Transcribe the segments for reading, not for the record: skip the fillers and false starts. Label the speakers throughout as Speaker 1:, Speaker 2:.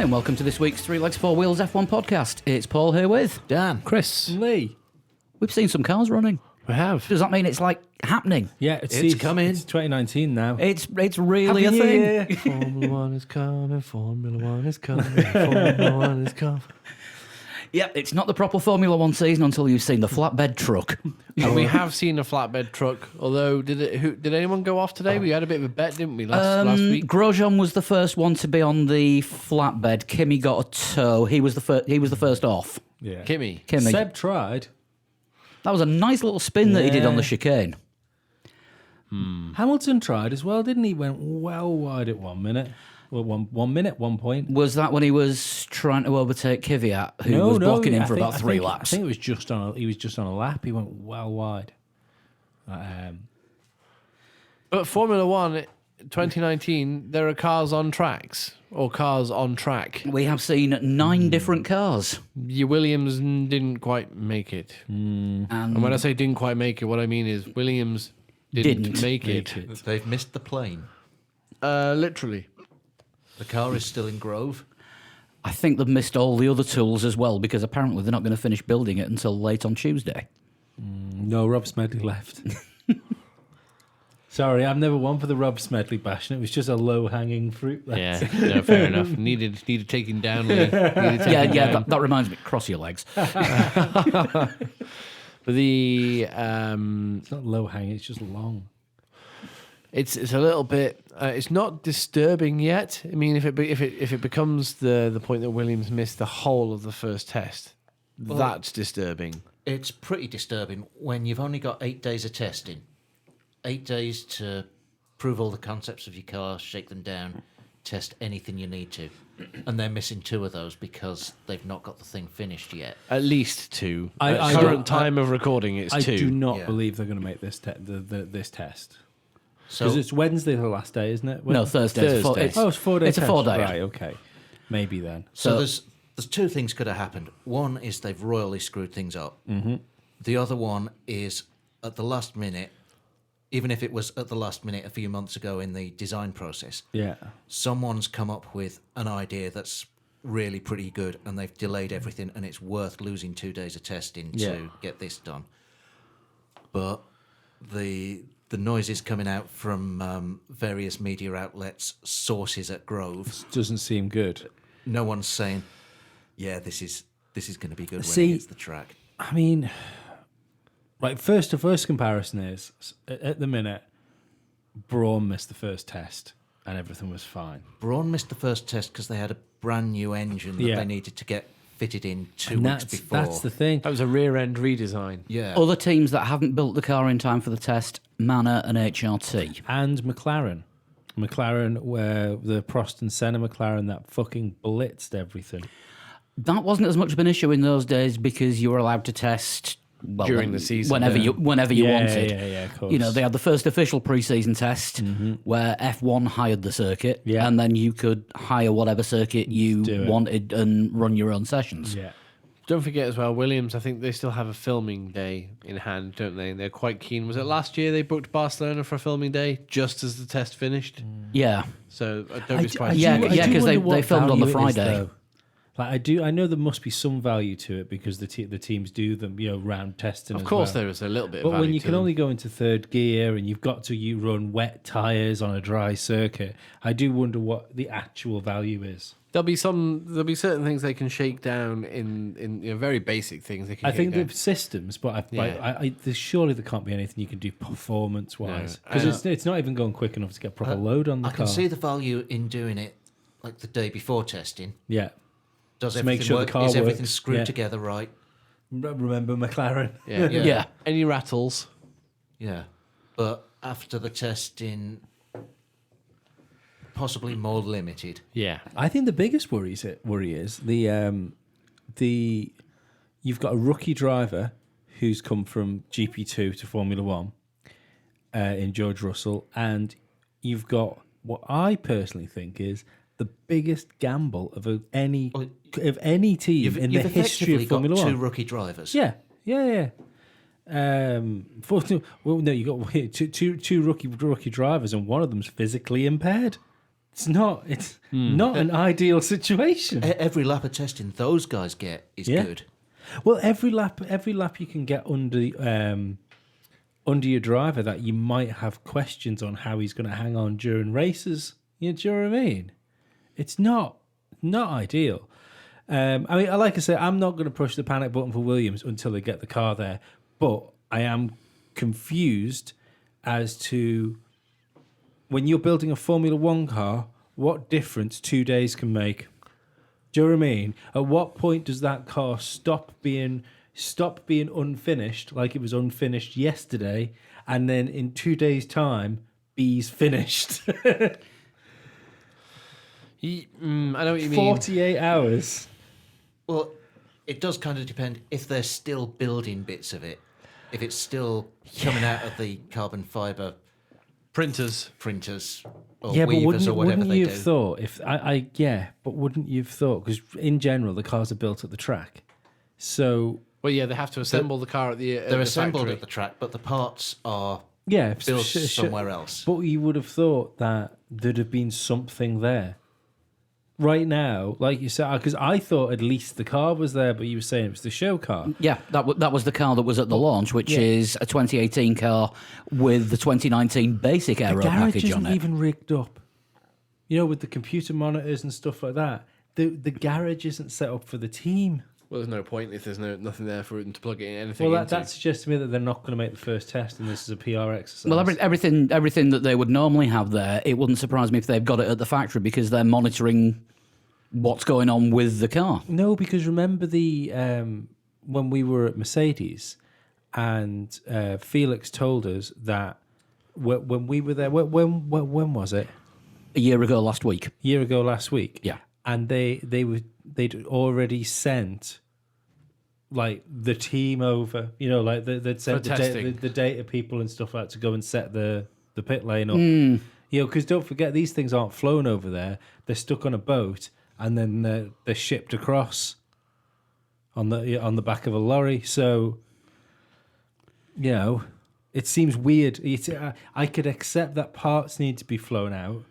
Speaker 1: and welcome to this week's Three Legs, Four Wheels F1 podcast. It's Paul here with
Speaker 2: Dan.
Speaker 3: Chris.
Speaker 2: Lee.
Speaker 1: We've seen some cars running.
Speaker 3: We have.
Speaker 1: Does that mean it's like happening?
Speaker 3: Yeah,
Speaker 2: It's coming.
Speaker 3: It's 2019 now.
Speaker 1: It's really a thing.
Speaker 3: Formula One is coming. Formula One is coming. Formula One is coming.
Speaker 1: Yep, it's not the proper Formula One season until you've seen the flatbed truck.
Speaker 2: And we have seen a flatbed truck. Although, did anyone go off today? We had a bit of a bet, didn't we, last week?
Speaker 1: Grosjean was the first one to be on the flatbed. Kimi got a tow. He was the first off.
Speaker 3: Yeah.
Speaker 2: Kimi.
Speaker 3: Seb tried.
Speaker 1: That was a nice little spin that he did on the chicane.
Speaker 3: Hamilton tried as well, didn't he? Went well wide at 1 minute. Well, one minute, 1 point.
Speaker 1: Was that when he was trying to overtake Kvyat, who was blocking him for about three laps?
Speaker 3: I think it was just on. He was just on a lap. He went well wide.
Speaker 2: But Formula One 2019, there are cars on tracks or cars on track.
Speaker 1: We have seen 9 different cars.
Speaker 2: Your Williams didn't quite make it. And when I say didn't quite make it, what I mean is Williams didn't make it.
Speaker 4: They've missed the plane.
Speaker 2: Literally.
Speaker 4: The car is still in Grove.
Speaker 1: I think they've missed all the other tools as well, because apparently they're not going to finish building it until late on Tuesday.
Speaker 3: No, Rob Smedley left. Sorry, I've never won for the Rob Smedley bash, and it was just a low-hanging fruit.
Speaker 2: Yeah, no, fair enough. Needed taking down. Lee.
Speaker 1: That reminds me. Cross your legs.
Speaker 2: But the
Speaker 3: It's not low-hanging; it's just long.
Speaker 2: it's a little bit. It's not disturbing yet. I mean, if it becomes the point that Williams missed the whole of the first test, that's disturbing.
Speaker 4: It's pretty disturbing when you've only got 8 days of testing. 8 days to prove all the concepts of your car, shake them down, test anything you need to. And they're missing 2 of those because they've not got the thing finished yet.
Speaker 2: At least 2.
Speaker 3: I
Speaker 2: At current time of recording, it's 2.
Speaker 3: I do not
Speaker 4: Yeah.
Speaker 3: believe they're going to make this this test.
Speaker 4: So
Speaker 3: Because it's Wednesday the last day, isn't it?
Speaker 1: No, Thursday. It's
Speaker 3: Oh, it's 4 days.
Speaker 1: It's a 4-day.
Speaker 3: Right, okay. Maybe then.
Speaker 4: So there's 2 things could have happened. One is they've royally screwed things up. Mm-hmm. The other one is at the last minute, even if it was at the last minute a few months ago in the design process,
Speaker 3: Yeah.
Speaker 4: someone's come up with an idea that's really pretty good and they've delayed everything and it's worth losing 2 days of testing to get this done. But the noises coming out from various media outlets, sources at Grove,
Speaker 3: Doesn't seem good.
Speaker 4: no one's saying, yeah, this is going to be good when
Speaker 3: See-
Speaker 4: it hits the track.
Speaker 3: I mean, right, first comparison is, at the minute, Braun missed the first test and everything was fine.
Speaker 4: Braun missed the first test because they had a brand new engine that
Speaker 3: Yeah.
Speaker 4: they needed to get fitted in 2
Speaker 3: And
Speaker 4: weeks before.
Speaker 3: that's the thing.
Speaker 2: That was a rear end redesign.
Speaker 4: Yeah.
Speaker 1: Other teams that haven't built the car in time for the test, Manor and HRT.
Speaker 3: And McLaren, where the Prost and Senna McLaren that fucking blitzed everything.
Speaker 1: That wasn't as much of an issue in those days because you were allowed to test
Speaker 2: During the season,
Speaker 1: whenever you wanted.
Speaker 3: Yeah, of course.
Speaker 1: You know, they had the first official pre-season test where F1 hired the circuit,
Speaker 3: Yeah.
Speaker 1: and then you could hire whatever circuit you
Speaker 3: Do it.
Speaker 1: wanted and run your own sessions.
Speaker 3: Yeah.
Speaker 2: Don't forget as well, Williams, I think they still have a filming day in hand, don't they? And they're quite keen. Was it last year they booked Barcelona for a filming day just as the test finished?
Speaker 1: Yeah.
Speaker 2: So don't be surprised.
Speaker 1: Yeah,
Speaker 3: do
Speaker 1: yeah, 'cause
Speaker 3: wonder
Speaker 1: they
Speaker 3: what
Speaker 1: filmed on the
Speaker 3: value it is,
Speaker 1: Friday.
Speaker 3: though. Like I know there must be some value to it because the teams do them, round testing.
Speaker 2: Of course there is a little bit of
Speaker 3: But
Speaker 2: value
Speaker 3: when you
Speaker 2: to
Speaker 3: can
Speaker 2: them.
Speaker 3: only go into third gear and you've got to run wet tires on a dry circuit, I do wonder what the actual value is.
Speaker 2: There'll be certain things they can shake down in very basic things they can
Speaker 3: I
Speaker 2: shake
Speaker 3: think
Speaker 2: down.
Speaker 3: the systems, but surely there can't be anything you can do performance wise
Speaker 2: No.
Speaker 3: because it's not even going quick enough to get proper load on the
Speaker 4: I
Speaker 3: car.
Speaker 4: can see the value in doing it like the day before testing.
Speaker 3: Yeah.
Speaker 4: Does
Speaker 3: To
Speaker 4: everything
Speaker 3: make sure the
Speaker 4: work?
Speaker 3: car
Speaker 4: Is everything
Speaker 3: works,
Speaker 4: screwed
Speaker 3: yeah.
Speaker 4: together right?
Speaker 3: Remember McLaren?
Speaker 2: Yeah.
Speaker 1: Yeah.
Speaker 2: Any rattles?
Speaker 4: Yeah. But after the testing, possibly more limited.
Speaker 2: Yeah.
Speaker 3: I think the biggest worry is the you've got a rookie driver who's come from GP2 to Formula One in George Russell, and you've got what I personally think is the biggest gamble of any team in the history of
Speaker 4: effectively
Speaker 3: Formula
Speaker 4: got
Speaker 3: One.
Speaker 4: 2 rookie drivers.
Speaker 3: Yeah. Well, no, you got two rookie drivers, and one of them's physically impaired. It's not. It's not an ideal situation.
Speaker 4: Every lap of testing those guys get is
Speaker 3: Yeah.
Speaker 4: good.
Speaker 3: Well, every lap you can get under your driver that you might have questions on how he's going to hang on during races. Do you know what I mean? It's not ideal. I mean, like I say, I'm not going to push the panic button for Williams until they get the car there. But I am confused as to when you're building a Formula One car, what difference 2 days can make. Do you know what I mean? At what point does that car stop being unfinished, like it was unfinished yesterday, and then in 2 days' time, be's finished?
Speaker 2: I know what you mean.
Speaker 3: 48 hours.
Speaker 4: Well, it does kind of depend if they're still building bits of it. If it's still coming out of the carbon fibre
Speaker 2: Printers.
Speaker 4: printers or
Speaker 3: Yeah, but
Speaker 4: weavers or whatever
Speaker 3: wouldn't
Speaker 4: they
Speaker 3: you
Speaker 4: do.
Speaker 3: have thought if but wouldn't you have thought, because in general the cars are built at the track, so
Speaker 2: Well, yeah, they have to assemble the car at the
Speaker 4: They're assembled
Speaker 2: factory.
Speaker 4: at the track, but the parts are
Speaker 3: yeah,
Speaker 4: built somewhere else.
Speaker 3: But you would have thought that there'd have been something there. Right now, like you said, because I thought at least the car was there, but you were saying it was the show car.
Speaker 1: Yeah, that was the car that was at the launch, which
Speaker 3: yeah.
Speaker 1: is a 2018 car with the 2019 basic aero
Speaker 3: The garage
Speaker 1: package on
Speaker 3: isn't
Speaker 1: it.
Speaker 3: even rigged up. You know, with the computer monitors and stuff like that. The garage isn't set up for the team.
Speaker 2: Well, there's no point if there's nothing there for them to plug it in anything
Speaker 3: Well,
Speaker 2: into.
Speaker 3: that suggests to me that they're not going to make the first test, and this is a PR exercise.
Speaker 1: Well, everything that they would normally have there, it wouldn't surprise me if they've got it at the factory because they're monitoring what's going on with the car.
Speaker 3: No, because remember the when we were at Mercedes, and Felix told us that when we were there, when was it?
Speaker 1: A year ago last week.
Speaker 3: A year ago last week.
Speaker 1: Yeah.
Speaker 3: And they'd already sent like the team over, you know, like they'd sent
Speaker 2: For
Speaker 3: the
Speaker 2: testing.
Speaker 3: the data people and stuff like that to go and set the pit lane up. You know, because don't forget, these things aren't flown over there; they're stuck on a boat and then they're shipped across on the back of a lorry. So, you know, it seems weird. I could accept that parts need to be flown out,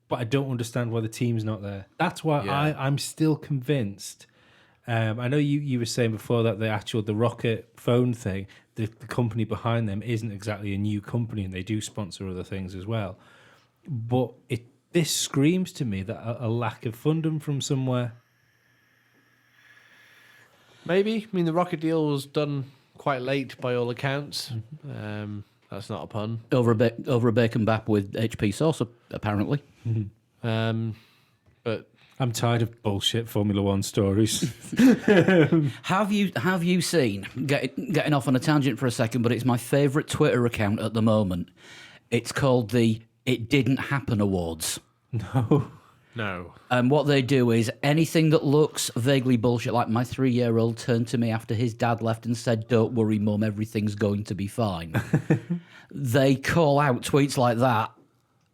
Speaker 3: but I don't understand why the team's not there. That's why
Speaker 2: Yeah.
Speaker 3: I'm still convinced. I know you were saying before that the Rocket phone thing, the company behind them isn't exactly a new company, and they do sponsor other things as well. But this screams to me that a lack of funding from somewhere.
Speaker 2: Maybe. I mean, the Rocket deal was done quite late by all accounts. That's not a pun.
Speaker 1: Over a bacon bap with HP sauce, apparently.
Speaker 2: But
Speaker 3: I'm tired of bullshit Formula One stories.
Speaker 1: Have you seen, getting off on a tangent for a second, but it's my favourite Twitter account at the moment. It's called the It Didn't Happen Awards.
Speaker 2: no.
Speaker 1: And what they do is anything that looks vaguely bullshit, like my 3-year-old turned to me after his dad left and said, "Don't worry, Mum, everything's going to be fine." They call out tweets like that,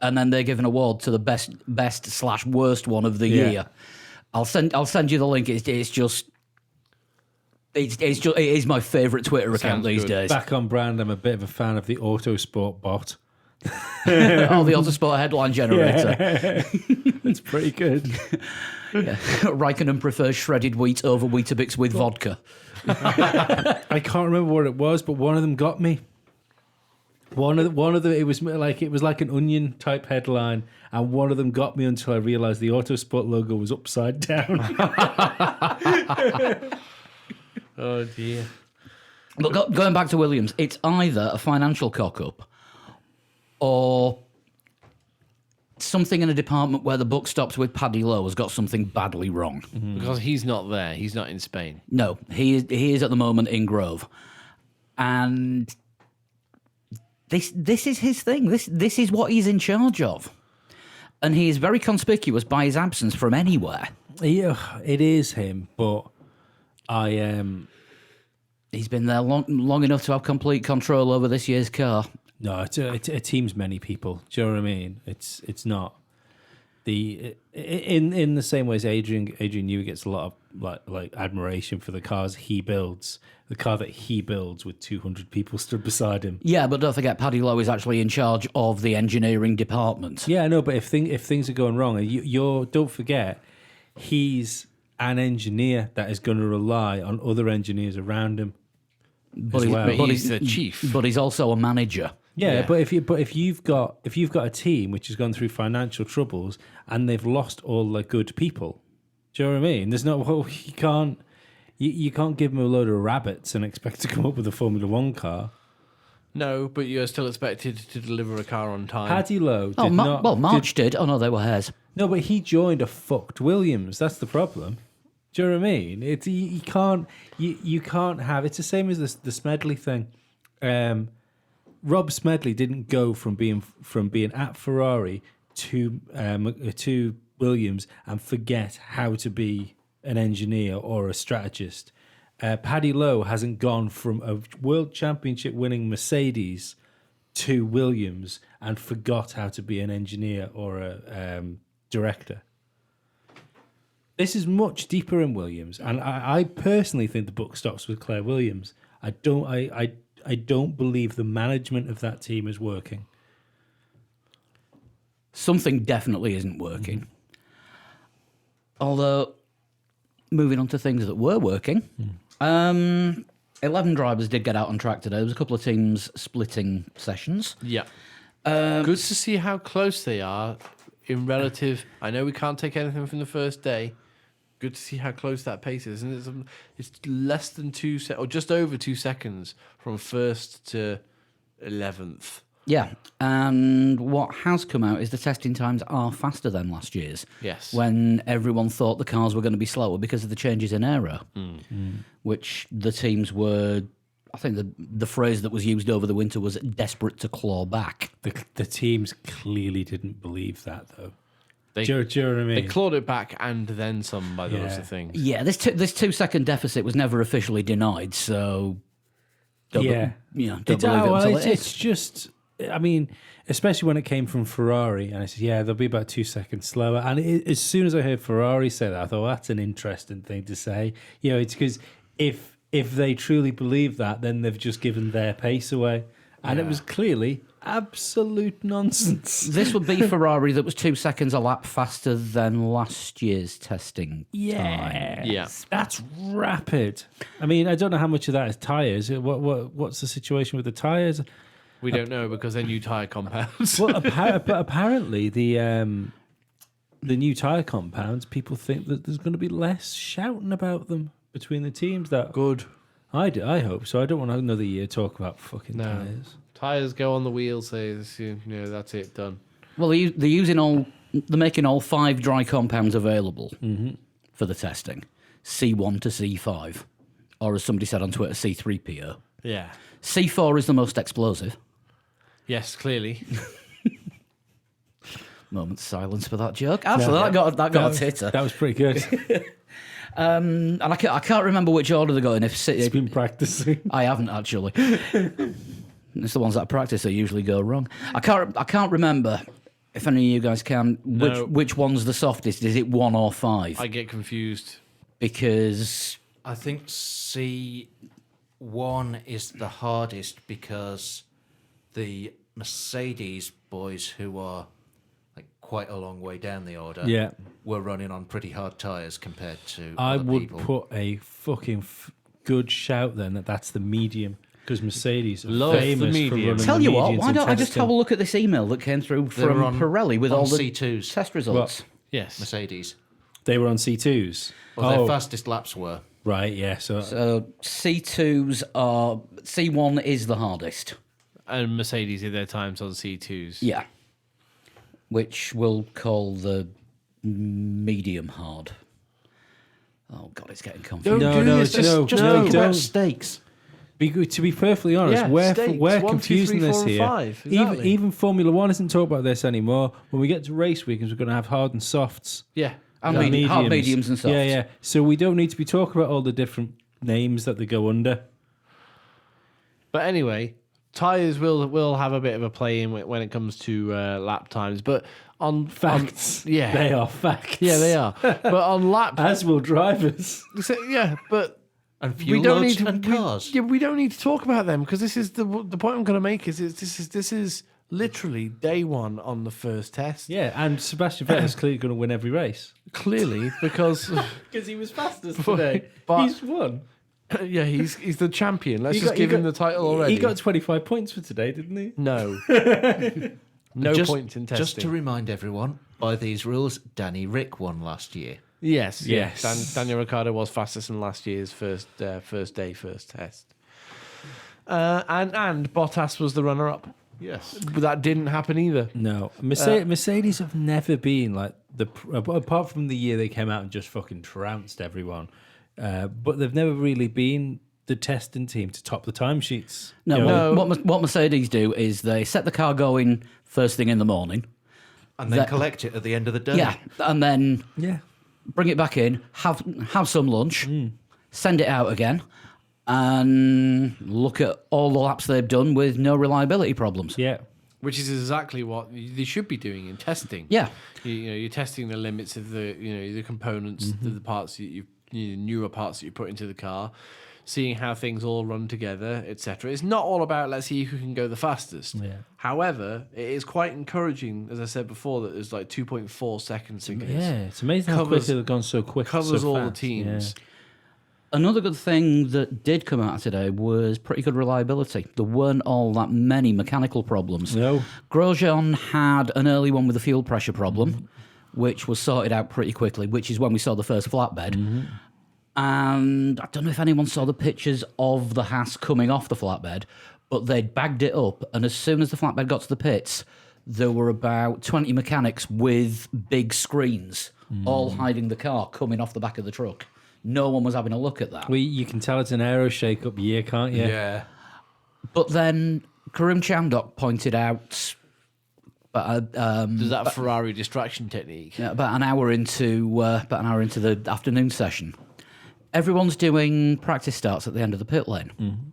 Speaker 1: and then they give an award to the best/worst one of the year. I'll send you the link. It is my favourite Twitter account
Speaker 2: Sounds
Speaker 1: these
Speaker 2: good.
Speaker 1: days.
Speaker 3: Back on brand, I'm a bit of a fan of the Autosport bot.
Speaker 1: Oh, the Autosport headline generator.
Speaker 3: It's pretty good.
Speaker 1: Raikkonen prefers shredded wheat over Weetabix with vodka.
Speaker 3: I can't remember what it was, but one of them got me. One of the it was like an onion type headline, and one of them got me until I realised the Autosport logo was upside down.
Speaker 2: Oh, dear.
Speaker 1: But going back to Williams, it's either a financial cock-up or something in a department where the buck stops with Paddy Lowe has got something badly wrong.
Speaker 2: Because he's not there. He's not in Spain.
Speaker 1: No, he is at the moment in Grove. And this is his thing. This is what he's in charge of. And he is very conspicuous by his absence from anywhere.
Speaker 3: Yeah, it is him, but
Speaker 1: He's been there long enough to have complete control over this year's car.
Speaker 3: no, it's a team's many people. Do you know what I mean? It's not. in the same way as Adrian Newey gets a lot of like admiration for the cars he builds, the car that he builds with 200 people stood beside him.
Speaker 1: Yeah, but don't forget, Paddy Lowe is actually in charge of the engineering department.
Speaker 3: Yeah, I know, but if things are going wrong, and you're don't forget, he's an engineer that is going to rely on other engineers around him.
Speaker 1: But,
Speaker 3: as well.
Speaker 2: But he's the chief.
Speaker 1: But he's also a manager.
Speaker 3: Yeah, but if you've got a team which has gone through financial troubles and they've lost all their good people, do you know what I mean? There's no you can't give them a load of rabbits and expect to come up with a Formula One car.
Speaker 2: No, but you're still expected to deliver a car on time.
Speaker 3: Paddy Lowe
Speaker 1: Oh,
Speaker 3: did not.
Speaker 1: March did. Oh no, they were hares.
Speaker 3: No, but he joined a fucked Williams. That's the problem. Do you know what I mean? It's you can't have. It's the same as the Smedley thing. Rob Smedley didn't go from being at Ferrari to Williams and forget how to be an engineer or a strategist. Paddy Lowe hasn't gone from a world championship winning Mercedes to Williams and forgot how to be an engineer or a director. This is much deeper in Williams, and I personally think the buck stops with Claire Williams. I don't believe the management of that team is working.
Speaker 1: Something definitely isn't working. Although, moving on to things that were working, 11 drivers did get out on track today. There was a couple of teams splitting sessions.
Speaker 2: Yeah. Good to see how close they are in relative. I know we can't take anything from the first day. Good to see how close that pace is, and it's less than or just over 2 seconds from first to 11th.
Speaker 1: Yeah, and what has come out is the testing times are faster than last year's.
Speaker 2: Yes.
Speaker 1: When everyone thought the cars were going to be slower because of the changes in aero, which the teams were. I think the phrase that was used over the winter was desperate to claw back.
Speaker 3: The teams clearly didn't believe that, though.
Speaker 2: They,
Speaker 3: do you know what I mean?
Speaker 2: They clawed it back and then some by the looks of things.
Speaker 1: Yeah, this 2 second deficit was never officially denied, so don't believe it until it is.
Speaker 3: It's just, I mean, especially when it came from Ferrari, and I said, yeah, they'll be about 2 seconds slower. And as soon as I heard Ferrari say that, I thought, well, that's an interesting thing to say. You know, it's because if they truly believe that, then they've just given their pace away. And it was clearly absolute nonsense.
Speaker 1: This would be Ferrari that was 2 seconds a lap faster than last year's testing time.
Speaker 2: Yeah.
Speaker 3: That's rapid. I mean, I don't know how much of that is tyres. What's the situation with the tyres?
Speaker 2: We don't know because they're new tyre compounds.
Speaker 3: Well, but apparently the new tyre compounds, people think that there's going to be less shouting about them between the teams. That
Speaker 2: Good.
Speaker 3: I hope so. I don't want another year talk about fucking tyres.
Speaker 2: Tyres go on the wheels. That's it, done.
Speaker 1: Well, they're making all 5 dry compounds available for the testing, C1 to C5, or as somebody said on Twitter, C3PO.
Speaker 2: Yeah.
Speaker 1: C4 is the most explosive.
Speaker 2: Yes, clearly.
Speaker 1: Moment's silence for that joke. Absolutely, that got a titter.
Speaker 3: That was pretty good.
Speaker 1: And I can't remember which order they got in.
Speaker 3: It's been practicing.
Speaker 1: I haven't actually. It's the ones that I practice that usually go wrong. I can't remember if any of you guys can. Which one's the softest? Is it 1 or 5?
Speaker 2: I get confused.
Speaker 1: Because
Speaker 4: I think C1 is the hardest because the Mercedes boys, who are like quite a long way down the order, were running on pretty hard tyres compared to
Speaker 3: I
Speaker 4: other
Speaker 3: would
Speaker 4: people.
Speaker 3: put a fucking good shout then that's the medium. Because Mercedes
Speaker 2: Love the
Speaker 3: famous for
Speaker 2: medium.
Speaker 3: running
Speaker 1: tell
Speaker 3: the
Speaker 1: you what,
Speaker 3: mediums
Speaker 1: why
Speaker 3: in
Speaker 1: don't I just
Speaker 3: testing.
Speaker 1: have a look at this email that came through
Speaker 4: They were
Speaker 1: from
Speaker 4: on-
Speaker 1: Pirelli with
Speaker 4: on
Speaker 1: all the
Speaker 4: C2s.
Speaker 1: test results?
Speaker 2: Yes.
Speaker 4: Mercedes.
Speaker 3: They were on C2s.
Speaker 4: Well, their fastest laps were.
Speaker 3: Right, yeah. So
Speaker 1: C2s are C1 is the hardest.
Speaker 2: And Mercedes did their times on C2s.
Speaker 1: Yeah. Which we'll call the medium hard. Oh god, it's getting confusing.
Speaker 4: Just
Speaker 3: no,
Speaker 4: think about
Speaker 3: don't.
Speaker 4: stakes.
Speaker 3: To be perfectly honest,
Speaker 2: Yeah,
Speaker 3: we're
Speaker 2: stakes,
Speaker 3: we're
Speaker 2: 1, 2, 3,
Speaker 3: confusing
Speaker 2: 4,
Speaker 3: this
Speaker 2: and
Speaker 3: here.
Speaker 2: 5, exactly.
Speaker 3: Even Formula One isn't talking about this anymore. When we get to race weekends, we're going to have hard and softs.
Speaker 2: Yeah.
Speaker 1: And hard, mediums, and softs.
Speaker 3: Yeah. So we don't need to be talking about all the different names that they go under.
Speaker 2: But anyway, tyres will have a bit of a play in when it comes to lap times. But
Speaker 3: Facts.
Speaker 2: yeah.
Speaker 3: They are facts.
Speaker 2: Yeah, they are. But on lap,
Speaker 3: As will drivers.
Speaker 2: yeah, but
Speaker 4: And fuel
Speaker 2: we don't
Speaker 4: loads
Speaker 2: need to.
Speaker 4: and cars.
Speaker 2: We don't need to talk about them because this is the point I'm going to make. This is literally day one on the first test.
Speaker 3: Yeah, and Sebastian Vettel's clearly going to win every race.
Speaker 2: Clearly, because
Speaker 3: Because he was fastest
Speaker 2: today. But-
Speaker 3: He's won.
Speaker 2: yeah, he's the champion. Let's just give him the title already.
Speaker 3: He got 25 points for today, didn't he?
Speaker 2: no, no
Speaker 4: Just-
Speaker 2: points in testing.
Speaker 4: Just to remind everyone, by these rules, Danny Rick won last year.
Speaker 2: Yes,
Speaker 3: Yes.
Speaker 2: Daniel Ricciardo was fastest in last year's first test. And Bottas was the runner-up.
Speaker 4: Yes.
Speaker 2: But that didn't happen either.
Speaker 3: No. Mercedes have never been like apart from the year they came out and just fucking trounced everyone. But they've never really been the testing team to top the timesheets.
Speaker 1: No,
Speaker 3: You know,
Speaker 1: what Mercedes do is they set the car going first thing in the morning.
Speaker 4: And then
Speaker 1: That-
Speaker 4: collect it at the end of the day.
Speaker 1: Yeah, and then
Speaker 3: yeah.
Speaker 1: bring it back in, have some lunch, send it out again, and look at all the laps they've done with no reliability problems.
Speaker 3: Yeah.
Speaker 2: Which is exactly what they should be doing in testing.
Speaker 1: Yeah.
Speaker 2: You're testing the limits of the components, the parts that newer parts that you put into the car, seeing how things all run together, etc. It's not all about let's see who can go the fastest.
Speaker 3: Yeah.
Speaker 2: However, it is quite encouraging, as I said before, that there's like 2.4 seconds.
Speaker 3: Yeah, it's amazing how
Speaker 2: Covers-
Speaker 3: quickly they've gone so quick.
Speaker 2: Covers
Speaker 3: so
Speaker 2: all the
Speaker 3: fast.
Speaker 2: teams.
Speaker 1: Another good thing that did come out today was pretty good reliability. There weren't all that many mechanical problems.
Speaker 3: No.
Speaker 1: Grosjean had an early one with a fuel pressure problem, which was sorted out pretty quickly, which is when we saw the first flatbed. And I don't know if anyone saw the pictures of the Haas coming off the flatbed, but they'd bagged it up. And as soon as the flatbed got to the pits, there were about 20 mechanics with big screens all hiding the car coming off the back of the truck. No one was having a look at that.
Speaker 3: Well, you can tell it's an aero shake-up year, can't you?
Speaker 4: Yeah.
Speaker 1: But then Karim Chandok pointed out
Speaker 2: There's that Ferrari distraction technique.
Speaker 1: about an hour into the afternoon session. Everyone's doing practice starts at the end of the pit lane.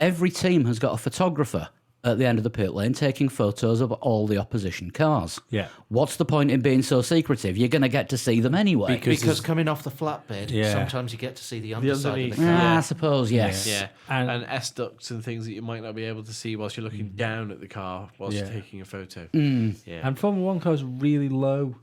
Speaker 1: Every team has got a photographer at the end of the pit lane taking photos of all the opposition cars.
Speaker 3: Yeah.
Speaker 1: What's the point in being so secretive? You're going to get to see them anyway.
Speaker 4: Because coming off the flatbed,
Speaker 3: Yeah.
Speaker 4: sometimes you get to see the underside of
Speaker 2: underneath.
Speaker 4: the car.
Speaker 1: I suppose, yes.
Speaker 2: Yeah,
Speaker 3: And-
Speaker 2: and S ducts and things that you might not be able to see whilst you're looking down at the car whilst
Speaker 3: Yeah.
Speaker 2: you're taking a photo. Yeah,
Speaker 3: And Formula One cars are really low.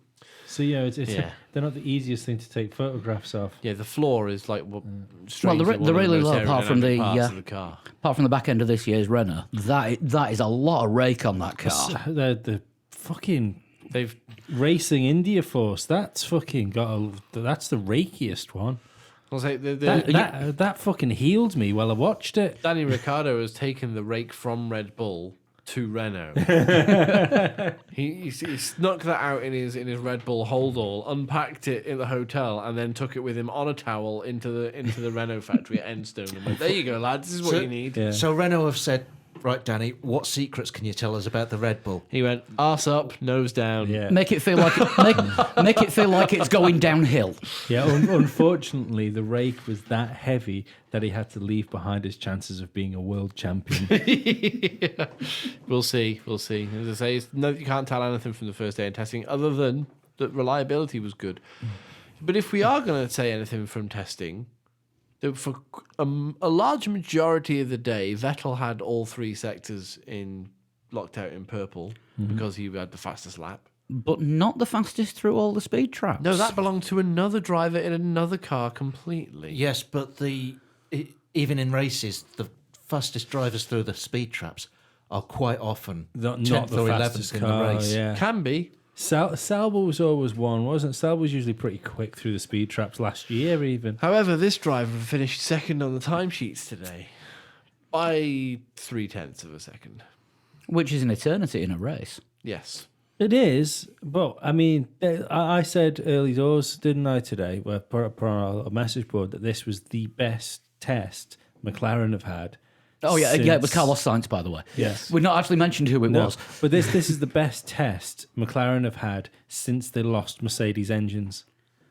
Speaker 3: So, it's
Speaker 2: Yeah.
Speaker 3: they're not the easiest thing to take photographs of.
Speaker 2: yeah. The floor is like
Speaker 1: Well,
Speaker 2: strangely
Speaker 1: they're
Speaker 2: one of the
Speaker 1: really
Speaker 2: most
Speaker 1: low apart from
Speaker 2: aerodynamic
Speaker 1: the
Speaker 2: parts of the car.
Speaker 1: apart from the back end of this year's Renault. That is a lot of rake on that car.
Speaker 3: The fucking
Speaker 2: They've
Speaker 3: Racing India Force, that's fucking that's the rakiest one.
Speaker 2: I'll say
Speaker 3: That fucking healed me while I watched it.
Speaker 2: Danny Ricciardo has taken the rake from Red Bull to Renault. he snuck that out in his Red Bull holdall, unpacked it in the hotel, and then took it with him on a towel into the Renault factory at Enstone. And went, there you go, lads. This is what you need.
Speaker 3: Yeah.
Speaker 4: So Renault have said, right, Danny, what secrets can you tell us about the Red Bull?
Speaker 2: He went arse up, nose down.
Speaker 3: Yeah.
Speaker 1: Make it feel like make it feel like it's going downhill.
Speaker 3: Yeah, unfortunately, the rake was that heavy that he had to leave behind his chances of being a world champion.
Speaker 2: We'll see. As I say, you can't tell anything from the first day of testing other than that reliability was good. But if we are going to say anything from testing, that for a large majority of the day, Vettel had all three sectors locked out in purple because he had the fastest lap.
Speaker 1: But not the fastest through all the speed traps.
Speaker 2: No, that belonged to another driver in another car completely.
Speaker 4: Yes, but even in races, the fastest drivers through the speed traps are quite often
Speaker 3: Not
Speaker 4: 10th
Speaker 3: the
Speaker 4: or
Speaker 3: fastest
Speaker 4: 11th in
Speaker 3: car.
Speaker 4: the race.
Speaker 3: Yeah.
Speaker 2: Can be.
Speaker 3: Salvo was always one, wasn't it? Salvo was usually pretty quick through the speed traps last year, even.
Speaker 2: However, this driver finished second on the timesheets today by 0.3 of a second.
Speaker 1: Which is an eternity in a race.
Speaker 2: Yes.
Speaker 3: It is, but I mean, I said early doors, didn't I, today, where put on a message board that this was the best test McLaren have had.
Speaker 1: Oh yeah, it was
Speaker 3: since-
Speaker 1: Carlos Sainz, by the way.
Speaker 3: Yes.
Speaker 1: We've not actually mentioned who it
Speaker 3: No,
Speaker 1: was.
Speaker 3: but this is the best test McLaren have had since they lost Mercedes engines.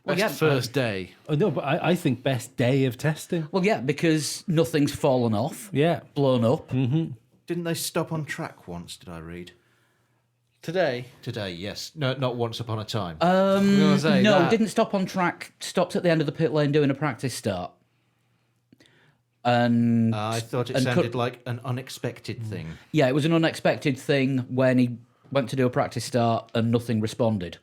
Speaker 1: Well,
Speaker 2: Best first day.
Speaker 3: Oh, no, but I think best day of testing.
Speaker 1: Well, yeah, because nothing's fallen off,
Speaker 3: Yeah.
Speaker 1: blown up.
Speaker 4: Didn't they stop on track once, did I read?
Speaker 2: Today.
Speaker 4: Today, yes. No, not once upon a time.
Speaker 2: I'm gonna say
Speaker 1: No,
Speaker 2: that.
Speaker 1: didn't stop on track. Stopped at the end of the pit lane doing a practice start. And
Speaker 4: I thought it
Speaker 1: and
Speaker 4: sounded like an unexpected thing.
Speaker 1: yeah, it was an unexpected thing when he went to do a practice start and nothing responded.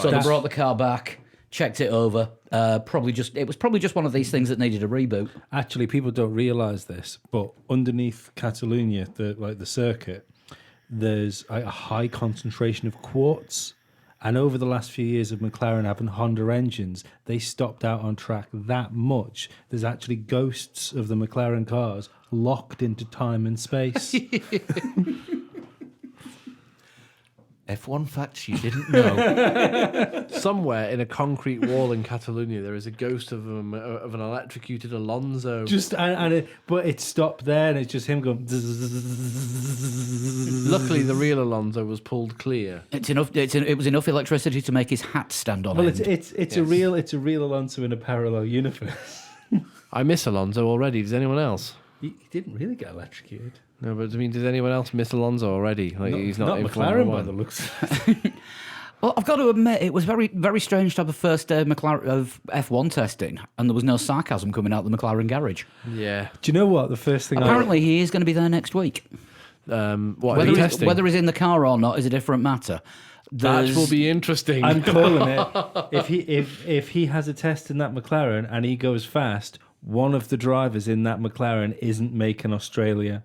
Speaker 1: So they brought the car back, checked it over. It was probably just one of these things that needed a reboot.
Speaker 3: Actually, people don't realise this, but underneath Catalonia, the circuit, there's a high concentration of quartz. And over the last few years of McLaren having Honda engines, they stopped out on track that much. There's actually ghosts of the McLaren cars locked into time and space.
Speaker 4: F1 facts you didn't know.
Speaker 2: Somewhere in a concrete wall in Catalonia, there is a ghost of an electrocuted Alonso.
Speaker 3: But it stopped there, and it's just him going.
Speaker 2: Luckily, the real Alonso was pulled clear.
Speaker 1: It was enough electricity to make his hat stand on
Speaker 3: Well,
Speaker 1: end.
Speaker 3: it's a real Alonso in a parallel universe.
Speaker 2: I miss Alonso already. Does anyone else?
Speaker 3: He didn't really get electrocuted.
Speaker 2: No, but I mean, does anyone else miss Alonso already? Like he's not in
Speaker 3: McLaren
Speaker 2: Formula
Speaker 3: by the
Speaker 2: One.
Speaker 3: looks.
Speaker 1: Well, I've got to admit, it was very, very strange to have a first day of F1 testing, and there was no sarcasm coming out of the McLaren garage.
Speaker 2: Yeah.
Speaker 3: Do you know what? The first thing
Speaker 1: Apparently, he is going to be there next week.
Speaker 2: What testing?
Speaker 1: Whether he's in the car or not is a different matter.
Speaker 2: That will be interesting.
Speaker 3: I'm calling it. If he has a test in that McLaren and he goes fast, one of the drivers in that McLaren isn't making Australia.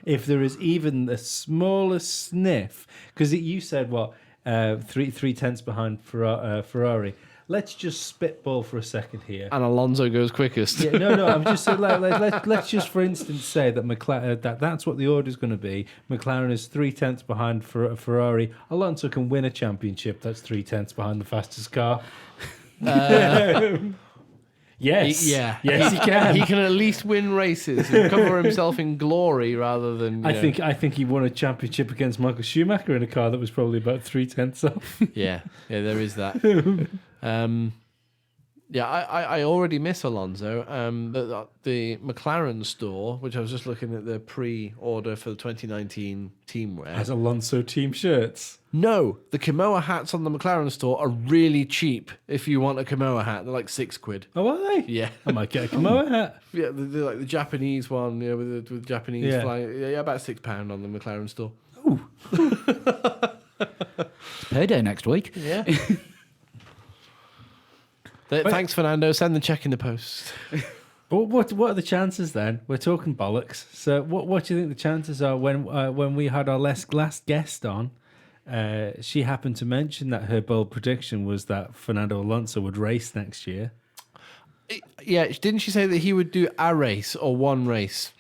Speaker 3: If there is even the smallest sniff, because you said what, three tenths behind Ferrari. Let's just spitball for a second here.
Speaker 2: And Alonso goes quickest.
Speaker 3: Yeah, no. I'm just saying, let's just for instance say that McLaren that's what the order is going to be. McLaren is 3 tenths behind Ferrari. Alonso can win a championship. That's 3 tenths behind the fastest car. Yes. Yes, he can.
Speaker 2: He can at least win races and cover himself in glory rather than.
Speaker 3: I think he won a championship against Michael Schumacher in a car that was probably about 3 tenths off.
Speaker 2: Yeah, there is that. I already miss Alonso. The McLaren store, which I was just looking at the pre-order for the 2019 team wear.
Speaker 3: Has Alonso team shirts.
Speaker 2: No, the Kimoa hats on the McLaren store are really cheap. If you want a Kimoa hat, they're like £6.
Speaker 3: Oh, are they?
Speaker 2: Yeah,
Speaker 3: I might get a Kimoa hat.
Speaker 2: yeah, they're like the Japanese one, with the Japanese
Speaker 3: Yeah.
Speaker 2: flying. Yeah, about £6 on the McLaren store.
Speaker 1: It's payday next week.
Speaker 2: Yeah. Thanks, Fernando. Send the check in the post.
Speaker 3: But what are the chances then? We're talking bollocks. So what do you think the chances are when we had our last guest on? She happened to mention that her bold prediction was that Fernando Alonso would race next year.
Speaker 2: Yeah, didn't she say that he would do a race or one race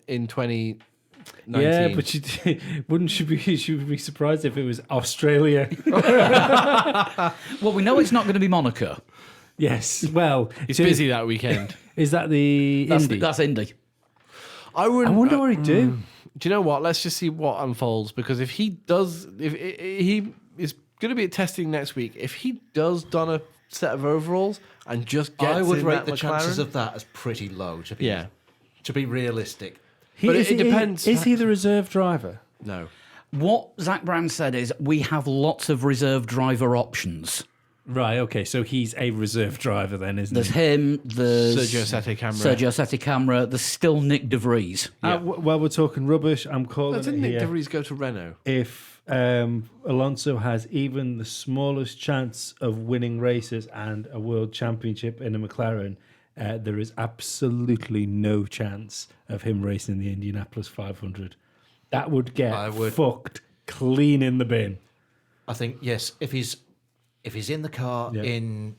Speaker 2: in 2019?
Speaker 3: Yeah, but she would be surprised if it was Australia.
Speaker 1: Well, we know it's not going to be Monaco.
Speaker 3: Yes. Well,
Speaker 2: He's busy that weekend.
Speaker 3: Is that the Indy?
Speaker 1: That's Indy.
Speaker 2: I wonder
Speaker 3: what he'd do.
Speaker 2: Do you know what? Let's just see what unfolds, because if he does, if he is going to be at testing next week, if he does don a set of overalls and just gets
Speaker 4: I would
Speaker 2: in
Speaker 4: rate
Speaker 2: that
Speaker 4: the
Speaker 2: McLaren,
Speaker 4: chances of that as pretty low, to be realistic.
Speaker 2: But it depends.
Speaker 3: Is he the reserve driver?
Speaker 2: no.
Speaker 1: What Zach Brown said is we have lots of reserve driver options.
Speaker 3: Right. Okay. So he's a reserve driver then, isn't
Speaker 1: There's
Speaker 3: he?
Speaker 1: him, there's
Speaker 2: Sergio Sette Camera.
Speaker 1: there's still Nick De Vries.
Speaker 3: Well, we're talking rubbish. I'm calling
Speaker 2: Didn't
Speaker 3: it
Speaker 2: Nick
Speaker 3: here.
Speaker 2: De Vries go to Renault?
Speaker 3: If Alonso has even the smallest chance of winning races and a world championship in a McLaren, there is absolutely no chance of him racing the Indianapolis 500. That would get fucked clean in the bin.
Speaker 4: I think, yes, if he's in the car in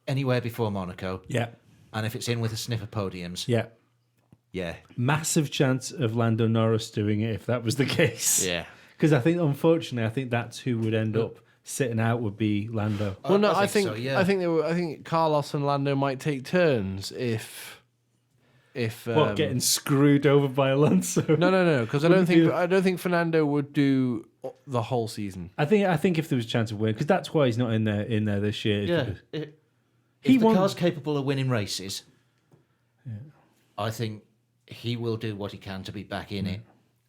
Speaker 4: anywhere before Monaco,
Speaker 3: Yeah.
Speaker 4: and if it's in with a sniff of podiums,
Speaker 3: Yeah. Massive chance of Lando Norris doing it if that was the case.
Speaker 2: Yeah.
Speaker 3: Because unfortunately, that's who would end up sitting out would be Lando.
Speaker 2: Well, no, I think
Speaker 4: so, yeah.
Speaker 2: I think Carlos and Lando might take turns if
Speaker 3: Getting screwed over by Alonso?
Speaker 2: No, because I don't think Fernando would do the whole season.
Speaker 3: I think if there was a chance of winning, because that's why he's not in there this year. is
Speaker 4: yeah.
Speaker 3: because
Speaker 4: If the car's capable of winning races, I think he will do what he can to be back in it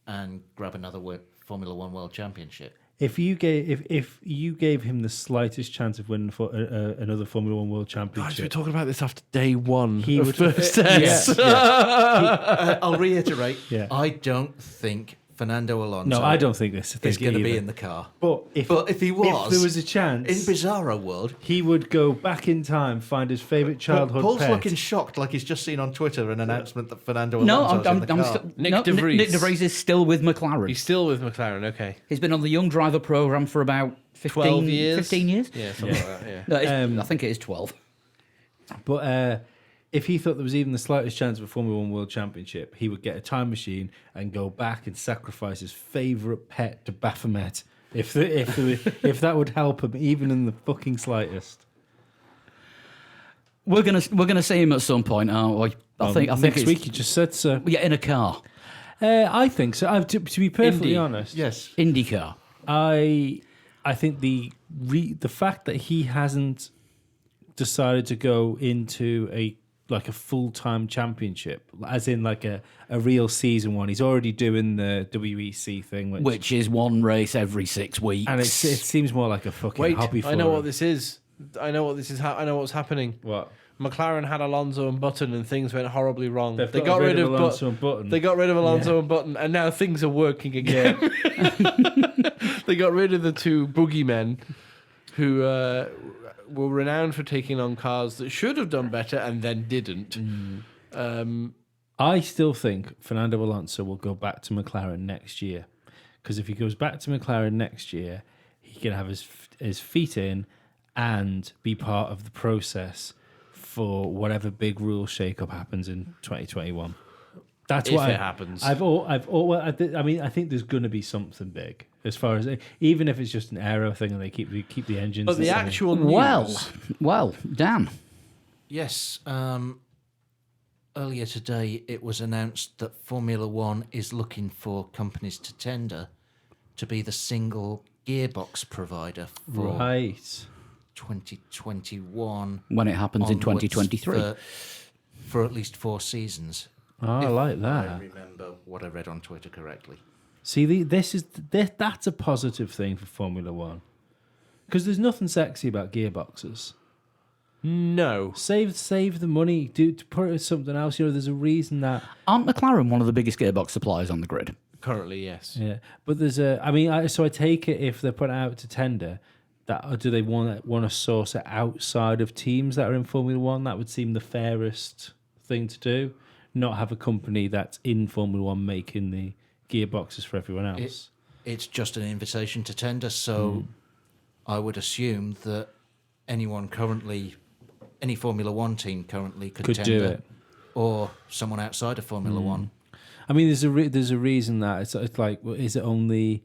Speaker 4: and grab another Formula One World Championship.
Speaker 3: If you gave him the slightest chance of winning another Formula One World
Speaker 2: Guys, we're
Speaker 3: Championship,
Speaker 2: talking about this after day one
Speaker 3: He
Speaker 2: of
Speaker 3: would-
Speaker 2: first test.
Speaker 4: I'll reiterate.
Speaker 3: Yeah.
Speaker 4: I don't think Fernando Alonso.
Speaker 3: no, I don't think this
Speaker 4: is going to be
Speaker 3: either.
Speaker 4: in the car.
Speaker 3: But if
Speaker 4: he was,
Speaker 3: if there was a chance,
Speaker 4: In Bizarro World,
Speaker 3: he would go back in time, find his favourite childhood
Speaker 4: Paul's
Speaker 3: pet.
Speaker 4: looking shocked, like he's just seen on Twitter an announcement that Fernando
Speaker 1: No,
Speaker 4: Alonso's in the car.
Speaker 1: still,
Speaker 2: Nick
Speaker 1: no,
Speaker 2: de Vries.
Speaker 1: Nick de Vries is still with McLaren.
Speaker 2: He's still with McLaren, okay.
Speaker 1: He's been on the Young Driver program for about
Speaker 2: 12 years?
Speaker 1: 15 years.
Speaker 2: Yeah, something like that, yeah.
Speaker 1: No, I think it is 12.
Speaker 3: But if he thought there was even the slightest chance of a Formula One World Championship, he would get a time machine and go back and sacrifice his favourite pet to Baphomet. If that would help him, even in the fucking slightest.
Speaker 1: We're gonna see him at some point, aren't we? I think
Speaker 3: next
Speaker 1: it's,
Speaker 3: week you just said so.
Speaker 1: Yeah, in a car,
Speaker 3: I think so. To be perfectly
Speaker 2: Indy.
Speaker 3: honest,
Speaker 4: Yes.
Speaker 1: IndyCar.
Speaker 3: I think the fact that he hasn't decided to go into a full-time championship, as in like a real season one. He's already doing the WEC thing,
Speaker 1: Which is one race every 6 weeks.
Speaker 3: and it seems more like a fucking
Speaker 2: Wait,
Speaker 3: hobby for
Speaker 2: I know
Speaker 3: him.
Speaker 2: what this is. I know what this is. I know what's happening.
Speaker 3: What?
Speaker 2: McLaren had Alonso and Button, and things went horribly wrong.
Speaker 3: They've
Speaker 2: They got rid of
Speaker 3: Alonso and Button.
Speaker 2: They got rid of Alonso and Button, and now things are working again. They got rid of the two boogeymen who were renowned for taking on cars that should have done better and then didn't.
Speaker 3: I still think Fernando Alonso will go back to McLaren next year, because if he goes back to McLaren next year, he can have his feet in and be part of the process for whatever big rule shake-up happens in 2021. That's
Speaker 2: If
Speaker 3: what
Speaker 2: it happens.
Speaker 3: I think there's going to be something big, as far as even if it's just an aero thing and they keep the engines.
Speaker 2: But the
Speaker 3: same.
Speaker 2: actual news,
Speaker 1: Well, Dan.
Speaker 4: Yes. Earlier today, it was announced that Formula One is looking for companies to tender to be the single gearbox provider for
Speaker 3: right.
Speaker 4: 2021.
Speaker 1: When it happens in
Speaker 4: onwards
Speaker 1: 2023.
Speaker 4: For at least 4 seasons.
Speaker 3: Oh, I like
Speaker 4: I
Speaker 3: that.
Speaker 4: remember what I read on Twitter correctly.
Speaker 3: See, that's a positive thing for Formula One, because there's nothing sexy about gearboxes.
Speaker 2: no.
Speaker 3: Save the money. To put it as something else. There's a reason that.
Speaker 1: Aren't McLaren one of the biggest gearbox suppliers on the grid?
Speaker 2: Currently, yes.
Speaker 3: Yeah, but there's a. So I take it if they're put out to tender, that or do they want to source it outside of teams that are in Formula One? That would seem the fairest thing to do. Not have a company that's in Formula One making the gearboxes for everyone else.
Speaker 4: It's just an invitation to tender, so I would assume that any Formula One team currently could tender,
Speaker 3: do it.
Speaker 4: or someone outside of Formula One.
Speaker 3: I mean, there's a reason that it's like, is it only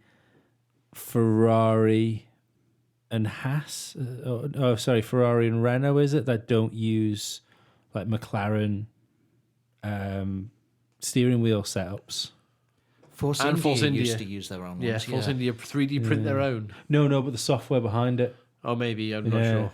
Speaker 3: Ferrari and Haas? Ferrari and Renault, is it, that don't use like McLaren steering wheel setups?
Speaker 4: Force
Speaker 2: And
Speaker 4: India
Speaker 2: Force India.
Speaker 4: used to use their own
Speaker 2: Yeah,
Speaker 4: ones.
Speaker 2: Force India 3D print their own.
Speaker 3: No, but the software behind it.
Speaker 2: Oh, maybe, I'm not
Speaker 3: Yeah.
Speaker 2: sure.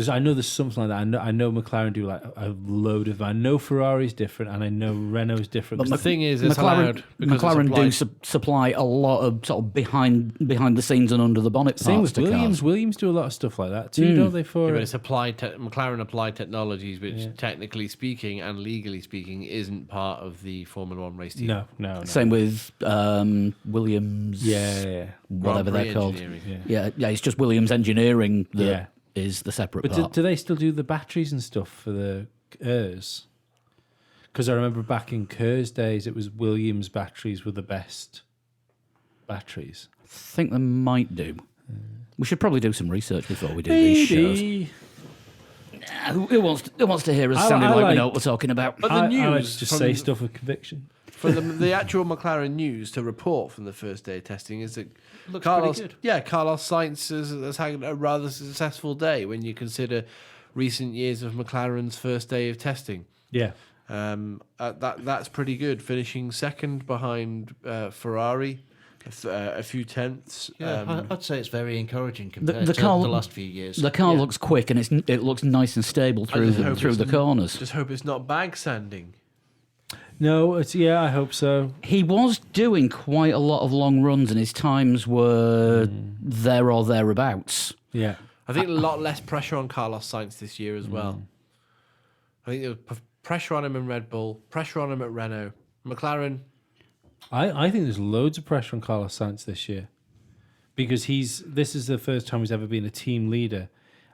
Speaker 3: I know there's something like that. I know McLaren do like a load of. I know Ferrari's different, and I know Renault's different.
Speaker 1: But
Speaker 2: The thing is, it's allowed because
Speaker 1: McLaren
Speaker 2: it's
Speaker 1: do supply a lot of sort of behind the scenes and under the bonnet
Speaker 3: Same
Speaker 1: parts
Speaker 3: with
Speaker 1: to
Speaker 3: Williams.
Speaker 1: cars.
Speaker 3: Williams do a lot of stuff like that too, don't they? For
Speaker 2: Yeah, but it's McLaren Applied Technologies, which technically speaking and legally speaking isn't part of the Formula One race team.
Speaker 3: no.
Speaker 1: Same with Williams.
Speaker 3: Yeah.
Speaker 1: Whatever
Speaker 2: Grand
Speaker 1: they're
Speaker 2: Prix
Speaker 1: called.
Speaker 2: engineering.
Speaker 1: Yeah, it's just Williams Engineering that
Speaker 3: Yeah.
Speaker 1: is the separate
Speaker 3: But
Speaker 1: part.
Speaker 3: do they still do the batteries and stuff for the KERS? Because I remember back in KERS days, it was Williams batteries were the best batteries.
Speaker 1: I think they might do. We should probably do some research before we do these shows.
Speaker 3: Maybe.
Speaker 1: Who wants to hear us
Speaker 3: I
Speaker 1: sounding like we
Speaker 3: like-
Speaker 1: know what we're talking about?
Speaker 2: But the
Speaker 3: I like
Speaker 2: news
Speaker 3: to just
Speaker 2: from-
Speaker 3: say stuff with conviction.
Speaker 2: From the actual McLaren news to report from the first day of testing is that
Speaker 4: Looks
Speaker 2: Carlos,
Speaker 4: pretty good.
Speaker 2: yeah, Carlos Sainz has had a rather successful day when you consider recent years of McLaren's first day of testing.
Speaker 3: Yeah.
Speaker 2: That's pretty good, finishing second behind Ferrari, a few tenths.
Speaker 4: Yeah, I'd say it's very encouraging compared
Speaker 1: the
Speaker 4: to
Speaker 1: car-
Speaker 4: the last few years.
Speaker 1: The car looks quick and it looks nice and stable
Speaker 2: I
Speaker 1: through
Speaker 2: just hope
Speaker 1: the
Speaker 2: it's-
Speaker 1: corners.
Speaker 2: Just hope it's not bag sanding.
Speaker 3: No, I hope so.
Speaker 1: He was doing quite a lot of long runs, and his times were there or thereabouts.
Speaker 3: Yeah.
Speaker 2: I think a lot less pressure on Carlos Sainz this year as well. I think there was pressure on him in Red Bull, pressure on him at Renault. McLaren,
Speaker 3: I think there's loads of pressure on Carlos Sainz this year because this is the first time he's ever been a team leader,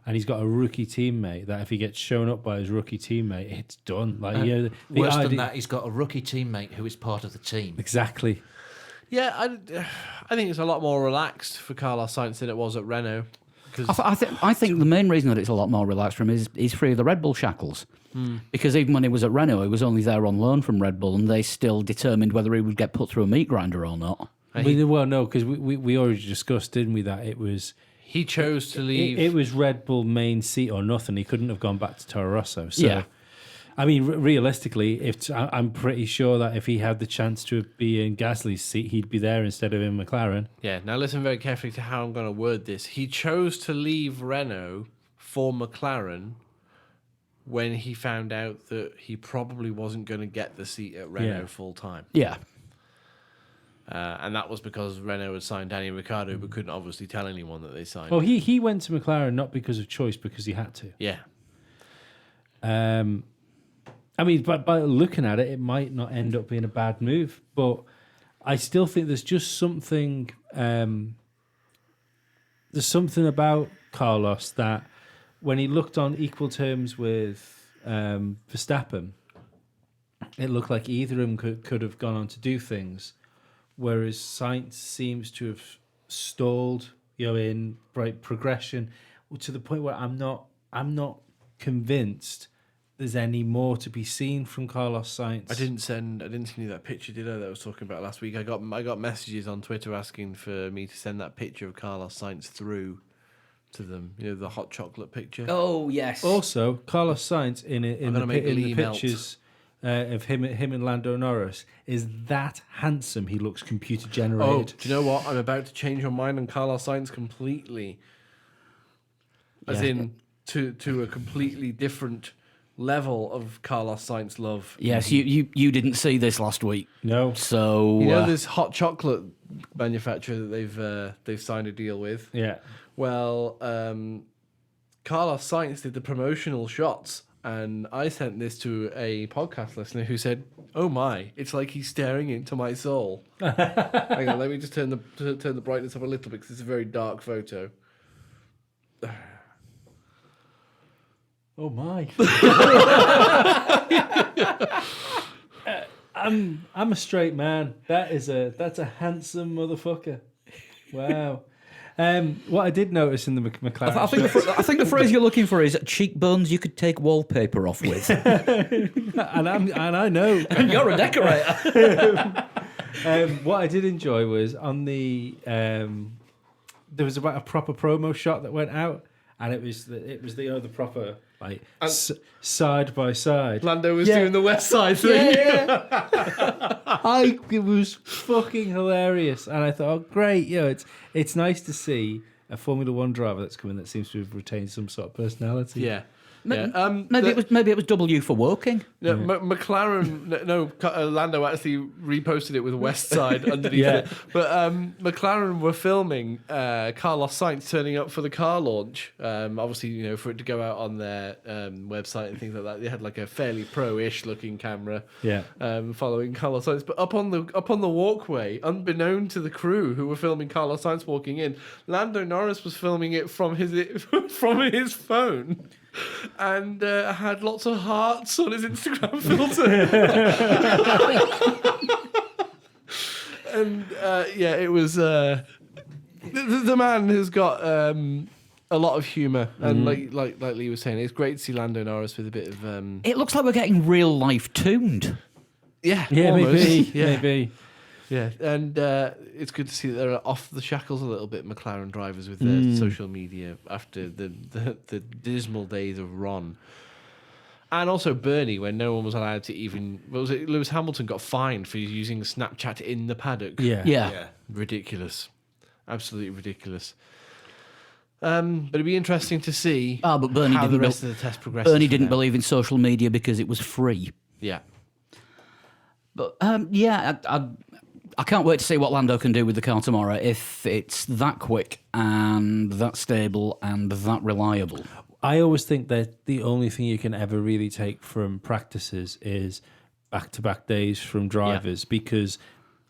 Speaker 3: and he's got a rookie teammate that if he gets shown up by his rookie teammate, it's done. Like
Speaker 4: Worse than that, he's got a rookie teammate who is part of the team.
Speaker 3: Exactly.
Speaker 2: yeah, I think it's a lot more relaxed for Carlos Sainz than it was at Renault.
Speaker 1: I think the main reason that it's a lot more relaxed for him is he's free of the Red Bull shackles. Because even when he was at Renault, he was only there on loan from Red Bull, and they still determined whether he would get put through a meat grinder or not.
Speaker 3: Well, no, because we already discussed, didn't we, that it was...
Speaker 2: He chose to leave.
Speaker 3: It was Red Bull main seat or nothing. He couldn't have gone back to Toro Rosso. So,
Speaker 1: Yeah.
Speaker 3: I mean, realistically, I'm pretty sure that if he had the chance to be in Gasly's seat, he'd be there instead of in McLaren.
Speaker 2: Yeah, now listen very carefully to how I'm going to word this. He chose to leave Renault for McLaren when he found out that he probably wasn't going to get the seat at Renault full time.
Speaker 1: Yeah.
Speaker 2: And that was because Renault had signed Daniel Ricciardo, but couldn't obviously tell anyone that they signed
Speaker 3: Well,
Speaker 2: him.
Speaker 3: he went to McLaren not because of choice, because he had to.
Speaker 2: Yeah.
Speaker 3: I mean, by looking at it, it might not end up being a bad move, but I still think there's just something. There's something about Carlos that when he looked on equal terms with Verstappen, it looked like either of them could have gone on to do things, whereas Sainz seems to have stalled, in progression to the point where I'm not convinced there's any more to be seen from Carlos Sainz.
Speaker 2: I didn't send you that picture, did I? That I was talking about last week. I got messages on Twitter asking for me to send that picture of Carlos Sainz through to them. The hot chocolate picture.
Speaker 1: Oh, yes.
Speaker 3: Also, Carlos Sainz in the
Speaker 2: Lee melt.
Speaker 3: pictures of him and Lando Norris is that handsome. He looks computer generated.
Speaker 2: Oh, do you know what? I'm about to change your mind on Carlos Sainz completely. As in to a completely different level of Carlos Sainz love.
Speaker 1: Yes, you didn't see this last week.
Speaker 3: No.
Speaker 1: So
Speaker 2: this hot chocolate manufacturer that they've signed a deal with.
Speaker 3: Yeah.
Speaker 2: Well, Carlos Sainz did the promotional shots, and I sent this to a podcast listener who said, "Oh my, it's like he's staring into my soul." Hang on, let me just turn the brightness up a little bit because it's a very dark photo.
Speaker 3: Oh my. I'm a straight man. That's a handsome motherfucker. Wow. What I did notice in the McLaren,
Speaker 1: I think the phrase you're looking for is cheekbones you could take wallpaper off with.
Speaker 3: and I know
Speaker 1: You're a decorator.
Speaker 3: what I did enjoy was on the there was about a proper promo shot that went out, and it was the proper like side by side.
Speaker 2: Lando was doing the West Side thing.
Speaker 3: It was fucking hilarious, and I thought, oh great, it's nice to see a Formula One driver that's coming that seems to have retained some sort of personality.
Speaker 2: Yeah.
Speaker 1: Maybe it was W for working.
Speaker 2: No, McLaren. Lando actually reposted it with West Side underneath it. But McLaren were filming Carlos Sainz turning up for the car launch. Obviously, for it to go out on their website and things like that, they had like a fairly pro-ish looking camera.
Speaker 3: Yeah.
Speaker 2: Following Carlos Sainz, but up on the walkway, unbeknown to the crew who were filming Carlos Sainz walking in, Lando Norris was filming it from his phone. And had lots of hearts on his Instagram filter. And it was the man has got a lot of humour, and like Lee was saying, it's great to see Lando Norris with a bit of.
Speaker 1: It looks like we're getting real life tuned.
Speaker 2: Yeah,
Speaker 3: almost.
Speaker 2: maybe.
Speaker 3: Maybe.
Speaker 2: Yeah, and it's good to see that they're off the shackles a little bit, McLaren drivers, with their social media after the dismal days of Ron. And also Bernie, when no one was allowed to even... What was it? Lewis Hamilton got fined for using Snapchat in the paddock.
Speaker 1: Yeah.
Speaker 2: Ridiculous. Absolutely ridiculous. But it'd be interesting to see
Speaker 1: but Bernie
Speaker 2: how the
Speaker 1: didn't
Speaker 2: rest of the test progresses.
Speaker 1: Bernie
Speaker 2: for
Speaker 1: didn't
Speaker 2: them.
Speaker 1: believe in social media because it was free.
Speaker 2: Yeah.
Speaker 1: But yeah, I can't wait to see what Lando can do with the car tomorrow if it's that quick and that stable and that reliable.
Speaker 3: I always think that the only thing you can ever really take from practices is back-to-back days from drivers, because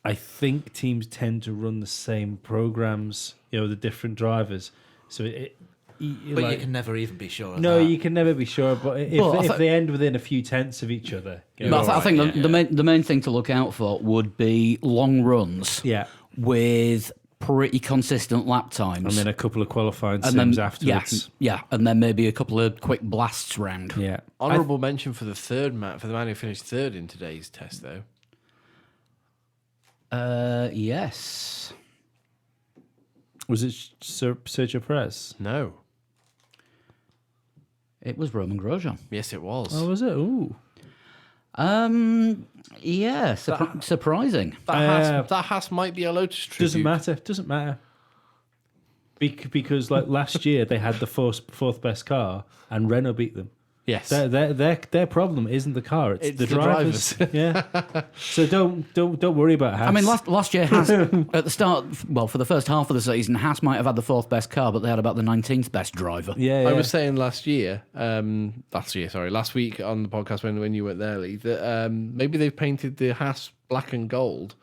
Speaker 3: I think teams tend to run the same programs, the different drivers. So
Speaker 4: But you can never even be sure of
Speaker 3: no,
Speaker 4: that.
Speaker 3: you can never be sure. But if they end within a few tenths of each other,
Speaker 1: But I think the main thing to look out for would be long runs
Speaker 3: yeah,
Speaker 1: with pretty consistent lap times.
Speaker 3: and then a couple of qualifying
Speaker 1: And
Speaker 3: sims
Speaker 1: then,
Speaker 3: afterwards.
Speaker 1: Yeah, and then maybe a couple of quick blasts round.
Speaker 3: Yeah.
Speaker 2: Honourable mention for the man who finished third in today's test, though.
Speaker 1: Yes.
Speaker 3: Was it Sergio Perez?
Speaker 2: No.
Speaker 1: It was Roman Grosjean.
Speaker 2: Yes, it was.
Speaker 3: Oh, was it? Ooh.
Speaker 1: Yeah, surprising.
Speaker 2: That Haas might be a Lotus tribute.
Speaker 3: Doesn't matter. Because like last year they had the fourth best car and Renault beat them.
Speaker 2: Yes.
Speaker 3: Their problem isn't the car; it's the
Speaker 2: the
Speaker 3: drivers. Yeah. So don't worry about Haas.
Speaker 1: I mean, last year, Haas, at the start, well, for the first half of the season, Haas might have had the fourth best car, but they had about the 19th best driver.
Speaker 3: yeah,
Speaker 2: I was saying last week on the podcast when you weren't there, Lee, that maybe they've painted the Haas black and gold.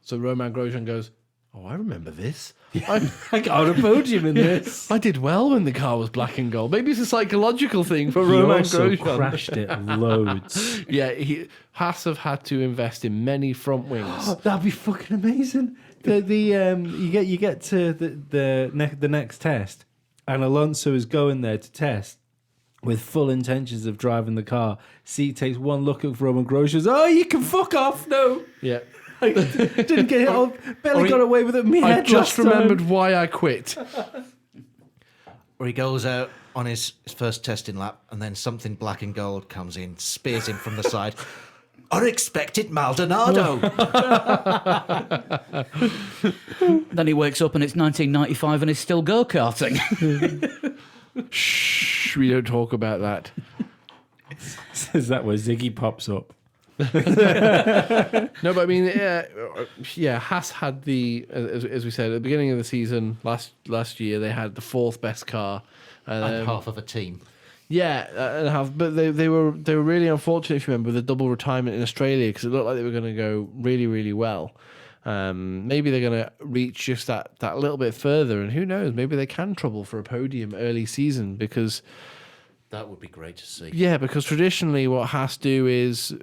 Speaker 2: So Roman Grosjean goes, "Oh, I remember this.
Speaker 3: I got on a podium in this.
Speaker 2: I did well when the car was black and gold. Maybe it's a psychological thing for Roman
Speaker 3: He also
Speaker 2: Grosjean."
Speaker 3: crashed it loads.
Speaker 2: Yeah, Haas have had to invest in many front wings.
Speaker 3: That'd be fucking amazing. You get to the next test, and Alonso is going there to test with full intentions of driving the car. See, takes one look at Roman Grosjean. Oh, you can fuck off! No,
Speaker 2: Yeah.
Speaker 3: didn't get it. Barely got away with it. Me
Speaker 2: I
Speaker 3: head
Speaker 2: just
Speaker 3: last time.
Speaker 2: remembered why I quit.
Speaker 4: Or he goes out on his first testing lap, and then something black and gold comes in, spears him from the side. Unexpected Maldonado.
Speaker 1: Then he wakes up and it's 1995 and he's still go-karting.
Speaker 2: Shh, we don't talk about that.
Speaker 3: Is that where Ziggy pops up?
Speaker 2: No, but I mean, Haas had as we said at the beginning of the season last year, they had the fourth best car,
Speaker 4: And half of a team.
Speaker 2: but they were really unfortunate, if you remember, with the double retirement in Australia, because it looked like they were going to go really, really well. Maybe they're going to reach just that little bit further, and who knows, maybe they can trouble for a podium early season, because
Speaker 4: That would be great to see.
Speaker 2: yeah, because traditionally what Haas do is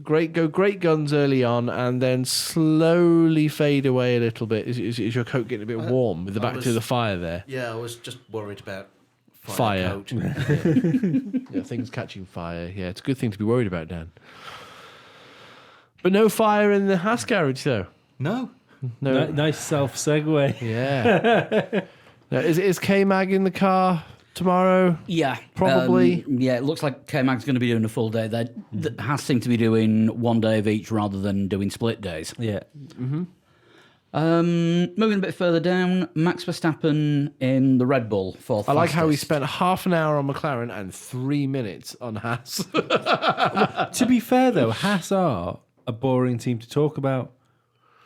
Speaker 2: go great guns early on and then slowly fade away a little bit. Is your coat getting a bit warm with the back to the fire there?
Speaker 4: Yeah, I was just worried about
Speaker 2: Fire.
Speaker 4: coat.
Speaker 2: Yeah, things catching fire. Yeah, it's a good thing to be worried about, Dan. But no fire in the Haas garage, though.
Speaker 4: No.
Speaker 2: No.
Speaker 3: Nice self segue.
Speaker 2: Yeah. Now, is K-Mag in the car tomorrow?
Speaker 1: Yeah,
Speaker 2: Probably.
Speaker 1: Yeah, it looks like K-Mag's going to be doing a full day. They Haas seem to be doing one day of each rather than doing split days.
Speaker 3: Yeah.
Speaker 1: Moving a bit further down, Max Verstappen in the Red Bull fourth.
Speaker 2: I like how he
Speaker 1: fastest.
Speaker 2: spent half an hour on McLaren and 3 minutes on Haas.
Speaker 3: To be fair though, Haas are a boring team to talk about.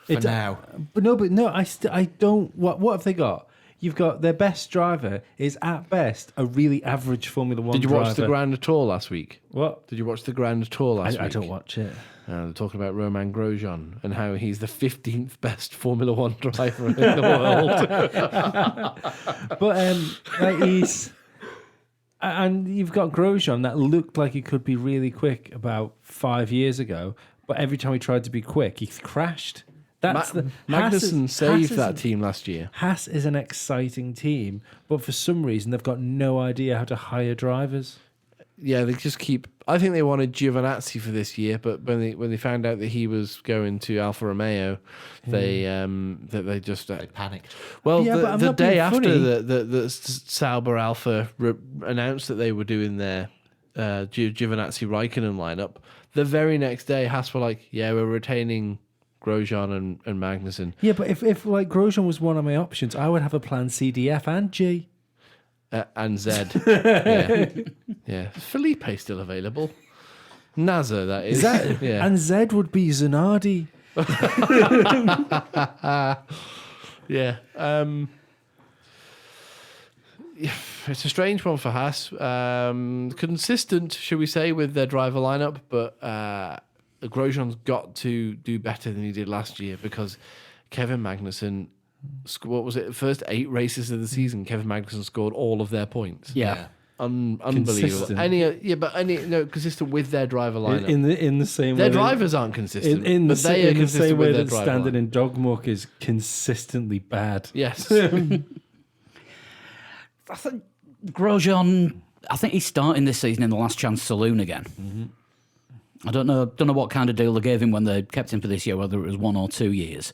Speaker 4: For now.
Speaker 3: But no, I don't. What have they got? You've got their best driver is at best a really average Formula One.
Speaker 2: Did you
Speaker 3: driver.
Speaker 2: watch the Grand Tour last week?
Speaker 3: What?
Speaker 2: Did you watch the Grand Tour last week?
Speaker 3: I don't watch it.
Speaker 2: They're talking about Roman Grosjean and how he's the 15th best Formula One driver in the world.
Speaker 3: But like he's, and you've got Grosjean that looked like he could be really quick about 5 years ago, but every time he tried to be quick, he crashed. That's
Speaker 2: Magnussen saved
Speaker 3: Haas
Speaker 2: that team last year.
Speaker 3: Haas is an exciting team, but for some reason they've got no idea how to hire drivers.
Speaker 2: Yeah, they just keep. I think they wanted Giovinazzi for this year, but when they found out that he was going to Alfa Romeo, they just
Speaker 4: They panicked.
Speaker 2: well
Speaker 3: Yeah, but I'm
Speaker 2: the
Speaker 3: not
Speaker 2: day
Speaker 3: being
Speaker 2: after
Speaker 3: funny.
Speaker 2: the Sauber Alpha announced that they were doing their Giovinazzi Raikkonen lineup, the very next day Haas were like, yeah, we're retaining Grosjean and Magnussen.
Speaker 3: Yeah, but if like Grosjean was one of my options, I would have a plan C, D, F, and G.
Speaker 2: And Z. Yeah. Is Felipe still available? NASA, that is.
Speaker 3: Is that?
Speaker 2: Yeah.
Speaker 3: And Zed would be Zanardi.
Speaker 2: Yeah. It's a strange one for Haas. Consistent, should we say, with their driver lineup, but Grosjean's got to do better than he did last year because Kevin Magnussen, what was it, first 8 races of the season, Kevin Magnussen scored all of their points.
Speaker 1: Yeah.
Speaker 2: Unbelievable.
Speaker 3: Consistent.
Speaker 2: Consistent with their driver lineup.
Speaker 3: In the same
Speaker 2: Their
Speaker 3: way.
Speaker 2: drivers aren't consistent.
Speaker 3: In the
Speaker 2: but they are
Speaker 3: same
Speaker 2: consistent
Speaker 3: way
Speaker 2: with their
Speaker 3: that
Speaker 2: driver
Speaker 3: standing
Speaker 2: lineup.
Speaker 3: in dog muck is consistently bad.
Speaker 2: Yes.
Speaker 1: I think Grosjean, I think he's starting this season in the Last Chance Saloon again. I don't know what kind of deal they gave him when they kept him for this year, whether it was 1 or 2 years.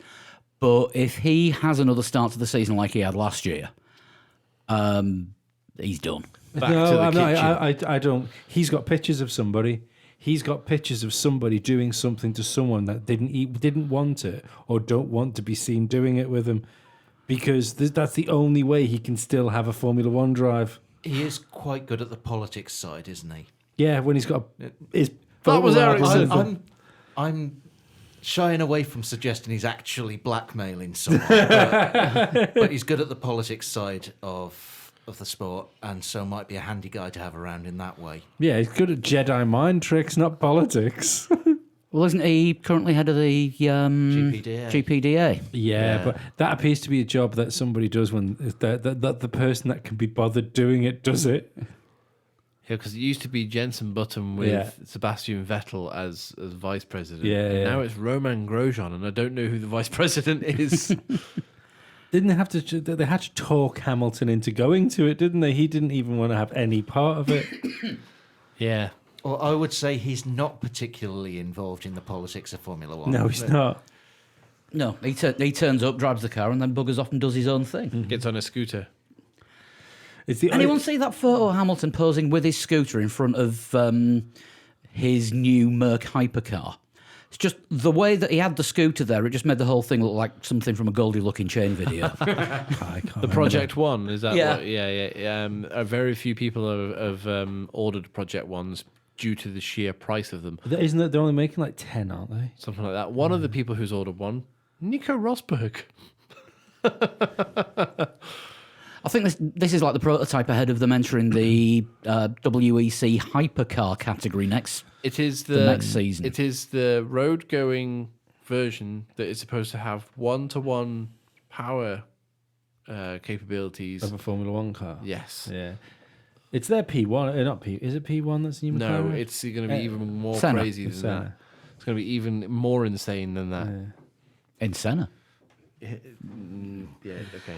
Speaker 1: But if he has another start to the season like he had last year, he's done.
Speaker 2: Back to the kitchen.
Speaker 3: I don't. He's got pictures of somebody. He's got pictures of somebody doing something to someone that didn't want it or don't want to be seen doing it with him, because that's the only way he can still have a Formula One drive.
Speaker 4: He is quite good at the politics side, isn't he?
Speaker 3: Yeah, when he's got his.
Speaker 2: That was
Speaker 3: photo
Speaker 2: Ericsson.
Speaker 3: album.
Speaker 4: I'm shying away from suggesting he's actually blackmailing someone, but he's good at the politics side of the sport, and so might be a handy guy to have around in that way.
Speaker 3: Yeah, he's good at Jedi mind tricks, not politics.
Speaker 1: Well, isn't he currently head of the
Speaker 4: GPDA.
Speaker 1: GPDA?
Speaker 3: Yeah, but that appears to be a job that somebody does when the person that can be bothered doing it does it.
Speaker 2: Yeah, because it used to be Jensen Button with
Speaker 3: Yeah.
Speaker 2: Sebastian Vettel as vice president.
Speaker 3: Yeah,
Speaker 2: And
Speaker 3: yeah.
Speaker 2: now it's Roman Grosjean, and I don't know who the vice president is.
Speaker 3: Didn't they have to? They had to talk Hamilton into going to it, didn't they? He didn't even want to have any part of it.
Speaker 2: Yeah.
Speaker 4: Well, I would say he's not particularly involved in the politics of Formula One.
Speaker 3: No, he's not.
Speaker 1: No, he turns up, drives the car, and then buggers off and does his own thing.
Speaker 2: Gets on a scooter.
Speaker 3: It's the
Speaker 1: Anyone see that photo of Hamilton posing with his scooter in front of his new Merc hypercar? It's just the way that he had the scooter there, it just made the whole thing look like something from a Goldie Looking Chain video.
Speaker 3: I can't
Speaker 2: The Project One, is that
Speaker 1: Yeah.
Speaker 2: what? Yeah. Very few people have ordered Project Ones due to the sheer price of them.
Speaker 3: Isn't it? They're only making like 10, aren't they?
Speaker 2: Something like that. One of the people who's ordered one, Nico Rosberg.
Speaker 1: I think this is like the prototype ahead of them entering the WEC hypercar category next.
Speaker 2: It is
Speaker 1: The next season.
Speaker 2: It is the road-going version that is supposed to have one-to-one power capabilities.
Speaker 3: Of a Formula One car.
Speaker 2: Yes.
Speaker 3: Yeah. It's their P1, not P. Is it P1 that's new?
Speaker 2: No,
Speaker 3: McLaren?
Speaker 2: it's going to be even more
Speaker 1: Senna.
Speaker 2: crazy than
Speaker 3: It's
Speaker 2: that.
Speaker 3: Senna.
Speaker 2: It's going to be even more insane than that.
Speaker 1: In Senna.
Speaker 2: Yeah, okay.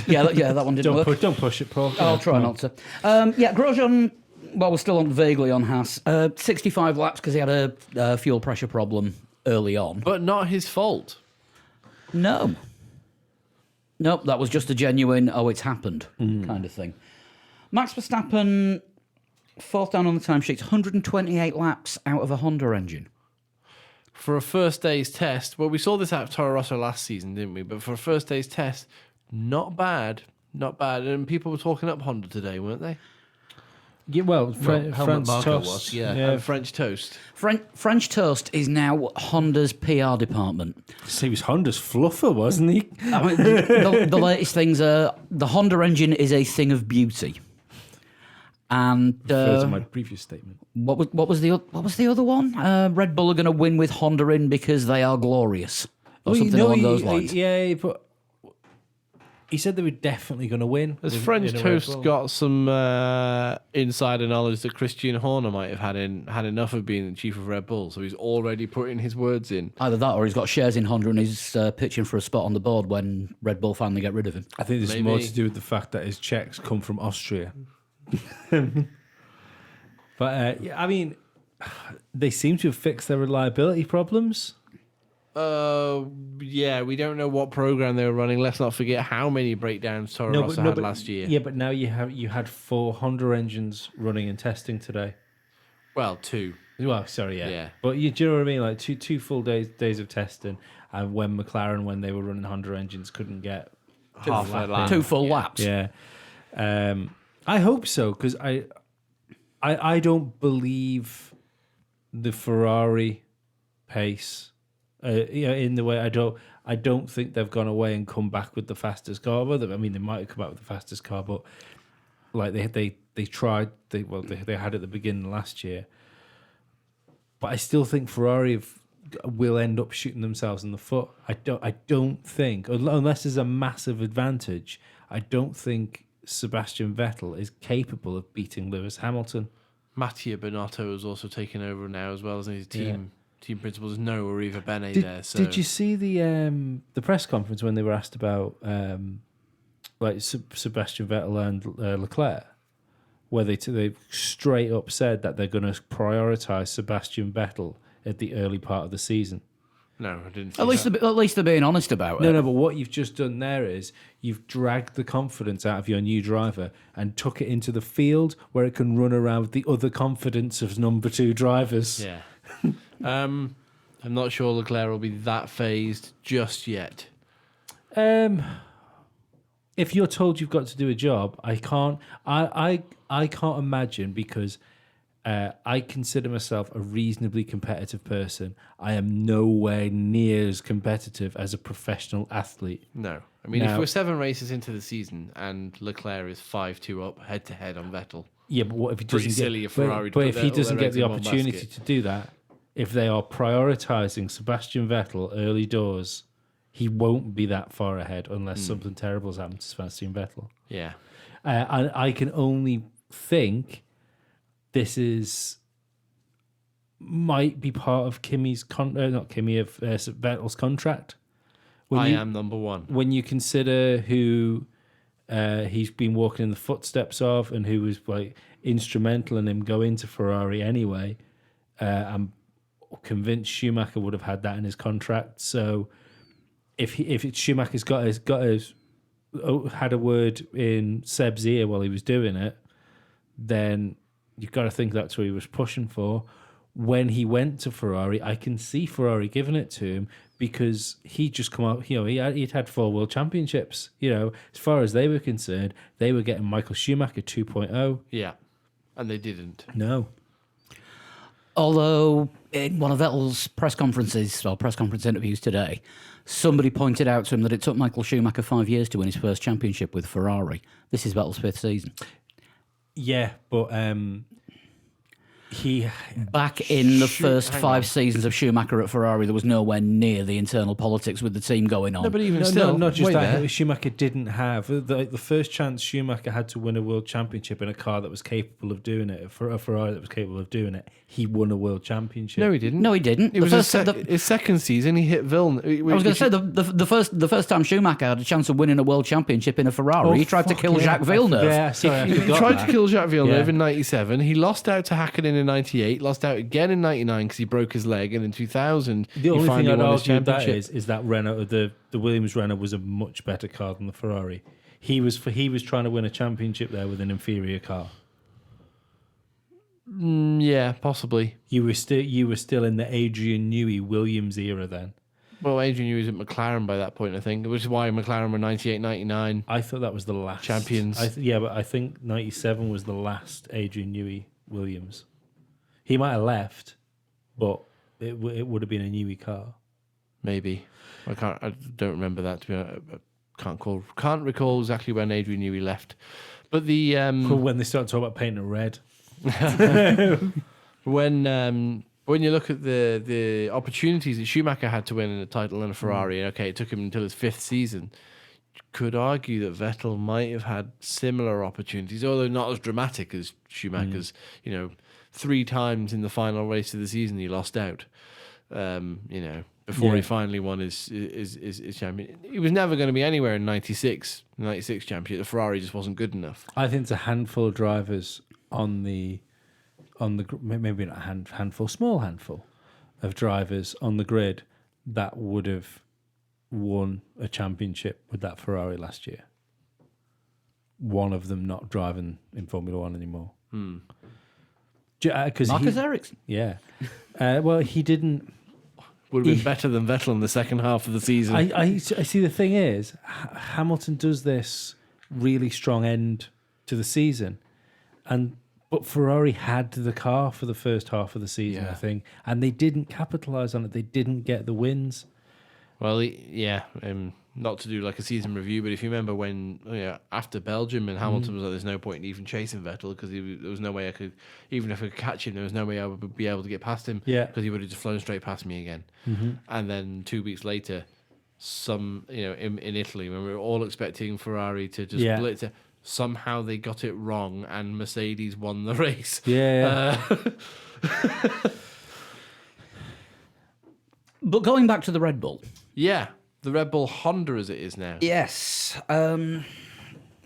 Speaker 1: Yeah, that one didn't work.
Speaker 3: Don't push it, Paul.
Speaker 1: I'll try not to. Grosjean, well, we're still vaguely on Haas. 65 laps because he had a fuel pressure problem early on.
Speaker 2: But not his fault.
Speaker 1: No. Nope, that was just a genuine, it's happened kind of thing. Max Verstappen, fourth down on the timesheets, 128 laps out of a Honda engine.
Speaker 2: For a first day's test, well, we saw this at Toro Rosso last season, didn't we? But for a first day's test, not bad. Not bad. And people were talking up Honda today, weren't they?
Speaker 3: Yeah, well,
Speaker 4: Helmut
Speaker 3: France
Speaker 4: Marko
Speaker 3: Tost,
Speaker 4: was, yeah.
Speaker 2: And French Toast.
Speaker 1: French Toast is now Honda's PR department.
Speaker 3: He was Honda's fluffer, wasn't he?
Speaker 1: I mean, the latest things are the Honda engine is a thing of beauty. And
Speaker 3: Refer to my previous statement.
Speaker 1: what was the other one? Red Bull are going to win with Honda in because they are glorious, or something along those lines.
Speaker 3: Yeah, but he said they were definitely going to win.
Speaker 2: Has
Speaker 3: in-
Speaker 2: French
Speaker 3: in a Red
Speaker 2: Toast
Speaker 3: Bull.
Speaker 2: got some insider knowledge that Christian Horner might have had enough of being the chief of Red Bull, so he's already putting his words in?
Speaker 1: Either that, or he's got shares in Honda and he's pitching for a spot on the board when Red Bull finally get rid of him.
Speaker 3: I think there's
Speaker 2: Maybe.
Speaker 3: more to do with the fact that his checks come from Austria. But yeah, I mean, they seem to have fixed their reliability problems.
Speaker 2: Yeah, we don't know what program they were running. Let's not forget how many breakdowns Toro Rosso had last year.
Speaker 3: Yeah, but now you had 4 Honda engines running and testing today.
Speaker 2: Well, 2.
Speaker 3: Well, sorry, yeah.
Speaker 2: Yeah.
Speaker 3: But do you know what I mean? Like two full days of testing, and when McLaren, when they were running Honda engines, couldn't get half
Speaker 2: a
Speaker 3: a
Speaker 2: lap.
Speaker 1: 2 full laps.
Speaker 3: Yeah. I hope so, because I don't believe the Ferrari pace. In the way I don't think they've gone away and come back with the fastest car. Well, I mean, they might have come back with the fastest car, but like they tried. They had at the beginning of last year. But I still think Ferrari will end up shooting themselves in the foot. I don't think, unless there's a massive advantage, I don't think Sebastian Vettel is capable of beating Lewis Hamilton.
Speaker 2: Mattia Binotto has also taken over now as well as his team principal. There's no Arriva Bene there. So.
Speaker 3: Did you see the press conference when they were asked about Sebastian Vettel and Leclerc, where they straight up said that they're going to prioritise Sebastian Vettel at the early part of the season?
Speaker 2: No, I didn't.
Speaker 1: At least they're being honest about it.
Speaker 3: No, but what you've just done there is you've dragged the confidence out of your new driver and took it into the field where it can run around with the other confidence of number 2 drivers.
Speaker 2: Yeah. I'm not sure Leclerc will be that phased just yet.
Speaker 3: If you're told you've got to do a job, I can't imagine, because I consider myself a reasonably competitive person. I am nowhere near as competitive as a professional athlete.
Speaker 2: No. I mean, if we're 7 races into the season and Leclerc is 5-2 up head-to-head on Vettel.
Speaker 3: Yeah, but what if he doesn't
Speaker 2: silly of Ferrari to
Speaker 3: but
Speaker 2: put
Speaker 3: if he
Speaker 2: all
Speaker 3: doesn't
Speaker 2: their
Speaker 3: get the
Speaker 2: eggs in one
Speaker 3: opportunity
Speaker 2: basket.
Speaker 3: to do that, if they are prioritising Sebastian Vettel early doors, he won't be that far ahead unless something terrible has happened to Sebastian Vettel.
Speaker 2: Yeah.
Speaker 3: And I can only think this might be part of Vettel's contract.
Speaker 2: I am number 1.
Speaker 3: When you consider who he's been walking in the footsteps of and who was like instrumental in him going to Ferrari anyway, I'm convinced Schumacher would have had that in his contract. So if Schumacher's had a word in Seb's ear while he was doing it, then you've got to think that's what he was pushing for. When he went to Ferrari, I can see Ferrari giving it to him because he'd just come out, he'd had 4 world championships. As far as they were concerned, they were getting Michael Schumacher 2.0.
Speaker 2: Yeah. And they didn't.
Speaker 3: No.
Speaker 1: Although in one of Vettel's press conference interviews today, somebody pointed out to him that it took Michael Schumacher 5 years to win his first championship with Ferrari. This is Vettel's 5th season.
Speaker 3: Yeah, but
Speaker 1: Back in the first 5 seasons of Schumacher at Ferrari, there was nowhere near the internal politics with the team going on.
Speaker 2: No, but even still,
Speaker 3: not just
Speaker 2: wait
Speaker 3: that.
Speaker 2: there.
Speaker 3: Schumacher didn't have the first chance Schumacher had to win a world championship in a car that was capable of doing it, for a Ferrari that was capable of doing it. He won a world championship.
Speaker 2: No, he didn't.
Speaker 1: No, he didn't.
Speaker 2: It was his second season. He hit Villeneuve.
Speaker 1: I was going to say the first time Schumacher had a chance of winning a world championship in a Ferrari, he tried to kill Jacques Villeneuve.
Speaker 3: Yeah, sorry, I
Speaker 2: He
Speaker 3: forgot
Speaker 2: tried
Speaker 3: that.
Speaker 2: to kill Jacques Villeneuve
Speaker 3: Yeah.
Speaker 2: in 97. He lost out to Hakkinen in 98, lost out again in 99 because he broke his leg, and in 2000
Speaker 3: The
Speaker 2: he
Speaker 3: only
Speaker 2: finally
Speaker 3: thing I'd
Speaker 2: won his
Speaker 3: argue with that
Speaker 2: championship.
Speaker 3: is that Renault, the Williams Renault, was a much better car than the Ferrari. He was trying to win a championship there with an inferior car.
Speaker 2: Yeah, possibly.
Speaker 3: You were still in the Adrian Newey Williams era then.
Speaker 2: Well, Adrian Newey was at McLaren by that point, I think, which is why McLaren were 98, 99.
Speaker 3: I thought that was the last
Speaker 2: Champions.
Speaker 3: But I think 97 was the last Adrian Newey Williams. He might have left, but it would have been a Newey car.
Speaker 2: Maybe. I don't remember that, to be honest. I can't recall exactly when Adrian Newey left. But the
Speaker 3: When they start talking about painting it red.
Speaker 2: when you look at the opportunities that Schumacher had to win in a title in a Ferrari, okay, it took him until his 5th season. You could argue that Vettel might have had similar opportunities, although not as dramatic as Schumacher's. 3 times in the final race of the season he lost out. Before he finally won his champion. He was never going to be anywhere in 96 championship. The Ferrari just wasn't good enough.
Speaker 3: I think it's a handful of drivers on the maybe not a handful, small handful of drivers on the grid that would have won a championship with that Ferrari last year. One of them not driving in Formula One anymore.
Speaker 1: Marcus Ericsson.
Speaker 3: Yeah. Well, he didn't.
Speaker 2: Would have been better than Vettel in the second half of the season.
Speaker 3: I see. The thing is, Hamilton does this really strong end to the season, but But Ferrari had the car for the first half of the season, I think, and they didn't capitalize on it. They didn't get the wins.
Speaker 2: Well, not to do like a season review, but if you remember when after Belgium and Hamilton was like, there's no point in even chasing Vettel because there was no way I could, even if I could catch him, there was no way I would be able to get past him.
Speaker 3: Yeah.
Speaker 2: Because he would have just flown straight past me again. And then 2 weeks later, in Italy, when we were all expecting Ferrari to just blitz it, somehow they got it wrong and Mercedes won the race.
Speaker 3: Yeah.
Speaker 1: But going back to the Red Bull.
Speaker 2: Yeah, the Red Bull Honda as it is now.
Speaker 1: Yes. Shame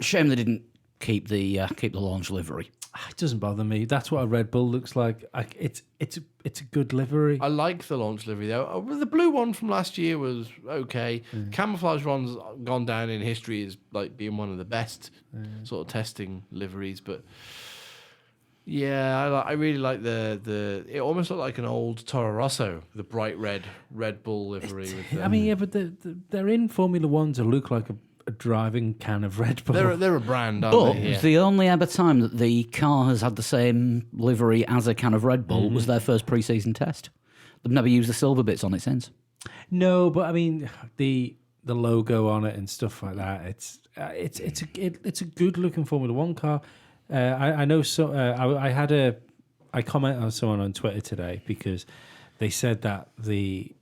Speaker 1: they didn't keep the launch livery.
Speaker 3: It doesn't bother me. That's what a Red Bull looks like. It's a good livery.
Speaker 2: I like the launch livery though. The blue one from last year was okay. Camouflage one's gone down in history as like being one of the best sort of testing liveries. But yeah, I really like the. It almost looked like an old Toro Rosso, the bright Red Bull livery.
Speaker 3: I mean, yeah, but they're in Formula One to look like a driving can of Red Bull.
Speaker 2: They're a brand, aren't
Speaker 1: But
Speaker 2: they? Yeah.
Speaker 1: the only ever time that the car has had the same livery as a can of Red Bull was their first pre-season test. They've never used the silver bits on it since.
Speaker 3: No, but I mean the logo on it and stuff like that. It's a good looking Formula One car. I know. So I commented on someone on Twitter today because they said that the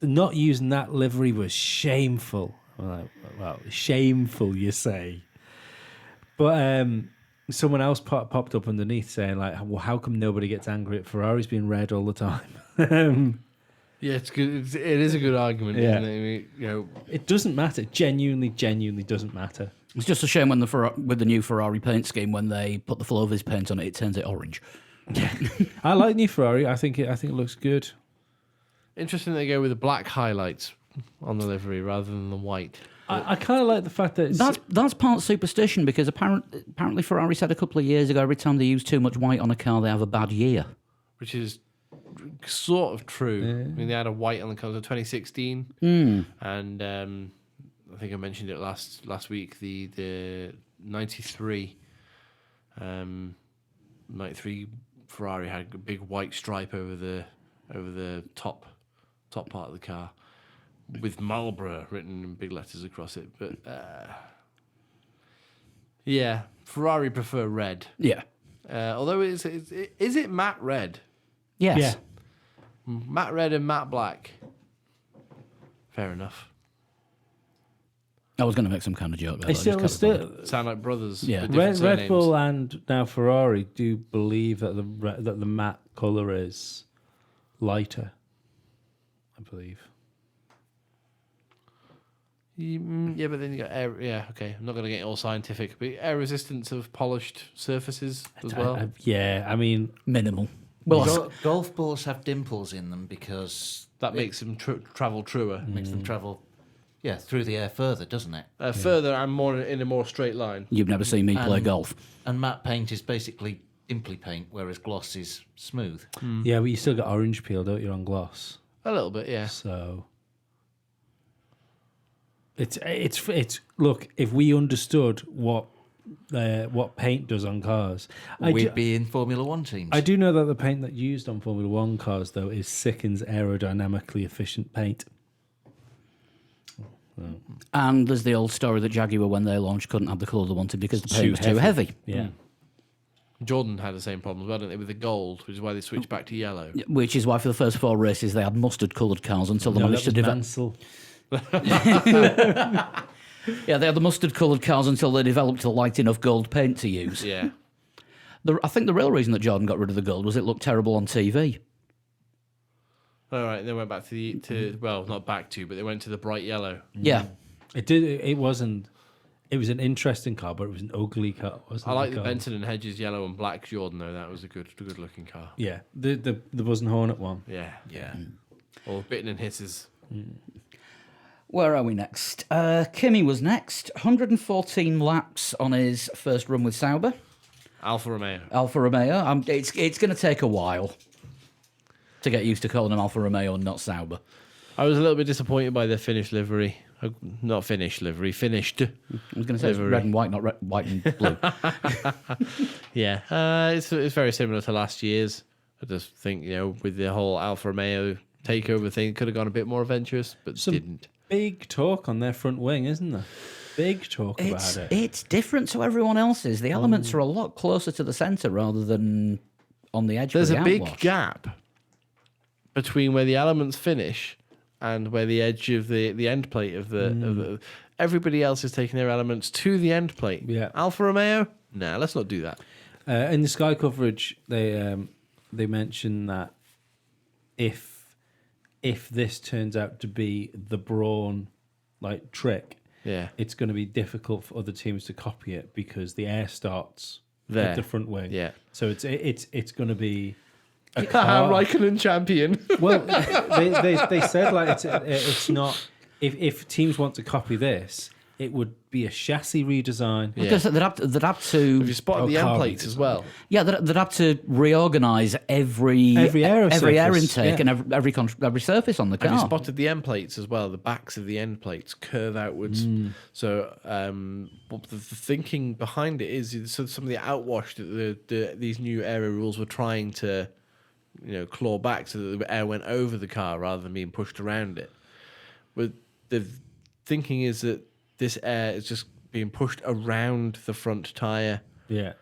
Speaker 3: not using that livery was shameful. I'm like, well, shameful, you say? But someone else popped up underneath saying like, well, how come nobody gets angry at Ferrari's being red all the time?
Speaker 2: Yeah, it's good. It is a good argument,
Speaker 3: Yeah.
Speaker 2: isn't it? I mean,
Speaker 3: It doesn't matter. Genuinely doesn't matter.
Speaker 1: It's just a shame when with the new Ferrari paint scheme, when they put the Flovis paint on it, it turns it orange.
Speaker 3: I like new Ferrari. I think it looks good.
Speaker 2: interesting they go with the black highlights on the livery rather than the white.
Speaker 3: I kind of like the fact that
Speaker 1: That's part superstition, because apparently Ferrari said a couple of years ago every time they use too much white on a car, they have a bad year.
Speaker 2: Which is sort of true. I mean, they had a white on the colours of 2016, and I think I mentioned it last week. The 93 Ferrari had a big white stripe over the top part of the car, with Marlboro written in big letters across it. But yeah, Ferrari prefer red.
Speaker 1: Yeah.
Speaker 2: Although is it matte red?
Speaker 1: Yes.
Speaker 3: Yeah.
Speaker 2: Matte red and matte black. Fair enough.
Speaker 1: I was going to make some kind of joke there.
Speaker 3: It's
Speaker 1: but I just
Speaker 3: still,
Speaker 1: kept it.
Speaker 3: still
Speaker 2: Sound like brothers.
Speaker 1: Yeah.
Speaker 2: with different
Speaker 3: Red
Speaker 2: surnames.
Speaker 3: Bull and now Ferrari do believe that the matte color is lighter. I believe.
Speaker 2: Yeah, but then you got air. Yeah, okay. I'm not going to get all scientific, but air resistance of polished surfaces as well.
Speaker 3: Yeah, I mean,
Speaker 1: Minimal. Well,
Speaker 4: Golf balls have dimples in them because
Speaker 2: That makes them travel truer,
Speaker 4: makes them travel, through the air further, doesn't it?
Speaker 2: further and more in a more straight line.
Speaker 1: you've never seen me play
Speaker 4: And-
Speaker 1: golf.
Speaker 4: And matte paint is basically dimply paint, whereas gloss is smooth.
Speaker 3: yeah, but you still got orange peel, don't you, on gloss?
Speaker 2: A little bit, yeah.
Speaker 3: So it's look, if we understood what paint does on cars,
Speaker 4: We'd be in Formula One teams.
Speaker 3: I do know that the paint that's used on Formula One cars though is Sikkens aerodynamically efficient paint.
Speaker 1: And there's the old story that Jaguar, when they launched, couldn't have the colour they wanted because the paint was too heavy.
Speaker 3: Yeah.
Speaker 2: Jordan had the same problems, hadn't they, with the gold, which is why they switched back to yellow.
Speaker 1: Which is why for the first 4 races they had mustard-coloured cars until they managed to develop.
Speaker 3: Mansell.
Speaker 1: Yeah, they had the mustard-coloured cars until they developed a light enough gold paint to use.
Speaker 2: Yeah.
Speaker 1: I think the real reason that Jordan got rid of the gold was it looked terrible on TV.
Speaker 2: All right, they went back to well, not back to, but they went to the bright yellow.
Speaker 1: Yeah.
Speaker 3: It did. It wasn't. It was an interesting car, but it was an ugly car. Wasn't
Speaker 2: I
Speaker 3: it,
Speaker 2: like the
Speaker 3: car?
Speaker 2: Benton and Hedges yellow and black Jordan though. That was a good looking car.
Speaker 3: Yeah, the Buzz and Hornet one.
Speaker 2: Yeah.
Speaker 4: Yeah.
Speaker 2: Or Bitten and Hisses.
Speaker 1: Where are we next? Kimi was next. 114 laps on his first run with Sauber.
Speaker 2: Alfa Romeo.
Speaker 1: Alfa Romeo. It's going to take a while to get used to calling him Alfa Romeo and not Sauber.
Speaker 2: I was a little bit disappointed by their finished livery. not finished livery, finished.
Speaker 1: I was going to say it's
Speaker 2: Livery.
Speaker 1: red and white, not white and blue.
Speaker 2: Yeah, it's very similar to last year's. I just think, with the whole Alfa Romeo takeover thing, could have gone a bit more adventurous, but didn't.
Speaker 3: Big talk on their front wing, isn't there? Big talk about it.
Speaker 1: It's different to everyone else's. The elements are a lot closer to the centre rather than on the edge.
Speaker 2: There's
Speaker 1: of the
Speaker 2: a big
Speaker 1: outwash.
Speaker 2: gap between where the elements finish and where the edge of the end plate of the everybody else is taking their elements to the end plate.
Speaker 3: Yeah.
Speaker 2: Alfa Romeo, nah, let's not do that.
Speaker 3: In the Sky coverage, they mentioned that if this turns out to be the Brawn trick,
Speaker 2: Yeah.
Speaker 3: it's going to be difficult for other teams to copy it because the air starts
Speaker 2: There.
Speaker 3: at the front wing.
Speaker 2: Yeah.
Speaker 3: So it's going to be a
Speaker 2: Haha,
Speaker 3: car.
Speaker 2: Raikkonen champion.
Speaker 3: Well, they said it's not. If teams want to copy this, it would be a chassis redesign.
Speaker 2: Yeah.
Speaker 1: Because they'd have to.
Speaker 2: Have you spotted the end
Speaker 3: car
Speaker 2: plates as well?
Speaker 1: Yeah, they'd have to reorganise every
Speaker 3: air surface,
Speaker 1: intake
Speaker 3: yeah.
Speaker 1: and every surface on the car.
Speaker 2: Have you spotted the end plates as well? The backs of the end plates curve outwards. So what the thinking behind it is so some of the outwash that these new aero rules were trying to claw back so that the air went over the car rather than being pushed around it. But the thinking is that this air is just being pushed around the front tyre.
Speaker 3: Yeah.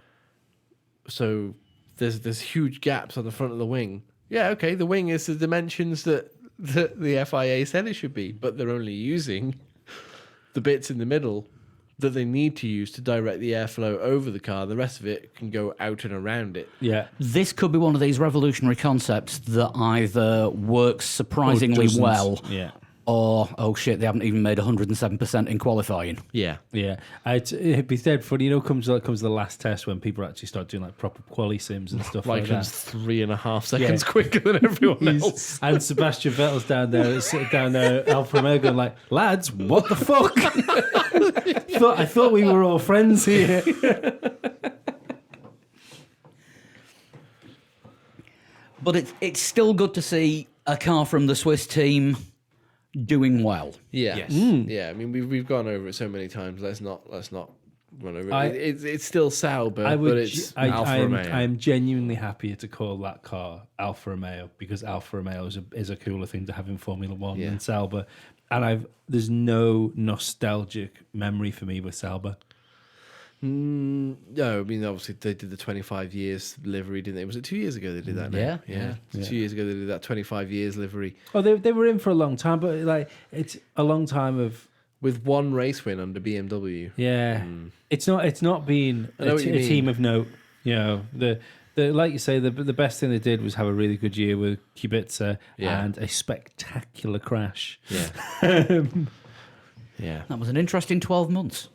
Speaker 2: So there's huge gaps on the front of the wing. Yeah, okay, the wing is the dimensions that the FIA said it should be, but they're only using the bits in the middle that they need to use to direct the airflow over the car. The rest of it can go out and around it.
Speaker 3: Yeah.
Speaker 1: This could be one of these revolutionary concepts that either works surprisingly
Speaker 3: doesn't.
Speaker 1: well,
Speaker 3: Yeah.
Speaker 1: or oh shit, they haven't even made 107% in qualifying.
Speaker 2: Yeah.
Speaker 3: Yeah, it'd be dead funny. Comes the last test when people actually start doing proper quali sims and stuff like
Speaker 2: Raikkonen's
Speaker 3: that.
Speaker 2: 3.5 seconds quicker than everyone else.
Speaker 3: And Sebastian Vettel's down there, Alfa Romeo going lads, what the fuck? I thought we were all friends here.
Speaker 1: But it's still good to see a car from the Swiss team doing well.
Speaker 2: Yeah.
Speaker 3: Yes.
Speaker 2: Yeah, I mean we've gone over it so many times. Let's not run over it. It's still Sauber, but it's Alfa Romeo.
Speaker 3: I am genuinely happier to call that car Alfa Romeo because Alfa Romeo is a cooler thing to have in Formula One than Sauber, and there's no nostalgic memory for me with Sauber.
Speaker 2: No, I mean obviously they did the 25 years livery, didn't they? Was it 2 years ago they did that?
Speaker 1: Yeah,
Speaker 2: yeah. 2 years ago they did that 25 years livery
Speaker 3: Oh, they were in for a long time, but it's a long time of
Speaker 2: with one race win under BMW.
Speaker 3: yeah. It's not being
Speaker 2: I know
Speaker 3: a
Speaker 2: what you mean.
Speaker 3: team of note. The like you say, the best thing they did was have a really good year with Kubica and a spectacular crash.
Speaker 2: Yeah, yeah.
Speaker 1: That was an interesting 12 months.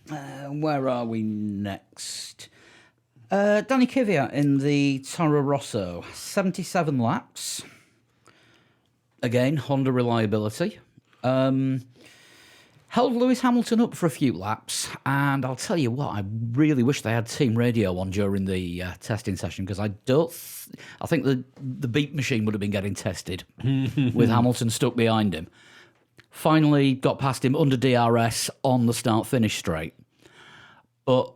Speaker 1: Where are we next? Danny Kvyat in the Toro Rosso, 77 laps. Again, Honda reliability. Held Lewis Hamilton up for a few laps, and I'll tell you what, I really wish they had team radio on during the testing session because I think the beep machine would have been getting tested with Hamilton stuck behind him. Finally got past him under DRS on the start-finish straight. But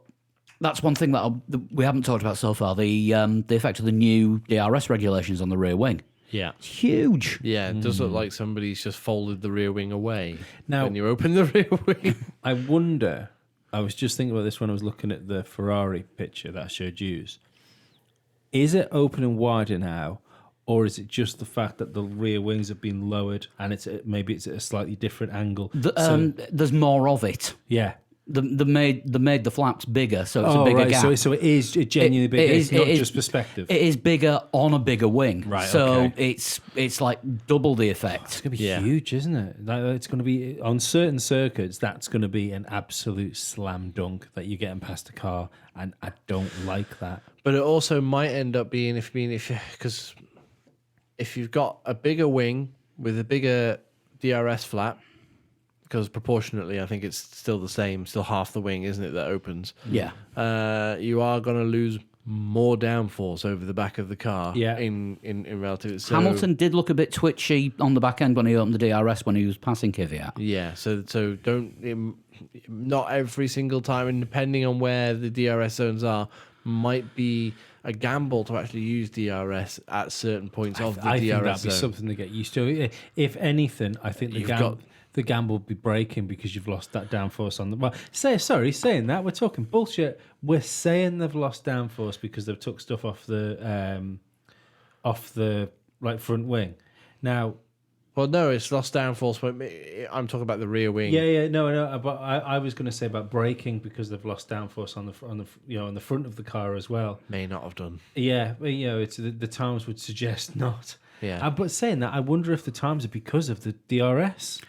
Speaker 1: that's one thing that we haven't talked about so far, the effect of the new DRS regulations on the rear wing.
Speaker 2: Yeah.
Speaker 1: It's huge.
Speaker 2: Yeah, it does look like somebody's just folded the rear wing away
Speaker 3: Now-
Speaker 2: when you open the rear wing.
Speaker 3: I wonder. I was just thinking about this when I was looking at the Ferrari picture that I showed you. Is it open and wider now, or is it just the fact that the rear wings have been lowered and maybe it's at a slightly different angle?
Speaker 1: There's more of it.
Speaker 3: Yeah.
Speaker 1: They made the flaps bigger, so it's a bigger
Speaker 3: right.
Speaker 1: gap.
Speaker 3: So it is genuinely bigger. It's not just perspective.
Speaker 1: It is bigger on a bigger wing.
Speaker 3: Right,
Speaker 1: So
Speaker 3: okay.
Speaker 1: it's like double the
Speaker 3: It's
Speaker 1: effect.
Speaker 3: going to be
Speaker 2: Yeah.
Speaker 3: huge, isn't it? It's going to be on certain circuits. That's going to be an absolute slam dunk that you're getting past a car, and I don't like that.
Speaker 2: But it also might end up being because if you've got a bigger wing with a bigger DRS flap, because proportionately I think it's still the same, still half the wing, isn't it, that opens?
Speaker 1: Yeah.
Speaker 2: You are going to lose more downforce over the back of the car.
Speaker 3: Yeah.
Speaker 2: In relative. So,
Speaker 1: Hamilton did look a bit twitchy on the back end when he opened the DRS when he was passing Kvyat.
Speaker 2: Yeah. So don't. Not every single time, and depending on where the DRS zones are, might be a gamble to actually use DRS at certain points of the
Speaker 3: I think
Speaker 2: DRS
Speaker 3: that'd be
Speaker 2: zone.
Speaker 3: something to get used to. If anything, I think the gamble will be breaking because you've lost that downforce on the. Well, saying that we're talking bullshit. We're saying they've lost downforce because they've took stuff off the like front wing. Now,
Speaker 2: Well, no, it's lost downforce. But I'm talking about the rear wing.
Speaker 3: no. But I was going to say about braking because they've lost downforce on the front of the car as well.
Speaker 2: May not have done.
Speaker 3: Yeah, but, it's the times would suggest not.
Speaker 2: Yeah.
Speaker 3: But saying that, I wonder if the times are because of the DRS.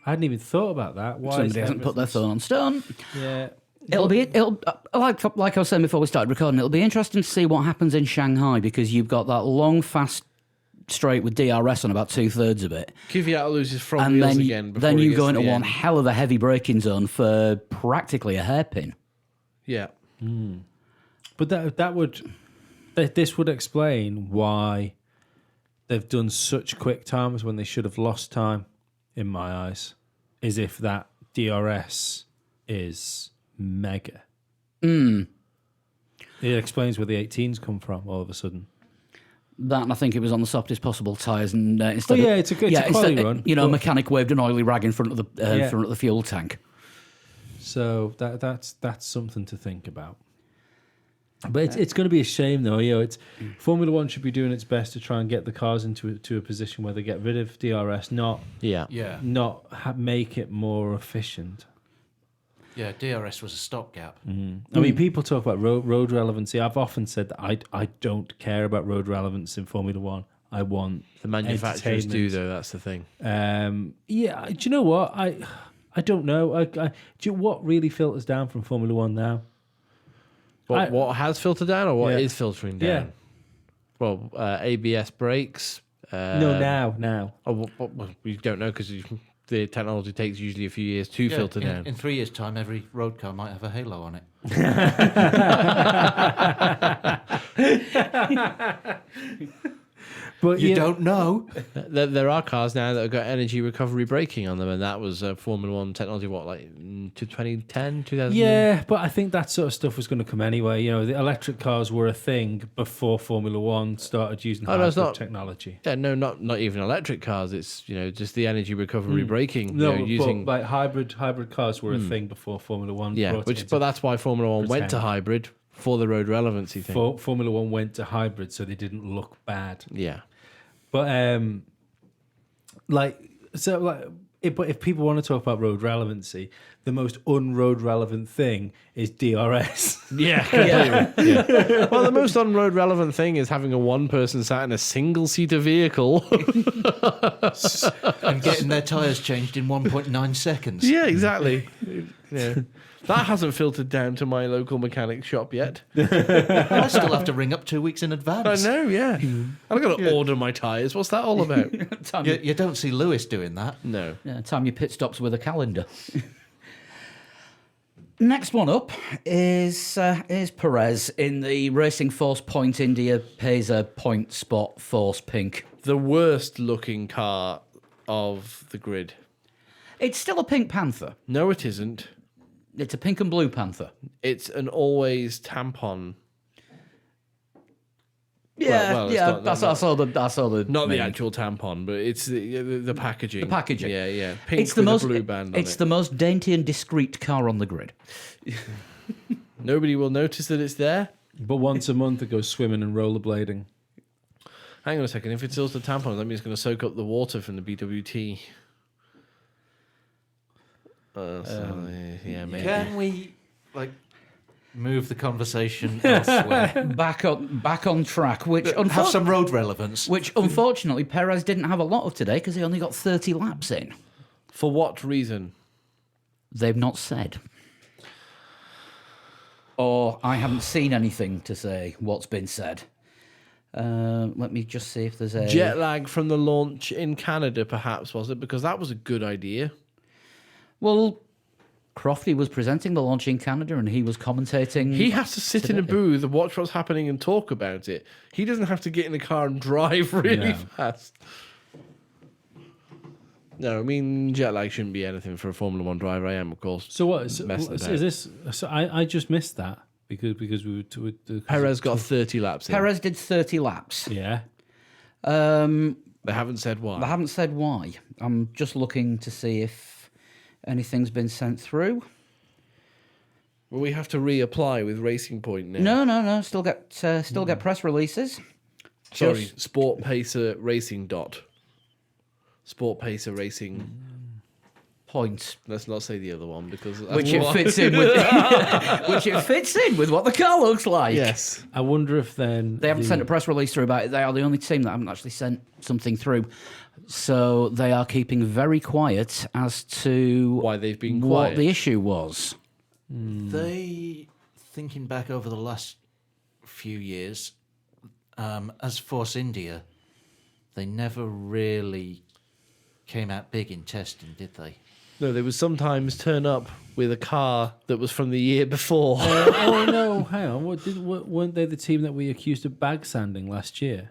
Speaker 3: I hadn't even thought about that. Why
Speaker 1: Somebody hasn't put their thumb on stone.
Speaker 3: Yeah.
Speaker 1: It'll like I was saying before we started recording. It'll be interesting to see what happens in Shanghai because you've got that long, fast straight with DRS on about 2/3 of it,
Speaker 2: Kvyat loses front
Speaker 1: and
Speaker 2: wheels
Speaker 1: then
Speaker 2: again. Before
Speaker 1: then
Speaker 2: he
Speaker 1: you
Speaker 2: gets
Speaker 1: go
Speaker 2: to
Speaker 1: into
Speaker 2: the
Speaker 1: one
Speaker 2: end.
Speaker 1: hell of a heavy braking zone for practically a hairpin.
Speaker 2: Yeah.
Speaker 3: But this would explain why they've done such quick times when they should have lost time, in my eyes, is if that DRS is mega. It explains where the 18s come from all of a sudden.
Speaker 1: That, and I think it was on the softest possible tyres, and instead,
Speaker 3: it's a quality run.
Speaker 1: You know, a
Speaker 3: but-
Speaker 1: mechanic waved an oily rag in front of the front of the fuel tank.
Speaker 3: So that's something to think about. But it's going to be a shame, though. It's Formula One should be doing its best to try and get the cars into a position where they get rid of DRS, not
Speaker 2: Yeah.
Speaker 3: make it more efficient.
Speaker 4: Yeah, DRS was a stopgap.
Speaker 3: I mean, people talk about road relevancy. I've often said that I don't care about road relevance in Formula One. I want
Speaker 2: The manufacturers do,
Speaker 3: entertainment.
Speaker 2: though. That's the thing.
Speaker 3: Yeah, do you know what? I don't know. What really filters down from Formula One now?
Speaker 2: What has filtered down, or what
Speaker 3: Yeah.
Speaker 2: is filtering down?
Speaker 3: Yeah.
Speaker 2: Well, ABS brakes.
Speaker 3: No, now.
Speaker 2: Oh, well, we don't know because the technology takes usually a few years to filter down.
Speaker 4: In 3 years' time, every road car might have a halo on it.
Speaker 3: But
Speaker 4: You don't know.
Speaker 2: There are cars now that have got energy recovery braking on them, and that was Formula One technology. What, like to 2010, 2000?
Speaker 3: Yeah, but I think that sort of stuff was going to come anyway. You know, the electric cars were a thing before Formula One started using
Speaker 2: Oh, no, it's
Speaker 3: hybrid
Speaker 2: not.
Speaker 3: technology.
Speaker 2: Yeah, no, not even electric cars. It's just the energy recovery braking.
Speaker 3: No,
Speaker 2: using
Speaker 3: but like hybrid cars were a thing before Formula One. brought it into-
Speaker 2: but that's why Formula One went to
Speaker 3: pretend.
Speaker 2: hybrid for the road relevancy thing.
Speaker 3: Formula One went to hybrid, so they didn't look bad.
Speaker 2: Yeah.
Speaker 3: But but if people want to talk about road relevancy, the most unroad relevant thing is DRS.
Speaker 2: Yeah, completely. Yeah. Well, the most on-road relevant thing is having a one-person sat in a single-seater vehicle.
Speaker 4: And getting their tyres changed in 1.9 seconds.
Speaker 2: Yeah, exactly. Yeah. That hasn't filtered down to my local mechanic shop yet.
Speaker 4: I still have to ring up 2 weeks in
Speaker 2: I
Speaker 4: advance.
Speaker 2: know, yeah. And I've got to order my tyres. What's that all about?
Speaker 4: You don't see Lewis doing that.
Speaker 2: No.
Speaker 1: Time your pit stops with a calendar. Next one up is Perez in the Racing Force Point India Pacer Point Spot Force Pink.
Speaker 2: The worst-looking car of the grid.
Speaker 1: It's still a Pink Panther.
Speaker 2: No, it isn't.
Speaker 1: It's a pink and blue Panther.
Speaker 2: It's an always tampon.
Speaker 1: Yeah,
Speaker 2: well, it's
Speaker 1: yeah.
Speaker 2: not-
Speaker 1: I saw the.
Speaker 2: Not the
Speaker 1: meaning.
Speaker 2: actual tampon, but it's the packaging.
Speaker 1: The packaging.
Speaker 2: Yeah, yeah. Pink
Speaker 1: It's the
Speaker 2: with
Speaker 1: most.
Speaker 2: a blue band on
Speaker 1: It's
Speaker 2: it.
Speaker 1: the most dainty and discreet car on the grid.
Speaker 2: Nobody will notice that it's there.
Speaker 3: But once a month, it goes swimming and rollerblading.
Speaker 2: Hang on a second. If it's also tampon, that means it's going to soak up the water from the BWT. Yeah, maybe.
Speaker 4: Can we move the conversation elsewhere?
Speaker 1: Back on track. Which
Speaker 4: Have some road relevance.
Speaker 1: Which unfortunately Perez didn't have a lot of today because he only got 30 laps in.
Speaker 2: For what reason?
Speaker 1: They've not said. Or I haven't seen anything to say what's been said. Let me just see if there's a...
Speaker 2: Jet lag from the launch in Canada, perhaps, was it? Because that was a good idea.
Speaker 1: Well, Crofty was presenting the launch in Canada, and he was commentating.
Speaker 2: He has to sit in a booth and watch what's happening and talk about it. He doesn't have to get in the car and drive really fast. No, I mean, jet lag shouldn't be anything for a Formula One driver. I am, of course.
Speaker 3: So what
Speaker 2: messing
Speaker 3: is
Speaker 2: about.
Speaker 3: this? So I just missed that because we were
Speaker 2: Perez got 30 laps in.
Speaker 1: Perez did 30 laps.
Speaker 3: Yeah.
Speaker 2: They haven't said why.
Speaker 1: I haven't said why. I'm just looking to see if anything's been sent through.
Speaker 2: Well, we have to reapply with Racing Point now.
Speaker 1: No. Still get press releases.
Speaker 2: Sorry,
Speaker 1: Just-
Speaker 2: Sport Pacer Racing dot. Sport Pacer Racing.
Speaker 1: Point.
Speaker 2: Let's not say the other one because
Speaker 1: Which it fits in with. Which it fits in with what the car looks like.
Speaker 2: Yes.
Speaker 3: I wonder if then
Speaker 1: They haven't sent a press release through about it. They are the only team that haven't actually sent something through. So they are keeping very quiet as to
Speaker 2: Why they've been
Speaker 1: what
Speaker 2: quiet.
Speaker 1: the issue was.
Speaker 4: They, thinking back over the last few years, as Force India, they never really came out big in testing, did they?
Speaker 2: No, they would sometimes turn up with a car that was from the year before.
Speaker 3: oh no, hang on. Weren't they the team that we accused of bag sanding last year?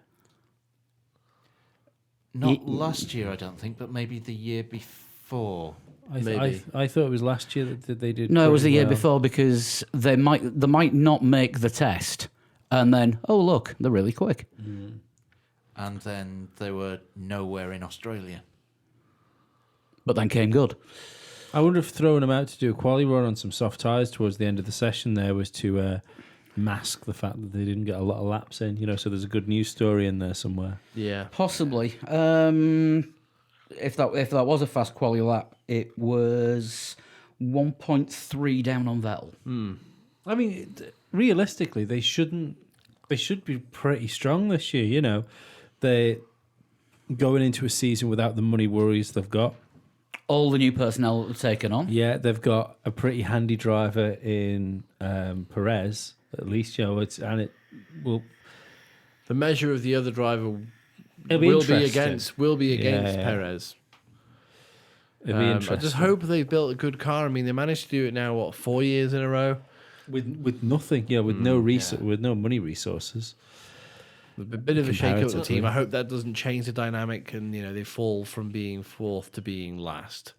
Speaker 4: Not last year, I don't think, but maybe the year before.
Speaker 2: Maybe.
Speaker 3: I thought it was last year that they did.
Speaker 1: No, it was the
Speaker 3: pretty
Speaker 1: year
Speaker 3: well.
Speaker 1: before because they might not make the test, and then look, they're really quick.
Speaker 4: And then they were nowhere in Australia.
Speaker 1: But then came good.
Speaker 3: I wonder if throwing them out to do a quali run on some soft tyres towards the end of the session there was to mask the fact that they didn't get a lot of laps in. So there's a good news story in there somewhere.
Speaker 2: Yeah.
Speaker 1: Possibly. If that was a fast quali lap, it was 1.3 down on Vettel.
Speaker 3: I mean, realistically, they should be pretty strong this year. They're going into a season without the money worries they've got.
Speaker 1: All the new personnel taken on.
Speaker 3: Yeah, they've got a pretty handy driver in Perez, at least. It will.
Speaker 2: The measure of the other driver
Speaker 3: It'll be
Speaker 2: will be
Speaker 3: interesting.
Speaker 2: against
Speaker 3: Yeah.
Speaker 2: Perez.
Speaker 3: It'll be
Speaker 2: I
Speaker 3: interesting.
Speaker 2: just hope they've built a good car. I mean, they managed to do it now, 4 years in a row?
Speaker 3: with nothing. With with no money resources.
Speaker 2: A bit of a shake up the
Speaker 3: Comparatively.
Speaker 2: team. I hope that doesn't change the dynamic and, they fall from being fourth to being last.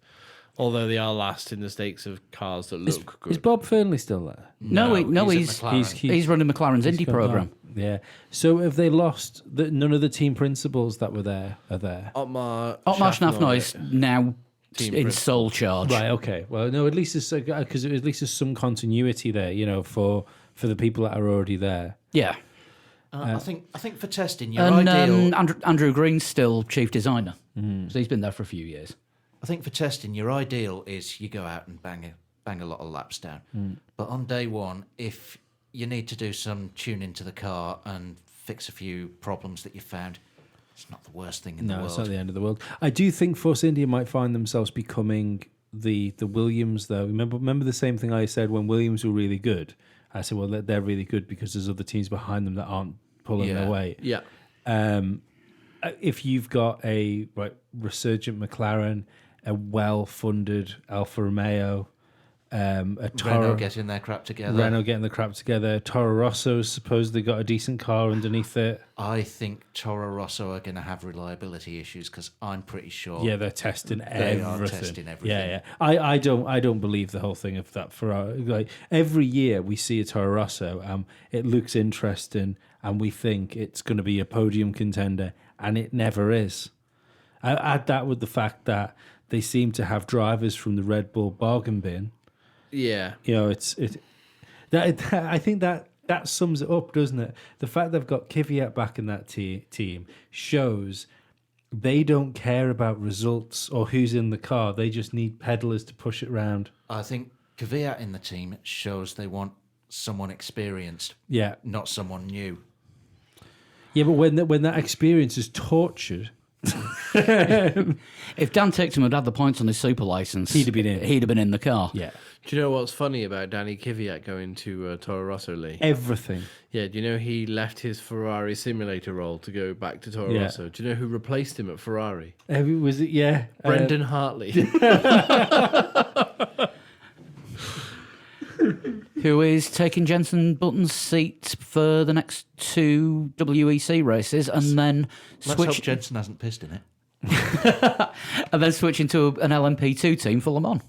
Speaker 2: Although they are last in the stakes of cars that look
Speaker 3: Is
Speaker 2: good.
Speaker 3: Bob Fernley still there?
Speaker 1: No,
Speaker 4: at
Speaker 1: he's
Speaker 4: McLaren.
Speaker 1: he's running McLaren's Indy
Speaker 3: gone
Speaker 1: program.
Speaker 3: on. Yeah. So have they lost? None of the team principals that were there are there.
Speaker 2: Otmar
Speaker 1: Schnaffnoy is now
Speaker 2: Team
Speaker 1: in
Speaker 2: principal.
Speaker 1: sole charge.
Speaker 3: Right. Okay. Well, no. At least it's because at least there's some continuity there. For the people that are already there.
Speaker 1: Yeah.
Speaker 4: I think for testing, your
Speaker 1: And
Speaker 4: ideal.
Speaker 1: Andrew Green's still chief designer. So he's been there for a few years.
Speaker 4: I think for testing, your ideal is you go out and bang a lot of laps down. But on day one, if you need to do some tuning to the car and fix a few problems that you found, it's not the worst thing in the
Speaker 3: No,
Speaker 4: world.
Speaker 3: it's not the end of the world. I do think Force India might find themselves becoming the Williams though. Remember the same thing I said when Williams were really good. I said, well, they're really good because there's other teams behind them that aren't pulling their weight.
Speaker 2: Yeah.
Speaker 3: If you've got a resurgent McLaren, a well-funded Alfa Romeo, a Toro,
Speaker 4: Renault getting their crap together.
Speaker 3: Renault getting the crap together, Toro Rosso's supposedly got a decent car underneath it.
Speaker 4: I think Toro Rosso are going to have reliability issues because I'm pretty sure.
Speaker 3: Yeah, they're testing
Speaker 4: They are
Speaker 3: everything.
Speaker 4: testing everything.
Speaker 3: Yeah. I don't believe the whole thing of that Ferrari. Like every year we see a Toro Rosso, it looks interesting, and we think it's going to be a podium contender, and it never is. I add that with the fact that they seem to have drivers from the Red Bull bargain bin.
Speaker 2: Yeah.
Speaker 3: I think that sums it up, doesn't it? The fact they've got Kvyat back in that team shows they don't care about results or who's in the car. They just need peddlers to push it round.
Speaker 4: I think Kvyat in the team shows they want someone experienced,
Speaker 3: Yeah,
Speaker 4: not someone new.
Speaker 3: yeah, but when that experience is tortured,
Speaker 1: If Dan Ticktum had had the points on his super license,
Speaker 3: He'd have been in.
Speaker 1: He'd have been in the car.
Speaker 3: yeah,
Speaker 2: Do you know what's funny about Danny Kvyat going to Toro Rosso, Lee?
Speaker 3: everything.
Speaker 2: Yeah, do you know he left his Ferrari simulator role to go back to Toro
Speaker 3: Yeah.
Speaker 2: Rosso? Do you know who replaced him at Ferrari?
Speaker 3: Was it? Yeah,
Speaker 2: Brendan Hartley.
Speaker 1: who is taking Jenson Button's seat for the next 2 WEC races, and then
Speaker 4: Let's hope Jensen hasn't pissed in it.
Speaker 1: switching to an LMP2 team for Le Mans.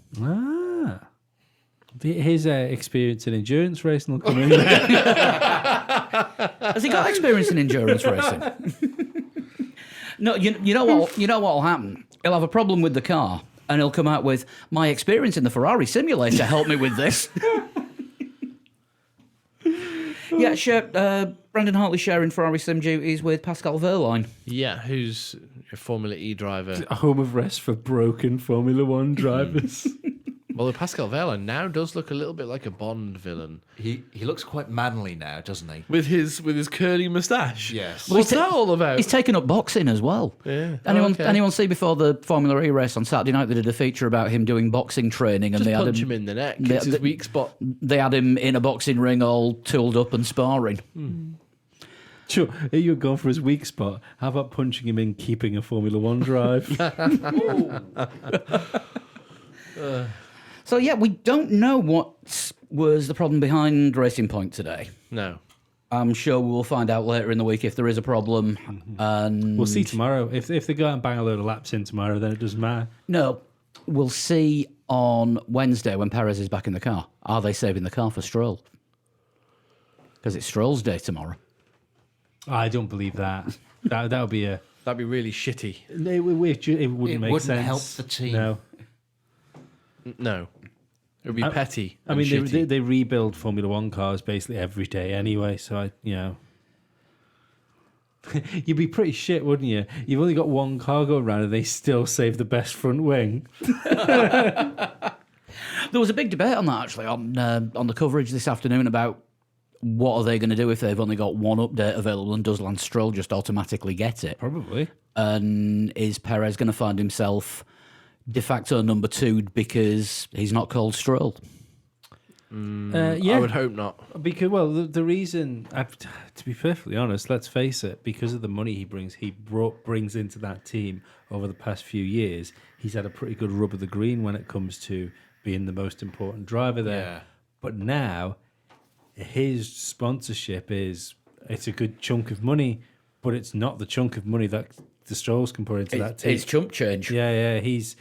Speaker 3: His experience in endurance racing will come in.
Speaker 1: Has he got experience in endurance racing? No, you know what? You know what will happen? He'll have a problem with the car, and he'll come out with, "My experience in the Ferrari simulator helped me with this." Yeah, Brendan Hartley sharing Ferrari sim duties with Pascal Wehrlein.
Speaker 2: Yeah, who's a Formula E driver.
Speaker 3: A home of rest for broken Formula One drivers.
Speaker 2: Well, Pascal Wehrlein now does look a little bit like a Bond villain
Speaker 4: He looks quite manly now, doesn't he?
Speaker 2: with his curly moustache.
Speaker 4: Yes.
Speaker 2: What's
Speaker 1: Well,
Speaker 2: that all about?
Speaker 1: He's taken up boxing as well.
Speaker 2: Yeah.
Speaker 1: Anyone see before the Formula E race on Saturday night? They did a feature about him doing boxing training, and
Speaker 2: Just
Speaker 1: they had
Speaker 2: punch
Speaker 1: him.
Speaker 2: him in the neck.
Speaker 1: they-
Speaker 2: It's his
Speaker 1: they-
Speaker 2: weak spot.
Speaker 1: They had him in a boxing ring, all tooled up and sparring.
Speaker 3: Sure, you're going for his weak spot. How about punching him in, keeping a Formula One drive?
Speaker 1: So yeah, we don't know what was the problem behind Racing Point today.
Speaker 2: No.
Speaker 1: I'm sure we'll find out later in the week if there is a problem. And
Speaker 3: We'll see tomorrow. If they go out and bang a load of laps in tomorrow, then it doesn't matter.
Speaker 1: No, we'll see on Wednesday when Perez is back in the car. Are they saving the car for Stroll? Because it's Stroll's day tomorrow.
Speaker 3: I don't believe that. That would be a.
Speaker 2: That'd be really shitty.
Speaker 3: It wouldn't make
Speaker 4: wouldn't
Speaker 3: sense.
Speaker 4: help the team.
Speaker 3: No.
Speaker 2: No. It would be petty.
Speaker 3: I
Speaker 2: and
Speaker 3: mean,
Speaker 2: shitty.
Speaker 3: they rebuild Formula One cars basically every day anyway, so you'd be pretty shit, wouldn't you? You've only got one car going around and they still save the best front wing.
Speaker 1: There was a big debate on that actually on the coverage this afternoon about what are they going to do if they've only got one update available, and does Lance Stroll just automatically get it?
Speaker 3: Probably.
Speaker 1: And is Perez going to find himself de facto number 2 because he's not called Stroll?
Speaker 3: Yeah.
Speaker 2: I would hope not.
Speaker 3: Because, the reason, to be perfectly honest, let's face it, because of the money he brings into that team over the past few years, he's had a pretty good rub of the green when it comes to being the most important driver there.
Speaker 4: Yeah.
Speaker 3: But now, his sponsorship it's a good chunk of money, but it's not the chunk of money that the Strolls can put into that team.
Speaker 1: It's chump change.
Speaker 3: Yeah. He's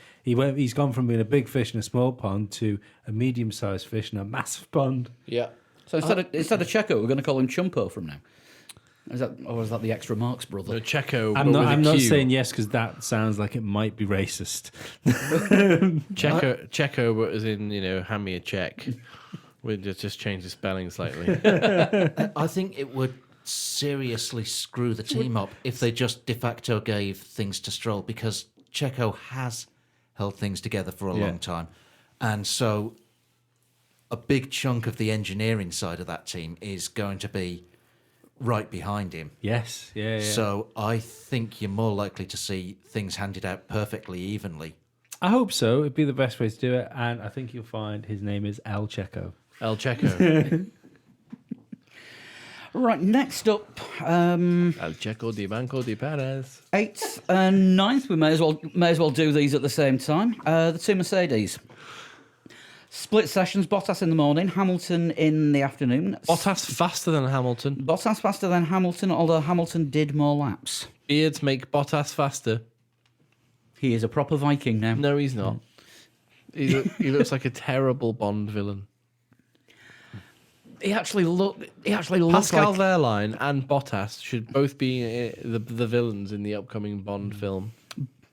Speaker 3: gone from being a big fish in a small pond to a medium-sized fish in a massive pond.
Speaker 2: Yeah.
Speaker 1: So instead of Checo, we're going to call him Chumpo from now. Is that the extra Marx brother?
Speaker 2: No, Checo.
Speaker 3: I'm not
Speaker 2: Q.
Speaker 3: saying yes because that sounds like it might be racist.
Speaker 2: Checo, but as in, hand me a check. We'll just change the spelling slightly.
Speaker 4: I think it would seriously screw the team up if they just de facto gave things to Stroll, because Checo has held things together for a long time. And so a big chunk of the engineering side of that team is going to be right behind him.
Speaker 3: Yes, yeah.
Speaker 4: So I think you're more likely to see things handed out perfectly evenly.
Speaker 3: I hope so. It'd be the best way to do it, and I think you'll find his name is El Checo.
Speaker 2: El Checo.
Speaker 1: Right, next up,
Speaker 2: El Checo de Banco de Perez.
Speaker 1: 8th and 9th. We may as well do these at the same time. The two Mercedes. Split sessions, Bottas in the morning, Hamilton in the afternoon.
Speaker 2: Bottas faster than Hamilton.
Speaker 1: Bottas faster than Hamilton, although Hamilton did more laps.
Speaker 2: Beards make Bottas faster.
Speaker 1: He is a proper Viking now.
Speaker 2: No, he's not. He looks like a terrible Bond villain.
Speaker 1: He actually looks
Speaker 2: Pascal
Speaker 1: like...
Speaker 2: Wehrlein and Bottas should both be the villains in the upcoming Bond film.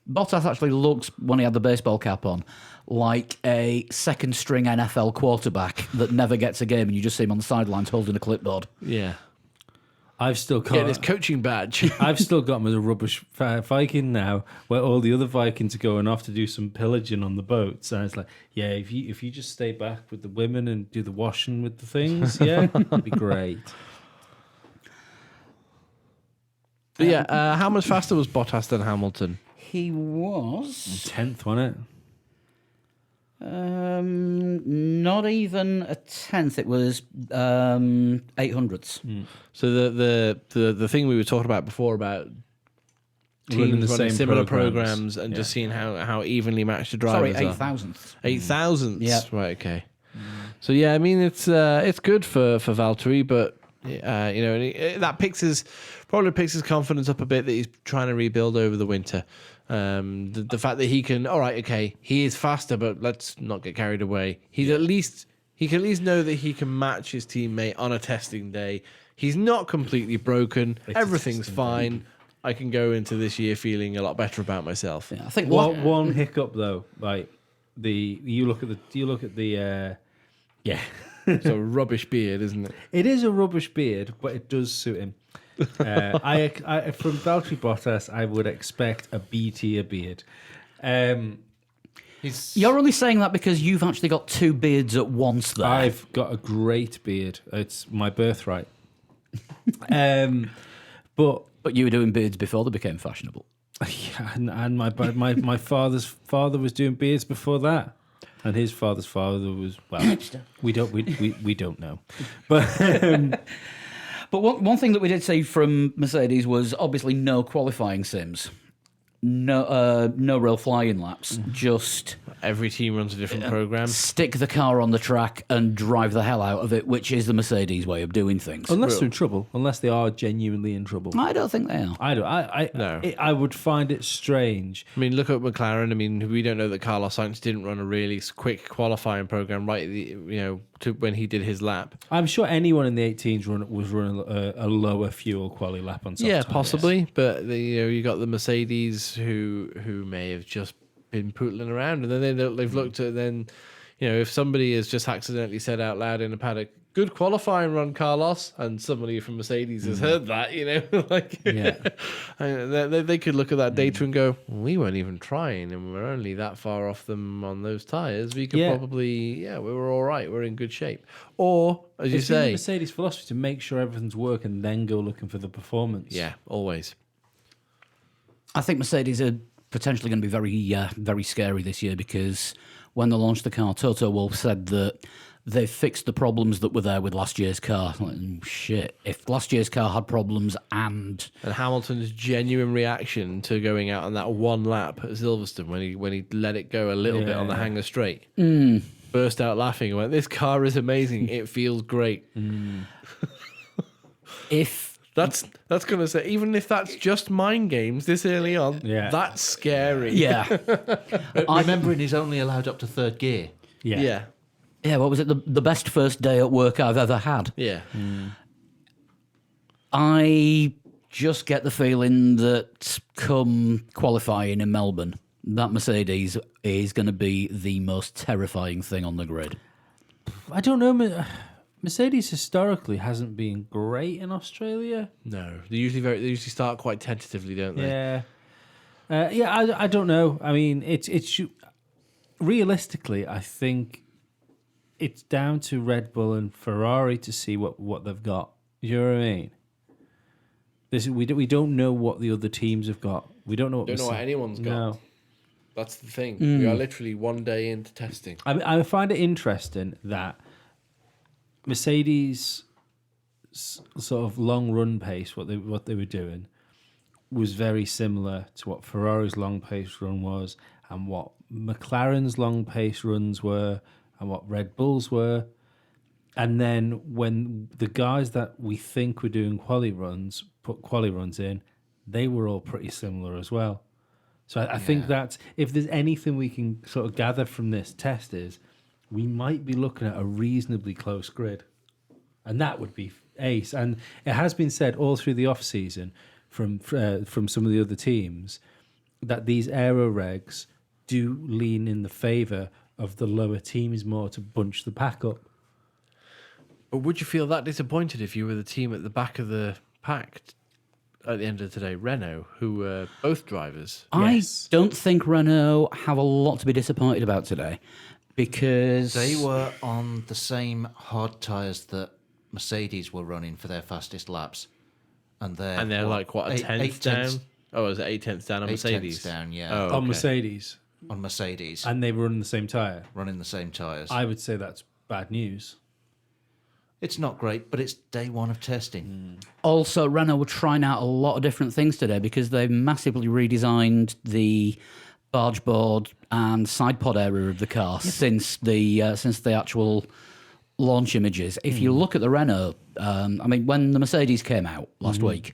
Speaker 1: Bottas actually looks, when he had the baseball cap on, like a second-string NFL quarterback that never gets a game, and you just see him on the sidelines holding a clipboard.
Speaker 2: Yeah.
Speaker 3: I've still got
Speaker 2: Getting his coaching badge.
Speaker 3: I've still got him as a rubbish Viking now, where all the other Vikings are going off to do some pillaging on the boats, and it's like, yeah, if you just stay back with the women and do the washing with the things, yeah, that'd be great.
Speaker 2: But yeah, how much faster was Bottas than Hamilton?
Speaker 1: He was
Speaker 3: 10th, wasn't it?
Speaker 1: not even a tenth. It was 800ths.
Speaker 2: So the thing we were talking about before about
Speaker 3: Running
Speaker 2: teams
Speaker 3: the
Speaker 2: running
Speaker 3: same
Speaker 2: similar
Speaker 3: programs.
Speaker 2: programs and just seeing how evenly matched the
Speaker 1: Sorry,
Speaker 2: drivers are.
Speaker 1: 8,000ths.
Speaker 2: 8,000ths?
Speaker 1: Yeah.
Speaker 2: Right, okay. So yeah, I mean it's good for Valtteri, but that probably picks his confidence up a bit that he's trying to rebuild over the winter. The fact that he can, all right, okay, he is faster, but let's not get carried away. He can at least know that he can match his teammate on a testing day. He's not completely broken. Everything's fine. I can go into this year feeling a lot better about myself.
Speaker 1: Yeah, I think
Speaker 3: One hiccup though, like you look at the
Speaker 2: It's a rubbish beard, isn't it?
Speaker 3: It is a rubbish beard, but it does suit him. I from Valtteri Bottas, I would expect a B tier beard.
Speaker 1: You're only saying that because you've actually got two beards at once there.
Speaker 3: I've got a great beard. It's my birthright. But
Speaker 1: you were doing beards before they became fashionable.
Speaker 3: yeah, and my father's father was doing beards before that. And his father's father was, well, we don't know. But
Speaker 1: But one thing that we did see from Mercedes was obviously no qualifying sims, no real flying laps, just
Speaker 2: Every team runs a different program.
Speaker 1: stick the car on the track and drive the hell out of it, which is the Mercedes way of doing things.
Speaker 3: unless they're in trouble, unless they are genuinely in trouble.
Speaker 1: I don't think they are.
Speaker 3: I don't.
Speaker 2: No.
Speaker 3: I would find it strange.
Speaker 2: I mean, look at McLaren. I mean, we don't know that Carlos Sainz didn't run a really quick qualifying program to when he did his lap.
Speaker 3: I'm sure anyone in the 18s was running a lower fuel quality lap on.
Speaker 2: Yeah,
Speaker 3: soft
Speaker 2: possibly. But you got the Mercedes who may have just been pootling around, and then they've looked at if somebody has just accidentally said out loud in a paddock, "Good qualifying run, Carlos," and somebody from Mercedes has heard that, they could look at that data and go, "We weren't even trying, and we're only that far off them on those tires. We could probably, we were all right. We're in good shape." Or, as you
Speaker 3: It's been the
Speaker 2: say,
Speaker 3: Mercedes philosophy to make sure everything's working, then go looking for the performance.
Speaker 2: yeah, always.
Speaker 1: I think Mercedes are potentially going to be very, very scary this year because when they launched the car, Toto Wolff said that they've fixed the problems that were there with last year's car. Like, shit, if last year's car had problems and
Speaker 2: Hamilton's genuine reaction to going out on that one lap at Silverstone when he let it go a little bit on the hanger straight, burst out laughing and went, "This car is amazing. It feels great."
Speaker 1: if
Speaker 2: That's going to say, even if that's just mind games this early on, that's scary.
Speaker 1: yeah,
Speaker 4: Remembering he's only allowed up to third gear.
Speaker 2: Yeah.
Speaker 1: what was it? The best first day at work I've ever had.
Speaker 2: Yeah.
Speaker 1: I just get the feeling that come qualifying in Melbourne, that Mercedes is going to be the most terrifying thing on the grid.
Speaker 3: I don't know. Mercedes historically hasn't been great in Australia.
Speaker 2: No. They usually start quite tentatively, don't they?
Speaker 3: Yeah. I don't know. I mean, it's realistically, I think it's down to Red Bull and Ferrari to see what they've got. You know what I mean? We don't know what the other teams have got. We don't know what
Speaker 2: anyone's got.
Speaker 3: No.
Speaker 2: That's the thing. We are literally one day into testing.
Speaker 3: I find it interesting that Mercedes' sort of long run pace, what they were doing, was very similar to what Ferrari's long pace run was, and what McLaren's long pace runs were, and what Red Bull's were. And then when the guys that we think were doing quali runs put quali runs in, they were all pretty similar as well. So I think that if there's anything we can sort of gather from this test is we might be looking at a reasonably close grid. And that would be ace. And it has been said all through the off-season from some of the other teams that these aero regs do lean in the favour of the lower teams more to bunch the pack up.
Speaker 2: But would you feel that disappointed if you were the team at the back of the pack at the end of today, Renault, who were both drivers?
Speaker 1: I don't think Renault have a lot to be disappointed about today because
Speaker 4: They were on the same hard tyres that Mercedes were running for their fastest laps. And they're
Speaker 2: like, what, a tenth down? Oh, is it 8/10 down on Mercedes?
Speaker 4: 8/10 down, yeah.
Speaker 2: Oh,
Speaker 3: On
Speaker 2: okay.
Speaker 3: Mercedes.
Speaker 4: On Mercedes,
Speaker 3: And they were running the same tyre.
Speaker 4: running the same tyres.
Speaker 3: I would say that's bad news.
Speaker 4: It's not great, but it's day one of testing.
Speaker 1: Also, Renault were trying out a lot of different things today because they massively redesigned the barge board and side pod area of the car since the actual launch images. If you look at the Renault, I mean, when the Mercedes came out last week,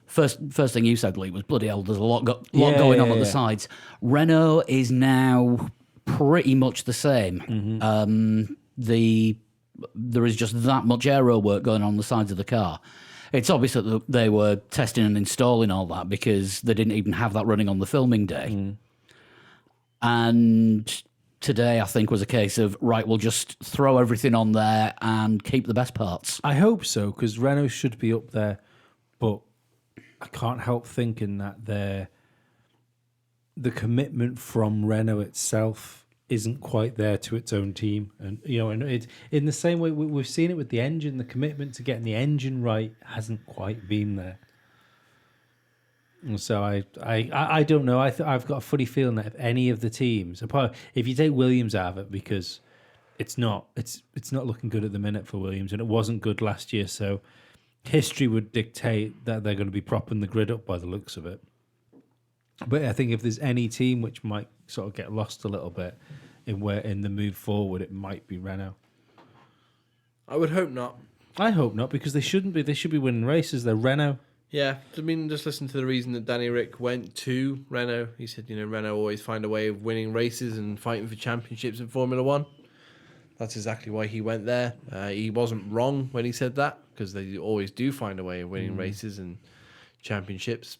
Speaker 1: first thing you said, Lee, was bloody hell, there's a lot going on the sides. Renault is now pretty much the same. There is just that much aero work going on the sides of the car. It's obvious that they were testing and installing all that because they didn't even have that running on the filming day. And today, I think, was a case of, right, we'll just throw everything on there and keep the best parts.
Speaker 3: I hope so, because Renault should be up there, but I can't help thinking that the commitment from Renault itself isn't quite there to its own team, and and it's in the same way we've seen it with the engine. The commitment to getting the engine right hasn't quite been there. And so I don't know. I've got a funny feeling that if any of the teams, if you take Williams out of it, because it's not looking good at the minute for Williams, and it wasn't good last year. So history would dictate that they're going to be propping the grid up by the looks of it. But I think if there's any team which might sort of get lost a little bit in the move forward, it might be Renault.
Speaker 2: I would hope not.
Speaker 3: I hope not, because they shouldn't be. They should be winning races. They're Renault.
Speaker 2: Yeah, I mean, just listen to the reason that Danny Rick went to Renault. He said, Renault always find a way of winning races and fighting for championships in Formula One. That's exactly why he went there. He wasn't wrong when he said that, because they always do find a way of winning races and championships.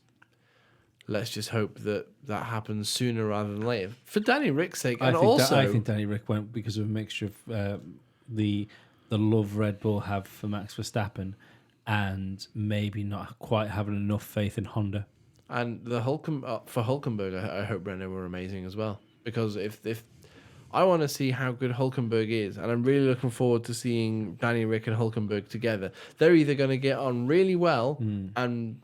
Speaker 2: Let's just hope that happens sooner rather than later. For Danny Rick's sake,
Speaker 3: I think Danny Rick went because of a mixture of the love Red Bull have for Max Verstappen and maybe not quite having enough faith in Honda.
Speaker 2: And for Hulkenberg, I hope Renault were amazing as well. Because if I want to see how good Hulkenberg is, and I'm really looking forward to seeing Danny Rick and Hulkenberg together. They're either going to get on really well and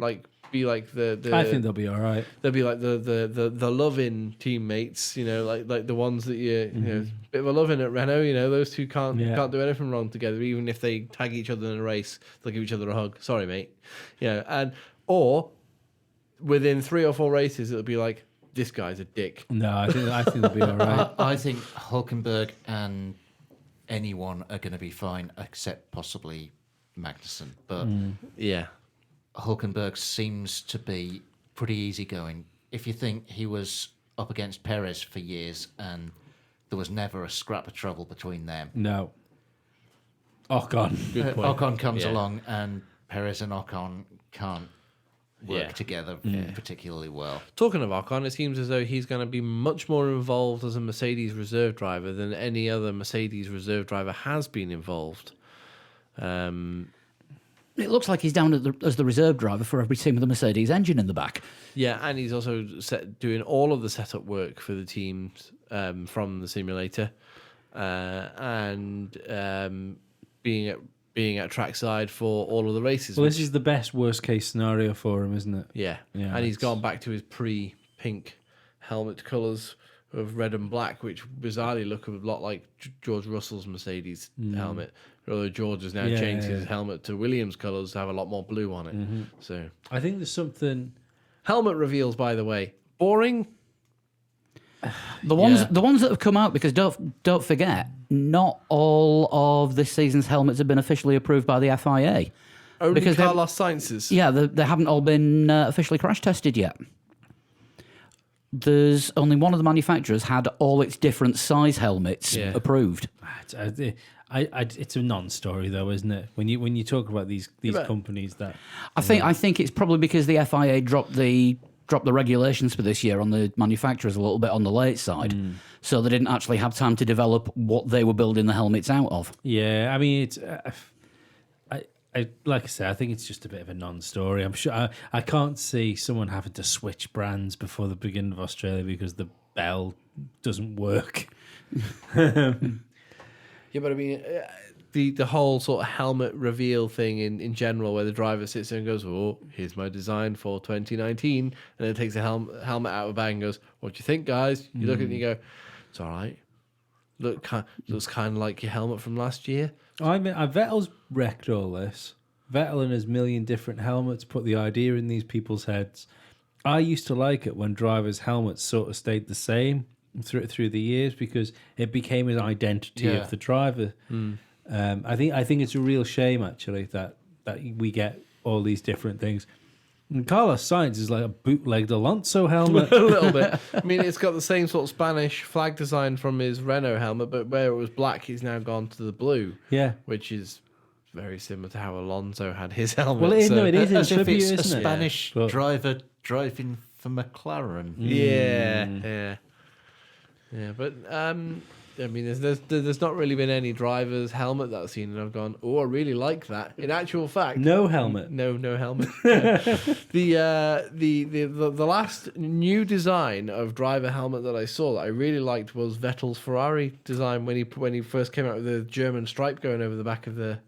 Speaker 2: be like the
Speaker 3: I think they'll be all right.
Speaker 2: They'll be like the loving teammates, like the ones that you know, bit of a loving at Renault. Those two can't do anything wrong together. Even if they tag each other in a race, they'll give each other a hug. Sorry, mate. Or within 3 or 4 races, it'll be like, this guy's a dick.
Speaker 3: No, I think they'll be all right.
Speaker 4: I think Hulkenberg and anyone are going to be fine, except possibly Magnussen. But
Speaker 2: yeah.
Speaker 4: Hulkenberg seems to be pretty easygoing. If you think he was up against Perez for years and there was never a scrap of trouble between them.
Speaker 3: No. Ocon.
Speaker 2: Good point.
Speaker 4: Ocon comes along and Perez and Ocon can't work together particularly well.
Speaker 2: Talking of Ocon, it seems as though he's going to be much more involved as a Mercedes reserve driver than any other Mercedes reserve driver has been involved.
Speaker 1: It looks like he's down as the reserve driver for every team with a Mercedes engine in the back.
Speaker 2: Yeah, and he's also doing all of the setup work for the teams from the simulator, and being at trackside for all of the races.
Speaker 3: Well, this is the best worst case scenario for him, isn't it?
Speaker 2: Yeah, and he's gone back to his pre-pink helmet colours of red and black, which bizarrely look a lot like George Russell's Mercedes helmet. Although George has now changed his helmet to Williams colours to have a lot more blue on it. So
Speaker 3: I think there's something.
Speaker 2: Helmet reveals, by the way, boring.
Speaker 1: The ones that have come out, because don't forget, not all of this season's helmets have been officially approved by the FIA.
Speaker 2: Only
Speaker 1: because
Speaker 2: Carlos Sainz's.
Speaker 1: Yeah, they haven't all been officially crash tested yet. There's only one of the manufacturers had all its different size helmets approved.
Speaker 3: It's a non-story though, isn't it? When you talk about these companies that
Speaker 1: I think it's probably because the FIA dropped the regulations for this year on the manufacturers a little bit on the late side, so they didn't actually have time to develop what they were building the helmets out of.
Speaker 3: Yeah, I mean it's. I like I say, I think it's just a bit of a non-story. I'm sure I can't see someone having to switch brands before the beginning of Australia because the bell doesn't work.
Speaker 2: Yeah, but I mean, the whole sort of helmet reveal thing in general, where the driver sits there and goes, "Oh, here's my design for 2019," and then takes a helmet out of a bag and goes, "What do you think, guys?" You look at it and you go, "It's all right. Looks kind of like your helmet from last year."
Speaker 3: I mean, Vettel's wrecked all this. Vettel and his million different helmets put the idea in these people's heads. I used to like it when drivers' helmets sort of stayed the same through the years because it became an identity of the driver. I think it's a real shame actually that we get all these different things. And Carlos Sainz is like a bootlegged Alonso helmet.
Speaker 2: A little bit. I mean, it's got the same sort of Spanish flag design from his Renault helmet, but where it was black, he's now gone to the blue.
Speaker 3: Yeah.
Speaker 2: Which is very similar to how Alonso had his helmet.
Speaker 3: Well, it is in
Speaker 4: As if
Speaker 3: tribute,
Speaker 4: it's a
Speaker 3: isn't it?
Speaker 4: Spanish
Speaker 3: But-
Speaker 4: driver driving for McLaren.
Speaker 2: Yeah. But I mean, there's not really been any driver's helmet that I've seen, and I've gone, oh, I really like that. In actual fact,
Speaker 3: No helmet.
Speaker 2: no helmet. The last new design of driver helmet that I saw that I really liked was Vettel's Ferrari design when he first came out with the German stripe going over the back of the.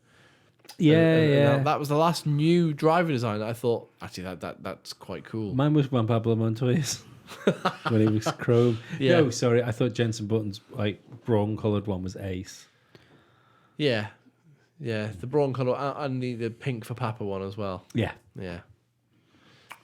Speaker 3: Yeah.
Speaker 2: That was the last new driver design that I thought actually that's quite cool.
Speaker 3: Mine was Juan Pablo Montoya's when he was chrome.
Speaker 2: Yeah.
Speaker 3: No, sorry, I thought Jenson Button's like brawn coloured one was ace.
Speaker 2: Yeah, the brawn colour and the pink for Papa one as well.
Speaker 3: Yeah.
Speaker 2: Yeah.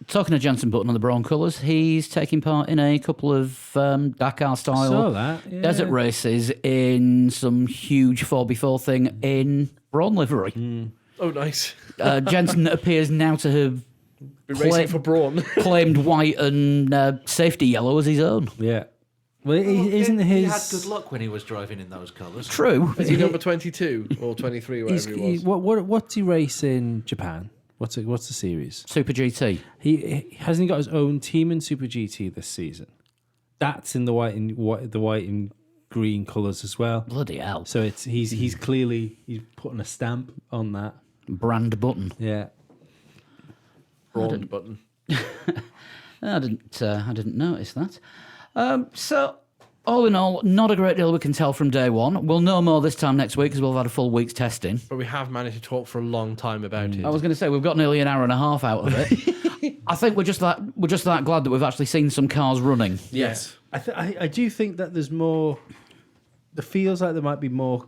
Speaker 1: Talking of Jenson Button on the Brawn colours, he's taking part in a couple of Dakar style
Speaker 3: Saw that. Yeah.
Speaker 1: desert races in some huge 4x4 thing in Brawn livery.
Speaker 2: Oh, nice.
Speaker 1: Jenson appears now to have
Speaker 2: Be racing for brawn.
Speaker 1: claimed white and safety yellow as his own.
Speaker 3: Yeah. Well, isn't
Speaker 4: He
Speaker 3: his
Speaker 4: had good luck when he was driving in those colours.
Speaker 1: True.
Speaker 2: Is he number 22 or 23, whatever he was?
Speaker 3: what's he race in Japan? What's the series?
Speaker 1: Super GT.
Speaker 3: He hasn't got his own team in Super GT this season. That's in the white and green colours as well.
Speaker 1: Bloody hell.
Speaker 3: So he's clearly putting a stamp on that.
Speaker 1: Brand Button.
Speaker 3: Yeah.
Speaker 2: Brawn button.
Speaker 1: I didn't notice that. So, all in all, not a great deal we can tell from day one. We'll know more this time next week because we'll have had a full week's testing.
Speaker 2: But we have managed to talk for a long time about it.
Speaker 1: I was going to say we've got nearly an hour and a half out of it. I think we're just that glad that we've actually seen some cars running.
Speaker 2: Yes.
Speaker 3: I do think that there's more. It feels like there might be more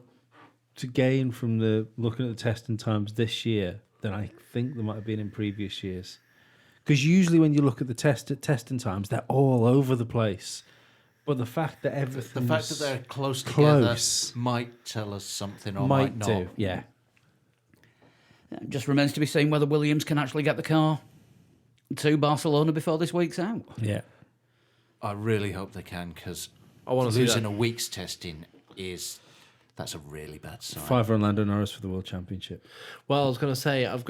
Speaker 3: to gain from looking at the testing times this year than I think there might have been in previous years. Because usually when you look at the testing times, they're all over the place. But the fact that everything,
Speaker 4: The fact that they're close together
Speaker 3: close.
Speaker 4: might tell us something or
Speaker 3: might
Speaker 4: might not.
Speaker 3: do, yeah.
Speaker 1: It just remains to be seen whether Williams can actually get the car to Barcelona before this week's out.
Speaker 3: Yeah.
Speaker 4: I really hope they can, because
Speaker 2: I want to see
Speaker 4: losing
Speaker 2: that.
Speaker 4: a week's testing that's a really bad sign.
Speaker 3: 5 on Lando Norris for the World Championship.
Speaker 2: Well, I was going to say I've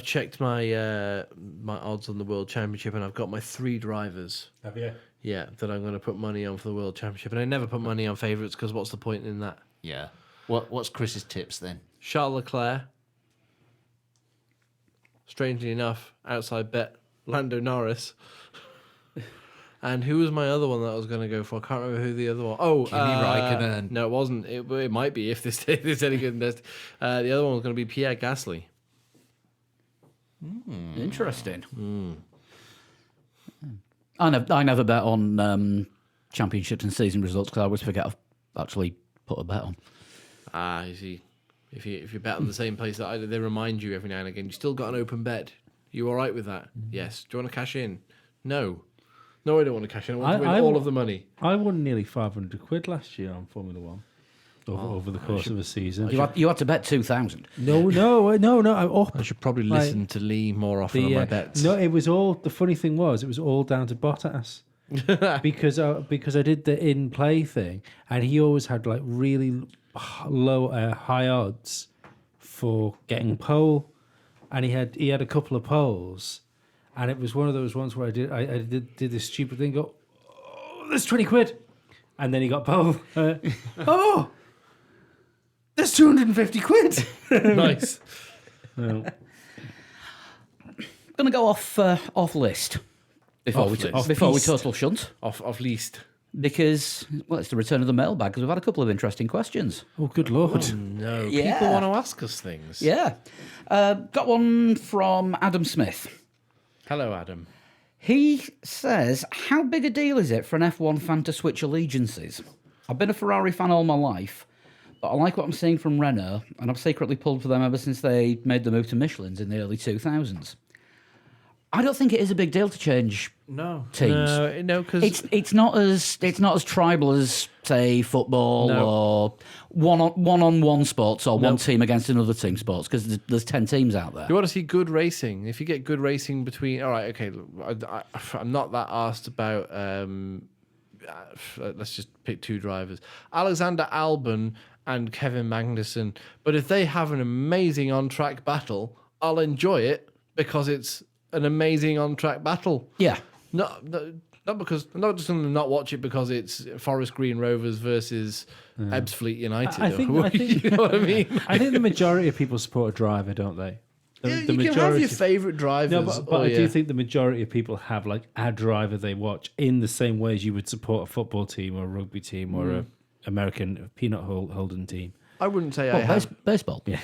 Speaker 2: checked my my odds on the World Championship, and I've got my 3 drivers.
Speaker 3: Have you?
Speaker 2: Yeah, that I'm going to put money on for the World Championship, and I never put money on favourites because what's the point in that?
Speaker 4: Yeah. What's Chris's tips then?
Speaker 2: Charles Leclerc. Strangely enough, outside bet Lando Norris. And who was my other one that I was going to go for? I can't remember who the other one. Oh,
Speaker 4: Kimi Raikkonen.
Speaker 2: No, it wasn't. It might be if this is any good. The other one was going to be Pierre Gasly.
Speaker 1: Interesting. I never bet on championships and season results because I always forget I've actually put a bet on.
Speaker 2: You see, if you bet on the same place that they remind you every now and again, you still got an open bet. You all right with that? Yes. Do you want to cash in? No. No, I don't want to cash in. I want to win all of the money.
Speaker 3: I won nearly 500 quid last year on Formula One over the course of a season.
Speaker 1: You had to bet 2,000.
Speaker 3: No, I'm up.
Speaker 2: I should probably
Speaker 3: Like,
Speaker 2: listen to Lee more often on my bets.
Speaker 3: No, it was all. The funny thing was, it was all down to Bottas because I did the in play thing, and he always had like really high odds for getting pole, and he had a couple of poles, and it was one of those ones where I did this stupid thing. Go, oh, there's 20 quid, and then he got pole. Oh, there's 250 quid.
Speaker 2: Nice.
Speaker 3: No.
Speaker 1: Going to go off list before we total shunt
Speaker 2: Off least.
Speaker 1: because it's the return of the mailbag because we've had a couple of interesting questions.
Speaker 3: Oh, good lord.
Speaker 2: No,
Speaker 1: Yeah.
Speaker 2: people want to ask us things.
Speaker 1: Yeah, got one from Adam Smith.
Speaker 2: Hello, Adam.
Speaker 1: He says, how big a deal is it for an F1 fan to switch allegiances? I've been a Ferrari fan all my life, but I like what I'm seeing from Renault, and I've secretly pulled for them ever since they made the move to Michelin's in the early 2000s. I don't think it is a big deal to change
Speaker 4: No.
Speaker 1: teams.
Speaker 2: No, because
Speaker 1: It's not as tribal as say football
Speaker 2: No.
Speaker 1: or one-on-one sports or one team against another team sports because there's 10 teams out there.
Speaker 2: you want to see good racing. If you get good racing between, all right, okay, look, I'm not that asked about. Let's just pick two drivers: Alexander Albon and Kevin Magnussen. But if they have an amazing on-track battle, I'll enjoy it because it's an amazing on-track battle.
Speaker 1: Yeah.
Speaker 2: Not because I'm not just going to not watch it because it's Forest Green Rovers versus Ebbsfleet United.
Speaker 3: I think-
Speaker 2: you know what I mean?
Speaker 3: I think the majority of people support a driver, don't they? The
Speaker 2: you can have your favourite drivers.
Speaker 3: No, but I
Speaker 2: yeah.
Speaker 3: do think the majority of people have like a driver they watch in the same way as you would support a football team or a rugby team or a American peanut holding team.
Speaker 2: I wouldn't say
Speaker 1: Well,
Speaker 2: I have.
Speaker 1: baseball.
Speaker 3: Yeah,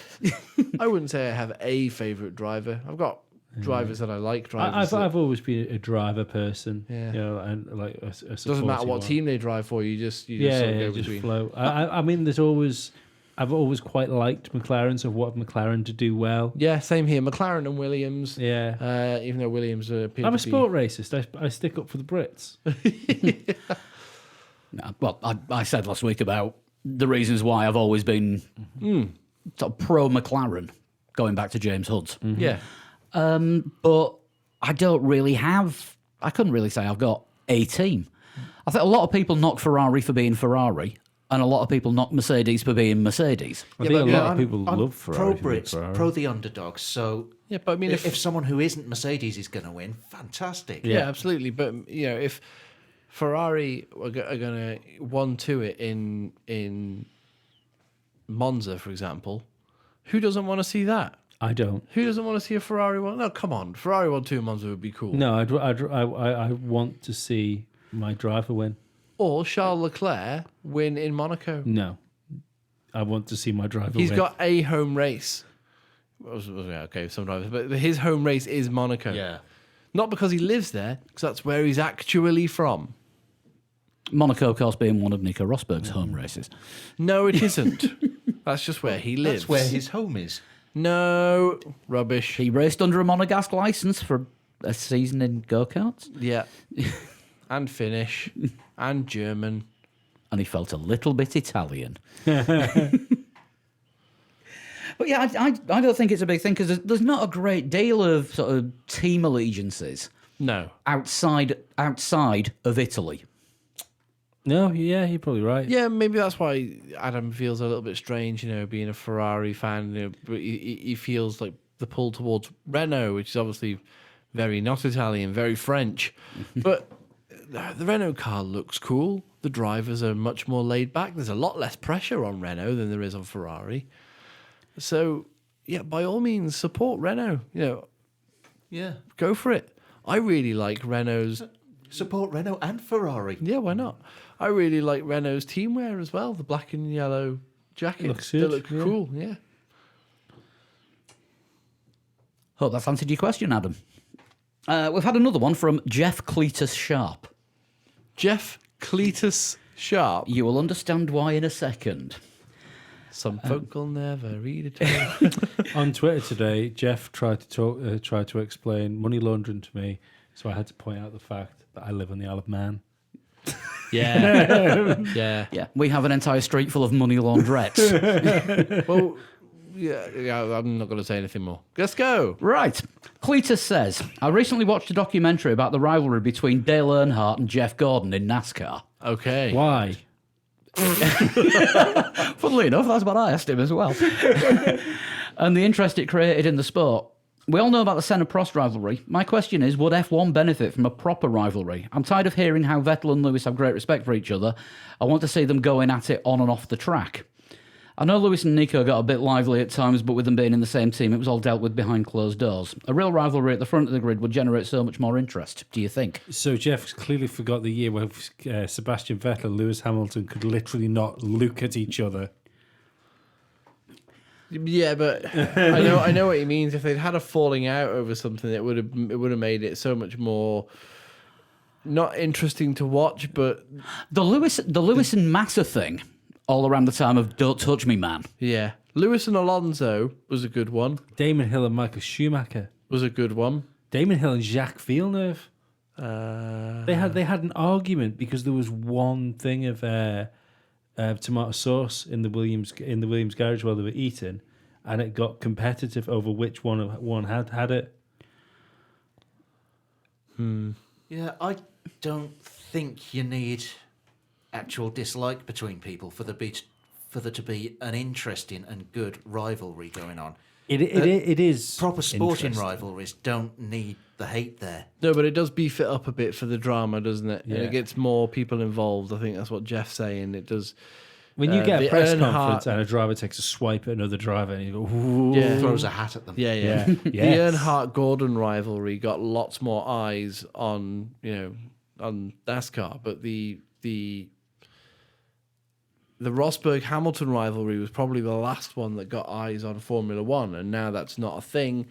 Speaker 2: I wouldn't say I have a favourite driver. I've got drivers that I like. Drivers.
Speaker 3: I've always been a driver person.
Speaker 2: Yeah.
Speaker 3: You know, and like a
Speaker 2: Doesn't matter
Speaker 3: supporting
Speaker 2: what
Speaker 3: one.
Speaker 2: team they drive for. You just sort of go
Speaker 3: just
Speaker 2: between.
Speaker 3: flow. I mean, I've always quite liked McLaren, so I want McLaren to do well.
Speaker 2: Yeah, same here. McLaren and Williams.
Speaker 3: Yeah.
Speaker 2: Even though Williams appear
Speaker 3: I'm a
Speaker 2: to be-
Speaker 3: sport racist. I stick up for the Brits.
Speaker 1: No, well, I said last week about the reasons why I've always been sort of pro McLaren, going back to James Hudd's.
Speaker 2: Yeah.
Speaker 1: But I don't really have. I couldn't really say I've got a team. I think a lot of people knock Ferrari for being Ferrari, and a lot of people knock Mercedes for being Mercedes.
Speaker 3: I think a lot of
Speaker 4: I'm-
Speaker 3: people
Speaker 4: I'm
Speaker 3: love Ferrari.
Speaker 4: Pro Brits, pro the underdogs. So
Speaker 2: Yeah, but I mean,
Speaker 4: if someone who isn't Mercedes is going to win, fantastic.
Speaker 2: Yeah, absolutely. But you know, if Ferrari are going to 1-2 it in Monza, for example, who doesn't want to see that?
Speaker 3: I don't.
Speaker 2: Who doesn't want to see a Ferrari one? No, come on, Ferrari 1-2 in Monza would be cool.
Speaker 3: No, I want to see my driver win.
Speaker 2: Or Charles Leclerc win in Monaco.
Speaker 3: No, I want to see my driver
Speaker 2: He's
Speaker 3: win.
Speaker 2: got a home race. Yeah, okay, some drivers, but his home race is Monaco.
Speaker 4: Yeah.
Speaker 2: Not because he lives there, because that's where he's actually from.
Speaker 1: Monaco, of course, being one of Nico Rosberg's home races.
Speaker 2: No, it isn't. That's just where he lives.
Speaker 4: That's where his home is.
Speaker 2: No, rubbish.
Speaker 1: He raced under a monogasque license for a season in go-karts,
Speaker 2: Yeah. And Finnish. And German.
Speaker 1: and he felt a little bit Italian. But yeah, I don't think it's a big thing because there's not a great deal of sort of team allegiances
Speaker 2: No.
Speaker 1: outside of Italy.
Speaker 3: No, yeah, you're probably right.
Speaker 2: Yeah, maybe that's why Adam feels a little bit strange, you know, being a Ferrari fan. You know, but he feels like the pull towards Renault, which is obviously very not Italian, very French. But the Renault car looks cool. The drivers are much more laid back. There's a lot less pressure on Renault than there is on Ferrari. So, yeah, by all means, support Renault. You know,
Speaker 4: Yeah.
Speaker 2: go for it. I really like Renault's.
Speaker 4: Support Renault and Ferrari.
Speaker 2: Yeah, why not? I really like Renault's team wear as well. The black and yellow jackets.
Speaker 3: Looks
Speaker 2: They
Speaker 3: good,
Speaker 2: look
Speaker 3: yeah.
Speaker 2: cool, yeah.
Speaker 1: Hope that's answered your question, Adam. We've had another one from Jeff Cletus Sharp.
Speaker 2: Jeff Cletus Sharp.
Speaker 1: You will understand why in a second.
Speaker 2: Some folk will never read it.
Speaker 3: On Twitter today, Jeff tried to explain money laundering to me, so I had to point out the fact that I live on the Isle of Man.
Speaker 2: Yeah. Yeah.
Speaker 1: Yeah, we have an entire street full of money laundrettes.
Speaker 2: Well, yeah, I'm not going to say anything more. Let's go.
Speaker 1: Right. Cletus says, I recently watched a documentary about the rivalry between Dale Earnhardt and Jeff Gordon in NASCAR.
Speaker 2: Okay.
Speaker 3: Why?
Speaker 1: Funnily enough, that's what I asked him as well. And the interest it created in the sport. We all know about the Senna-Prost rivalry. My question is, would F1 benefit from a proper rivalry? I'm tired of hearing how Vettel and Lewis have great respect for each other. I want to see them going at it on and off the track. I know Lewis and Nico got a bit lively at times, but with them being in the same team, it was all dealt with behind closed doors. A real rivalry at the front of the grid would generate so much more interest, do you think?
Speaker 3: So Jeff clearly forgot the year where Sebastian Vettel and Lewis Hamilton could literally not look at each other.
Speaker 2: Yeah, but I know what he means. If they'd had a falling out over something, it would have made it so much more not interesting to watch. But
Speaker 1: The Lewis and Massa thing, all around the time of Don't Touch Me Man.
Speaker 2: yeah, Lewis and Alonso was a good one.
Speaker 3: Damon Hill and Michael Schumacher.
Speaker 2: Was a good one.
Speaker 3: Damon Hill and Jacques Villeneuve.
Speaker 2: Uh,
Speaker 3: They had an argument because there was one thing of tomato sauce in the Williams garage while they were eating, and it got competitive over which one had it.
Speaker 4: Yeah, I don't think you need actual dislike between people for there to be an interesting and good rivalry going on.
Speaker 3: It is
Speaker 4: Proper sporting
Speaker 3: interesting.
Speaker 4: rivalries don't need the hate there.
Speaker 2: No, but it does beef it up a bit for the drama, doesn't it?
Speaker 3: Yeah.
Speaker 2: And it gets more people involved. I think that's what Jeff's saying. It does.
Speaker 3: When you get
Speaker 2: the
Speaker 3: a press
Speaker 2: Earnhardt-
Speaker 3: conference and a driver takes a swipe at another driver and you go, ooh.
Speaker 2: Yeah.
Speaker 4: Throws a hat at them.
Speaker 2: Yeah.
Speaker 3: Yeah.
Speaker 2: The
Speaker 3: Yes.
Speaker 2: Earnhardt-Gordon rivalry got lots more eyes on NASCAR, but the Rosberg-Hamilton rivalry was probably the last one that got eyes on Formula One, and now that's not a thing.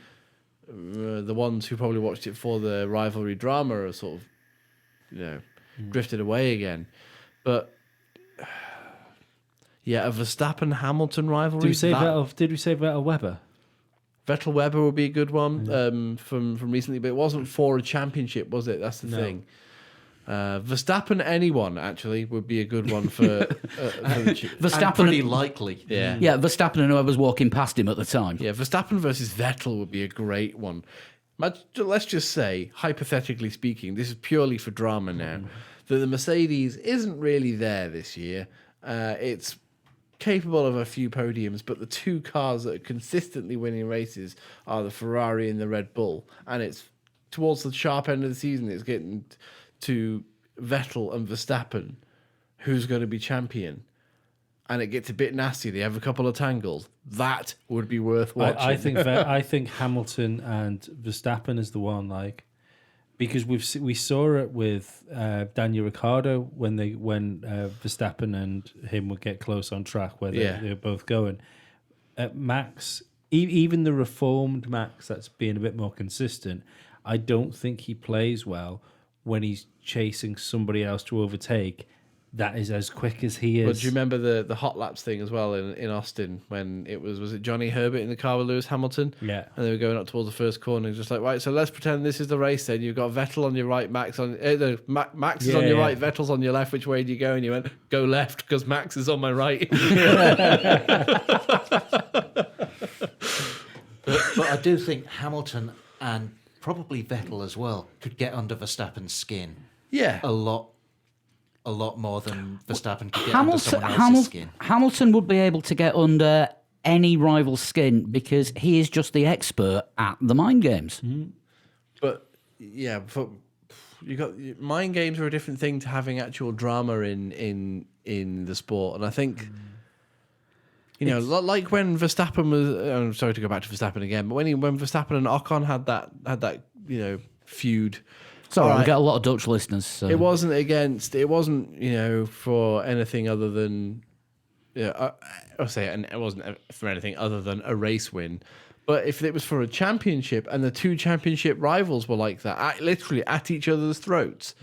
Speaker 2: The ones who probably watched it for the rivalry drama are sort of, drifted away again. But yeah, a Verstappen-Hamilton rivalry.
Speaker 3: Did we say Vettel Weber?
Speaker 2: Vettel Weber would be a good one from recently, but it wasn't for a championship, was it? That's the thing. Verstappen anyone actually would be a good one for
Speaker 4: And
Speaker 1: Verstappen.
Speaker 4: pretty likely.
Speaker 2: yeah.
Speaker 1: Yeah, Verstappen and whoever was walking past him at the time.
Speaker 2: Yeah, Verstappen versus Vettel would be a great one. Let's just say, hypothetically speaking, this is purely for drama now, that the Mercedes isn't really there this year. It's capable of a few podiums, but the two cars that are consistently winning races are the Ferrari and the Red Bull. And it's towards the sharp end of the season, it's getting to Vettel and Verstappen, who's going to be champion. And it gets a bit nasty. They have a couple of tangles. That would be worth watching.
Speaker 3: I think Hamilton and Verstappen is the one, like, because we saw it with Daniel Ricciardo when Verstappen and him would get close on track where they were both going. Max, even the reformed Max that's being a bit more consistent, I don't think he plays well when he's chasing somebody else to overtake. That is as quick as he is.
Speaker 2: But do you remember the hot laps thing as well in Austin when it was it Johnny Herbert in the car with Lewis Hamilton?
Speaker 3: Yeah.
Speaker 2: And they were going up towards the first corner and just like, right, so let's pretend this is the race then. You've got Vettel on your right, Max on... Max is on your right, Vettel's on your left. Which way do you go? And you went, go left because Max is on my right.
Speaker 4: But I do think Hamilton and probably Vettel as well could get under Verstappen's skin
Speaker 2: Yeah.
Speaker 4: a lot more than Verstappen could get under someone else's skin.
Speaker 1: Hamilton would be able to get under any rival's skin because he is just the expert at the mind games.
Speaker 2: But yeah, you got mind games are a different thing to having actual drama in the sport, and I think like when Verstappen was. I'm sorry to go back to Verstappen again, but when Verstappen and Ocon had that feud.
Speaker 1: So
Speaker 2: All
Speaker 1: we get a lot of Dutch listeners. So.
Speaker 2: It wasn't for anything other than I'll say it, and it wasn't for anything other than a race win. But if it was for a championship and the two championship rivals were like that, literally at each other's throats,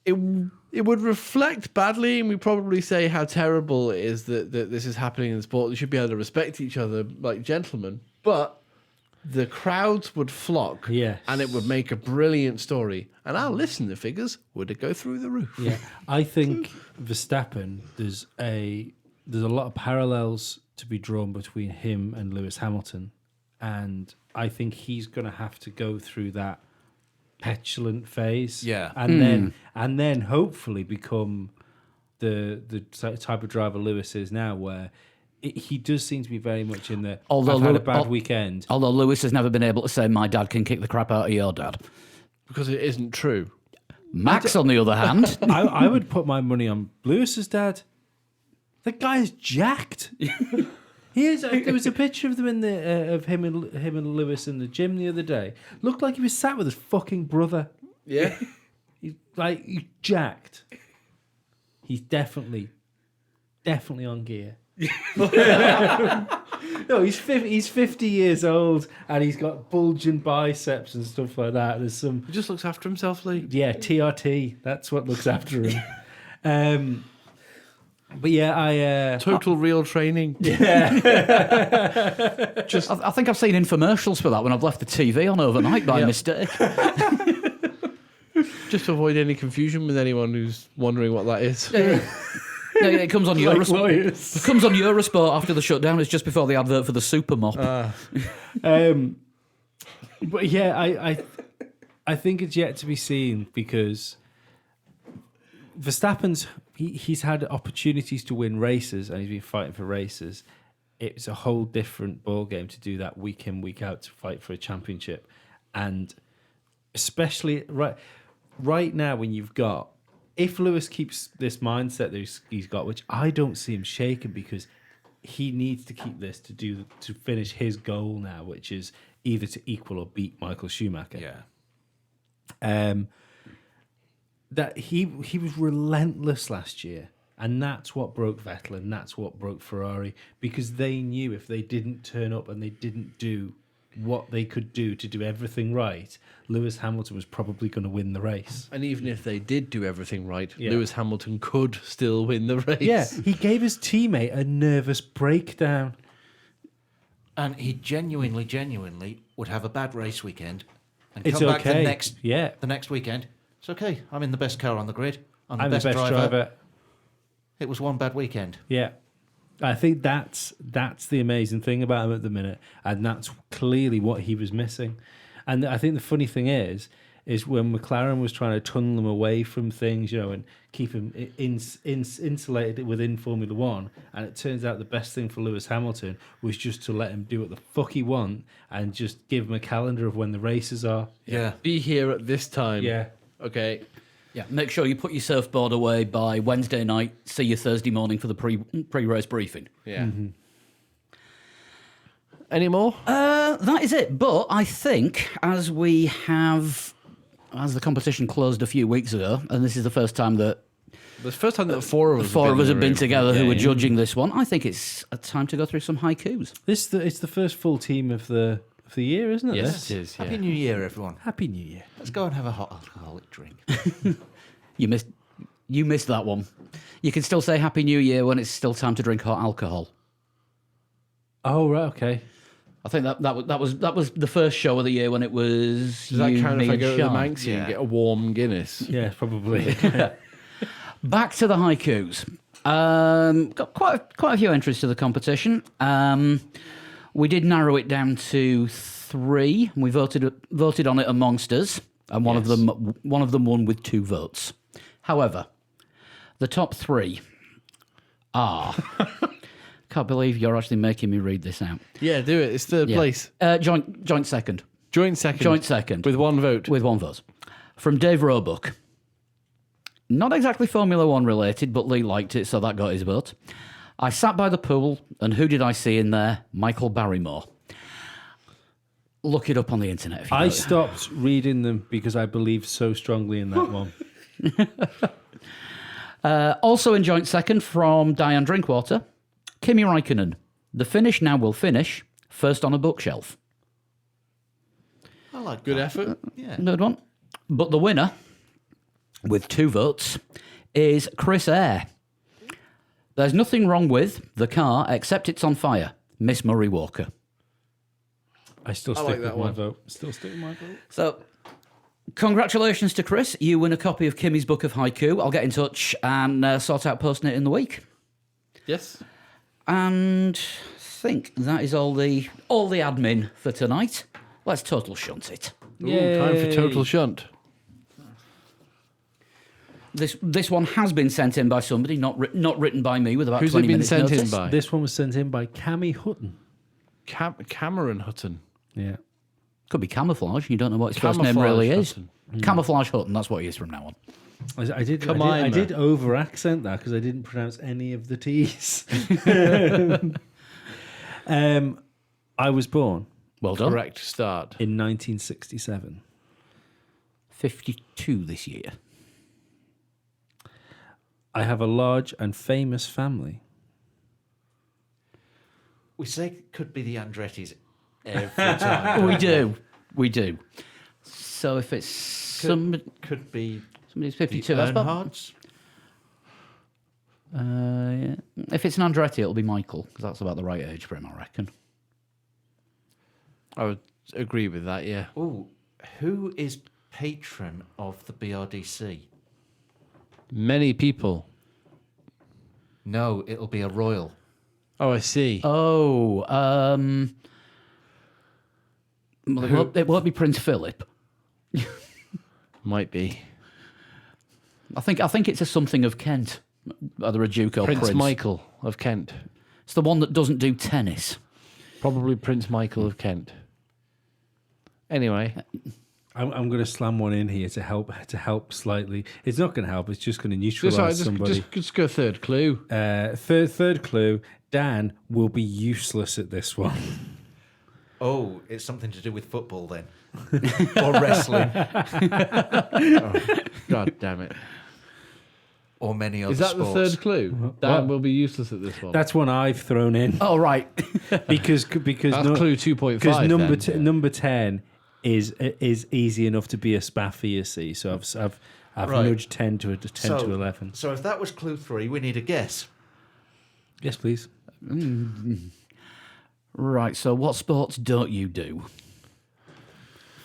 Speaker 2: it would reflect badly, and we probably say how terrible it is that this is happening in the sport. They should be able to respect each other like gentlemen, but the crowds would flock,
Speaker 3: Yes.
Speaker 2: and it would make a brilliant story, and our listener figures would go through the roof.
Speaker 3: Yeah, I think Verstappen, there's a lot of parallels to be drawn between him and Lewis Hamilton, and I think he's going to have to go through that petulant phase,
Speaker 4: Yeah.
Speaker 3: and then hopefully become the type of driver Lewis is now, where he does seem to be very much in the.
Speaker 1: Although
Speaker 3: I've had a
Speaker 1: Lew-
Speaker 3: bad weekend.
Speaker 1: Although Lewis has never been able to say, my dad can kick the crap out of your dad.
Speaker 2: Because it isn't true.
Speaker 1: Max, on the other hand,
Speaker 3: I would put my money on Lewis's dad. The guy is jacked. He is. There was a picture of them in the of him and Lewis in the gym the other day. Looked like he was sat with his fucking brother.
Speaker 2: Yeah.
Speaker 3: He's jacked. He's definitely on gear. No, he's 50 years old and he's got bulging biceps and stuff like that. There's some.
Speaker 2: He just looks after himself, Lee.
Speaker 3: Yeah, TRT. That's what looks after him. But yeah, I
Speaker 2: Total real training.
Speaker 1: I think I've seen infomercials for that when I've left the TV on overnight by mistake.
Speaker 2: Just to avoid any confusion with anyone who's wondering what that is.
Speaker 1: Yeah, it comes on
Speaker 3: like
Speaker 1: Eurosport.
Speaker 3: lawyers.
Speaker 1: It comes on Eurosport after the shutdown. It's just before the advert for the Super Mop.
Speaker 3: But yeah, I think it's yet to be seen because Verstappen's he's had opportunities to win races and he's been fighting for races. It's a whole different ball game to do that week in, week out to fight for a championship, and especially right now when you've got, if Lewis keeps this mindset that he's got, which I don't see him shaking, because he needs to keep this to finish his goal now, which is either to equal or beat Michael Schumacher.
Speaker 4: Yeah.
Speaker 3: That he was relentless last year, and that's what broke Vettel and that's what broke Ferrari, because they knew if they didn't turn up and they didn't do what they could do to do everything right, Lewis Hamilton was probably going to win the race.
Speaker 2: And even if they did do everything right,
Speaker 3: Yeah.
Speaker 2: Lewis Hamilton could still win the race.
Speaker 3: Yeah, he gave his teammate a nervous breakdown.
Speaker 4: And he genuinely would have a bad race weekend and
Speaker 3: It's
Speaker 4: come back
Speaker 3: okay.
Speaker 4: the next weekend. It's okay. I'm in the best car on the grid. I'm
Speaker 3: I'm the best driver.
Speaker 4: It was one bad weekend.
Speaker 3: Yeah. I think that's the amazing thing about him at the minute, and that's clearly what he was missing. And I think the funny thing is when McLaren was trying to tunnel him away from things, and keep him insulated within Formula One, and it turns out the best thing for Lewis Hamilton was just to let him do what the fuck he want and just give him a calendar of when the races are.
Speaker 4: Yeah.
Speaker 2: Be here at this time.
Speaker 3: Yeah.
Speaker 2: Okay.
Speaker 1: Yeah, make sure you put your surfboard away by Wednesday night. See you Thursday morning for the pre-race briefing.
Speaker 2: Yeah.
Speaker 3: Mm-hmm.
Speaker 2: Any more?
Speaker 1: That is it. But I think as the competition closed a few weeks ago, and this is the first time that
Speaker 2: The first time that four of us
Speaker 1: have been together who
Speaker 2: Yeah,
Speaker 1: were
Speaker 2: yeah.
Speaker 1: judging this one, I think it's a time to go through some haikus.
Speaker 3: It's the first full team of the year, isn't it?
Speaker 2: Yes,
Speaker 3: this?
Speaker 2: it is. Yeah.
Speaker 4: Happy New Year, everyone.
Speaker 3: Happy New Year.
Speaker 4: Let's go and have a hot alcoholic drink.
Speaker 1: You missed that one. You can still say Happy New Year when it's still time to drink hot alcohol.
Speaker 3: Oh right, okay.
Speaker 1: I think that was the first show of the year when it was.
Speaker 2: Does that
Speaker 1: you,
Speaker 2: count
Speaker 1: me,
Speaker 2: if I
Speaker 1: and
Speaker 2: go to the
Speaker 1: Sean.
Speaker 2: Manxie and get a warm Guinness?
Speaker 3: Yeah, probably.
Speaker 1: Back to the haikus. Got quite a few entries to the competition. We did narrow it down to 3. We voted on it amongst us, and one of them won with 2 votes. However, the top 3 are. Can't believe you're actually making me read this out.
Speaker 2: Yeah, do it. It's third
Speaker 1: Yeah.
Speaker 2: place.
Speaker 1: Joint second.
Speaker 2: Joint second.
Speaker 1: Joint second.
Speaker 2: With 1 vote.
Speaker 1: With 1 vote. From Dave Roebuck. Not exactly Formula 1 related, but Lee liked it, so that got his vote. I sat by the pool, and who did I see in there? Michael Barrymore. Look it up on the internet if you
Speaker 3: I
Speaker 1: don't.
Speaker 3: stopped reading them because I believed so strongly in that one.
Speaker 1: Also in joint second from Diane Drinkwater, Kimi Räikkönen. The finish now will finish, first on a bookshelf.
Speaker 4: I like
Speaker 2: Good
Speaker 4: that.
Speaker 2: effort.
Speaker 4: Yeah.
Speaker 1: Third one. But the winner, with 2 votes, is Chris Eyre. There's nothing wrong with the car except it's on fire. Miss Murray Walker.
Speaker 3: I still
Speaker 2: I
Speaker 3: stick
Speaker 2: like
Speaker 3: with
Speaker 2: that
Speaker 3: my
Speaker 2: one.
Speaker 3: vote. Still stick with my vote.
Speaker 1: So, congratulations to Chris. You win a copy of Kimi's Book of Haiku. I'll get in touch and sort out posting it in the week.
Speaker 2: Yes.
Speaker 1: And I think that is all the admin for tonight. Let's total shunt it.
Speaker 2: Ooh, time for total shunt.
Speaker 1: This one has been sent in by somebody, not written by me, with about
Speaker 2: Who's
Speaker 1: 20
Speaker 2: it been
Speaker 1: minutes
Speaker 2: sent in
Speaker 1: notice.
Speaker 2: by?
Speaker 3: This one was sent in by Cammy Hutton.
Speaker 2: Cameron Hutton.
Speaker 3: Yeah.
Speaker 1: Could be camouflage. You don't know what his first name
Speaker 2: Camouflage
Speaker 1: really is.
Speaker 2: Hutton.
Speaker 1: Camouflage Hutton. That's what he is from now on.
Speaker 3: I did over accent that because I didn't pronounce any of the T's. I was born
Speaker 1: Well done.
Speaker 2: Correct start.
Speaker 3: in 1967.
Speaker 1: 52 this year.
Speaker 3: I have a large and famous family.
Speaker 4: We say it could be the Andretti's every time.
Speaker 1: We do. So if it's
Speaker 4: Could be
Speaker 1: somebody's
Speaker 4: the
Speaker 1: 52, that's about
Speaker 4: Earnhards.
Speaker 1: Yeah. If it's an Andretti, it'll be Michael, because that's about the right age for him, I reckon.
Speaker 2: I would agree with that, yeah.
Speaker 4: Oh, who is patron of the BRDC?
Speaker 2: Many people.
Speaker 4: No, it'll be a royal.
Speaker 2: Oh, I see.
Speaker 1: Oh, well, it won't be Prince Philip.
Speaker 2: Might be.
Speaker 1: I think it's a something of Kent, either a Duke or
Speaker 2: Prince Michael of Kent.
Speaker 1: It's the one that doesn't do tennis.
Speaker 2: Probably Prince Michael of Kent. Anyway,
Speaker 3: I'm going to slam one in here to help slightly. It's not going to help. It's just going to neutralise somebody.
Speaker 2: Just go third clue.
Speaker 3: Third clue. Dan will be useless at this one.
Speaker 4: Oh, it's something to do with football then. Or wrestling.
Speaker 2: God damn it.
Speaker 4: Or many other
Speaker 2: Is that
Speaker 4: sports.
Speaker 2: the third clue? Dan will be useless at this one.
Speaker 3: That's one I've thrown in
Speaker 1: Oh, right.
Speaker 3: because
Speaker 2: That's
Speaker 3: no-
Speaker 2: clue 2.5.
Speaker 3: because
Speaker 2: then.
Speaker 3: number 10 is easy enough to be a spaffer, you see. So I've
Speaker 4: Right.
Speaker 3: nudged 10 to 11.
Speaker 4: So if that was clue 3, we need a guess.
Speaker 3: Yes, please.
Speaker 1: Right, so what sports don't you do?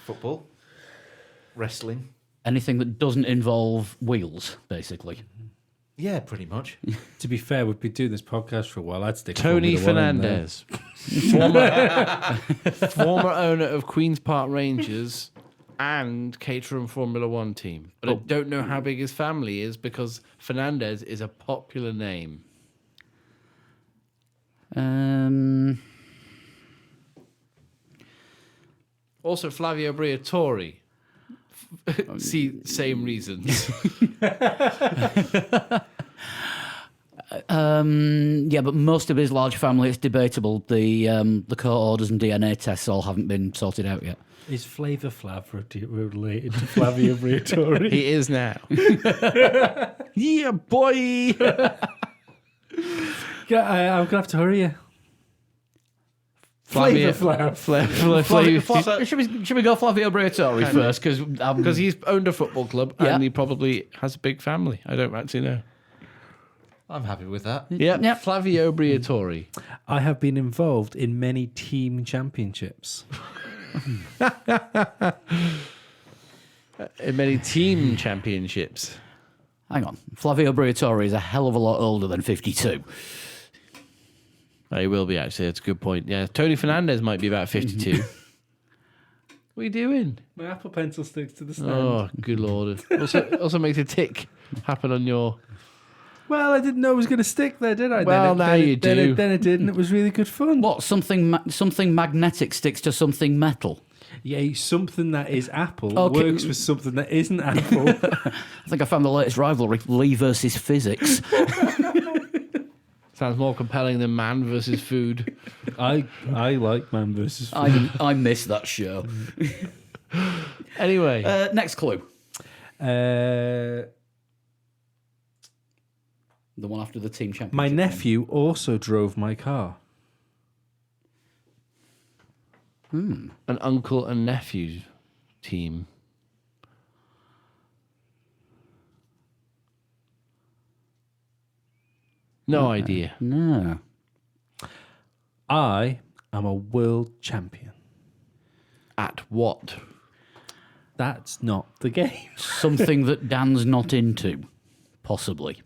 Speaker 4: Football, wrestling.
Speaker 1: Anything that doesn't involve wheels, basically.
Speaker 4: Yeah, pretty much.
Speaker 3: To be fair, we've been doing this podcast for a while. I'd stick
Speaker 2: Tony
Speaker 3: Formula 1 in there.
Speaker 2: Fernandez, former owner of Queen's Park Rangers and Caterham Formula One team. But I don't know how big his family is because Fernandez is a popular name. Also, Flavio Briatore. See, same reasons.
Speaker 1: Yeah, but most of his large family, it's debatable. The court orders and DNA tests all haven't been sorted out yet.
Speaker 3: Is Flavor Flav related to Flavio Briatore?
Speaker 2: He is now. Yeah, boy.
Speaker 3: Yeah, I'm going to have to hurry you.
Speaker 2: Flavio
Speaker 3: Flav.
Speaker 1: Should we go Flavio Briatore first?
Speaker 2: Because he's owned a football club
Speaker 1: Yeah.
Speaker 2: and he probably has a big family. I don't actually know.
Speaker 4: I'm happy with that.
Speaker 2: Yeah,
Speaker 1: Yep.
Speaker 2: Flavio Briatore.
Speaker 3: I have been involved in many team championships.
Speaker 2: In many team championships.
Speaker 1: Hang on. Flavio Briatore is a hell of a lot older than 52.
Speaker 2: He will be, actually. That's a good point. Yeah, Tony Fernandez might be about 52. What are you doing?
Speaker 3: My Apple Pencil sticks to the stand.
Speaker 2: Oh, good lord. Also makes a tick happen on your...
Speaker 3: Well, I didn't know it was going to stick there, did I?
Speaker 2: Well, now you do.
Speaker 3: Then it did, and it was really good fun.
Speaker 1: What? Something magnetic sticks to something metal?
Speaker 3: Yeah, something that is Apple
Speaker 1: Okay.
Speaker 3: works with something that isn't Apple.
Speaker 1: I think I found the latest rivalry: Lee versus physics.
Speaker 2: Sounds more compelling than man versus food.
Speaker 3: I like Man vs. Food.
Speaker 1: I missed that show.
Speaker 2: Anyway.
Speaker 1: Next clue. The one after the team championship.
Speaker 3: My nephew also drove my car.
Speaker 2: An uncle and nephew team. No idea.
Speaker 1: No.
Speaker 3: I am a world champion.
Speaker 2: At what?
Speaker 3: That's not the game.
Speaker 1: Something that Dan's not into, possibly.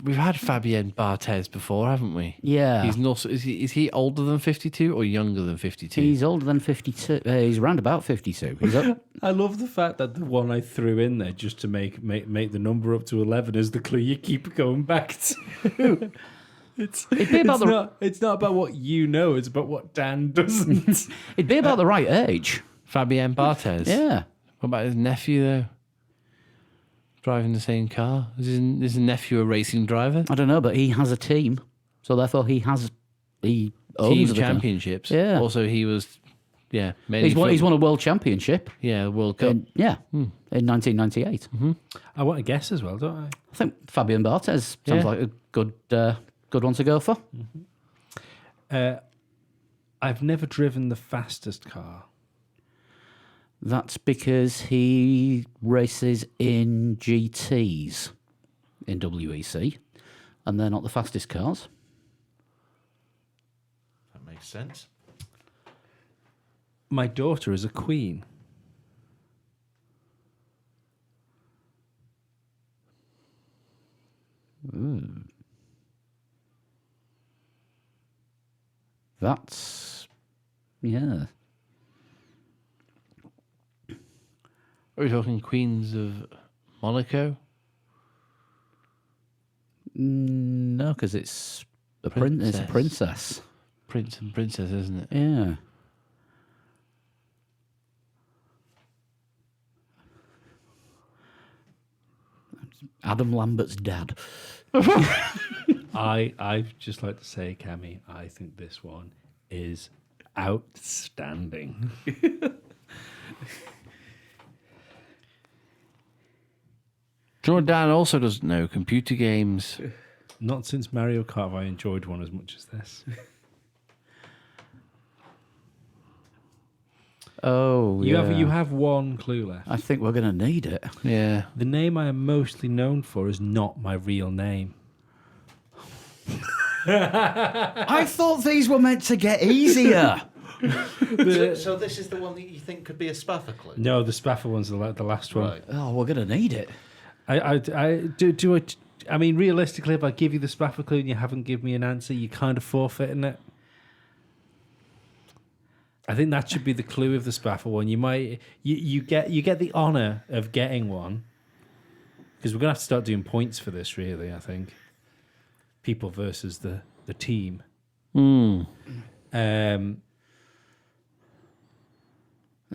Speaker 2: We've had Fabien Barthez before, haven't we?
Speaker 1: Yeah.
Speaker 2: He's not. Is he older than 52 or younger than 52?
Speaker 1: He's older than 52. He's around about 52. He's up.
Speaker 3: I love the fact that the one I threw in there just to make the number up to 11 is the clue you keep going back to. It's not about what you know, it's about what Dan doesn't.
Speaker 1: It'd be about the right age.
Speaker 2: Fabien Barthez.
Speaker 1: Yeah.
Speaker 2: What about his nephew though? Driving the same car. Is his nephew a racing driver?
Speaker 1: I don't know, but he has a team. So therefore he owns
Speaker 2: Team
Speaker 1: the team.
Speaker 2: championships.
Speaker 1: Yeah.
Speaker 2: Also, he was. Yeah. Mainly
Speaker 1: He's won a world championship.
Speaker 2: Yeah, the World Cup.
Speaker 1: In 1998.
Speaker 3: I want to guess as well, don't I?
Speaker 1: I think Fabien Barthez sounds
Speaker 2: Yeah.
Speaker 1: like a good one to go for.
Speaker 3: I've never driven the fastest car.
Speaker 1: That's because he races in GTs in WEC, and they're not the fastest cars.
Speaker 4: That makes sense.
Speaker 3: My daughter is a queen.
Speaker 1: That's, yeah.
Speaker 2: Are we talking Queens of Monaco?
Speaker 1: No, because it's it's a
Speaker 2: Princess.
Speaker 1: princess.
Speaker 2: Prince and Princess, isn't it?
Speaker 1: Yeah. Adam Lambert's dad.
Speaker 3: I'd just like to say, Cammy, I think this one is outstanding.
Speaker 2: John Dan also doesn't know computer games.
Speaker 3: Not since Mario Kart have I enjoyed one as much as this.
Speaker 1: Oh,
Speaker 3: You
Speaker 1: yeah.
Speaker 3: have one clue left.
Speaker 1: I think we're going to need it.
Speaker 2: Yeah.
Speaker 3: The name I am mostly known for is not my real name.
Speaker 1: I thought these were meant to get easier.
Speaker 4: So this is the one that you think could be a Spaffer clue?
Speaker 3: No, the Spaffer one's the last one.
Speaker 4: Right.
Speaker 1: Oh, we're going to need it.
Speaker 3: I mean, realistically, if I give you the Spaffer clue and you haven't given me an answer, you kind of forfeiting it. I think that should be the clue of the Spaffer one. You get the honour of getting one, because we're gonna have to start doing points for this. Really, I think people versus the team.
Speaker 1: This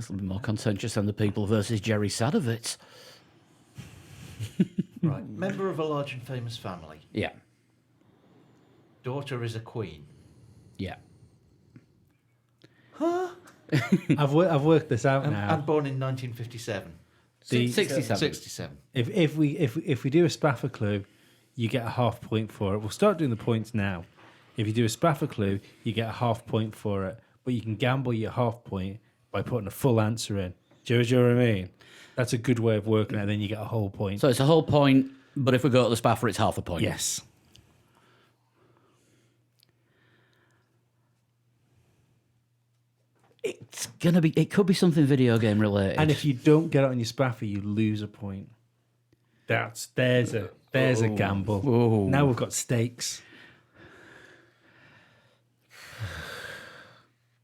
Speaker 1: will be more contentious than the people versus Jerry Sadovitz.
Speaker 4: Right. Member of a large and famous family.
Speaker 1: Yeah.
Speaker 4: Daughter is a queen.
Speaker 1: Yeah.
Speaker 3: I've worked this out
Speaker 4: And,
Speaker 3: now.
Speaker 4: and born in 1957.
Speaker 1: 67.
Speaker 4: 67.
Speaker 3: If we do a Spaffer clue, you get a half point for it. We'll start doing the points now. If you do a Spaffer clue, you get a half point for it, but you can gamble your half point by putting a full answer in. Do you know what I mean? That's a good way of working it. Then you get a whole point.
Speaker 1: So it's a whole point, but if we go to the Spaffer, it's half a point.
Speaker 3: Yes.
Speaker 1: It's going to be, it could be something video game related.
Speaker 3: And if you don't get it on your Spaffer, you lose a point. There's a gamble.
Speaker 1: Oh.
Speaker 3: Now we've got stakes.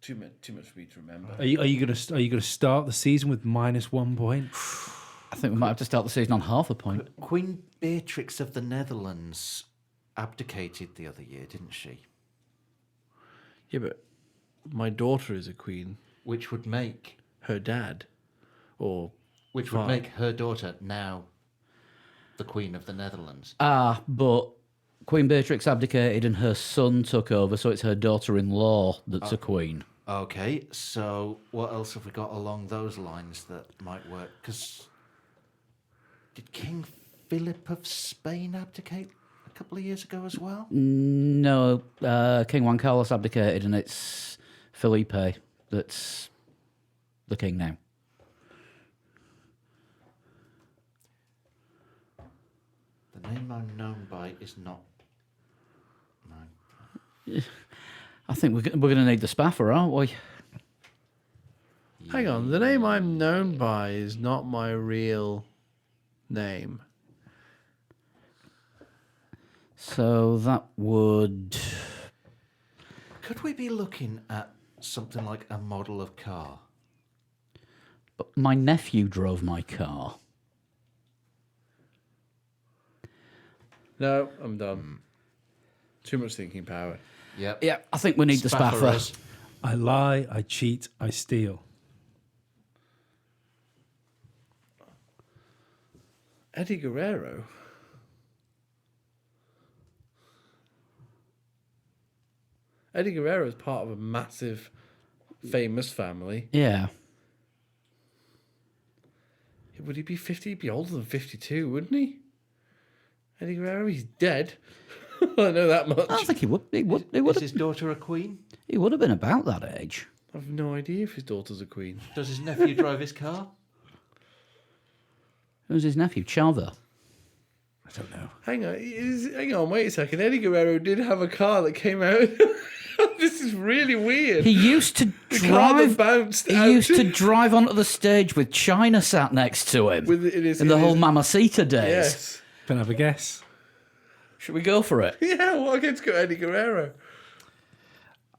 Speaker 2: Too much for me to remember.
Speaker 3: Are you gonna start the season with -1 point?
Speaker 1: I think we might have to start the season on half a point.
Speaker 4: Queen Beatrix of the Netherlands abdicated the other year, didn't she?
Speaker 2: Yeah, but my daughter is a queen.
Speaker 4: Which would make
Speaker 2: Her dad, or
Speaker 4: which would make her daughter now the Queen of the Netherlands.
Speaker 1: Ah, but Queen Beatrix abdicated and her son took over, so it's her daughter-in-law that's a queen.
Speaker 4: Okay, so what else have we got along those lines that might work? Because did King Philip of Spain abdicate a couple of years ago as well?
Speaker 1: No, King Juan Carlos abdicated and it's Felipe that's the king now.
Speaker 4: The name I'm known by is not. No.
Speaker 1: I think we're going to need the Spaffer, aren't we?
Speaker 2: hang on, the name I'm known by is not my real name.
Speaker 1: So that would...
Speaker 4: Could we be looking at something like a model of car?
Speaker 1: But my nephew drove my car.
Speaker 2: No, I'm done. Too much thinking power.
Speaker 4: Yep.
Speaker 1: Yeah, I think we need the Spaffer.
Speaker 4: Spafferers.
Speaker 3: I lie, I cheat, I steal.
Speaker 2: Eddie Guerrero. Eddie Guerrero is part of a massive, famous family.
Speaker 1: Yeah.
Speaker 2: Would he be 50? He'd be older than 52, wouldn't he? Eddie Guerrero, he's dead. I know that much.
Speaker 1: I don't think he would. He would
Speaker 4: Is
Speaker 1: have.
Speaker 4: his daughter a queen?
Speaker 1: He would have been about that age.
Speaker 2: I've no idea if his daughter's a queen.
Speaker 4: Does his nephew drive his car?
Speaker 1: Who's his nephew? Chavo.
Speaker 3: I don't know.
Speaker 2: Hang on, wait a second. Eddie Guerrero did have a car that came out. This is really weird.
Speaker 1: He used to
Speaker 2: The car that
Speaker 1: drive.
Speaker 2: bounced
Speaker 1: He
Speaker 2: out.
Speaker 1: used to drive onto the stage with China sat next to him in the whole Mamacita days.
Speaker 2: Yes.
Speaker 3: Don't have a guess.
Speaker 1: Should we go for it?
Speaker 2: Yeah, well, I get to go Eddie Guerrero.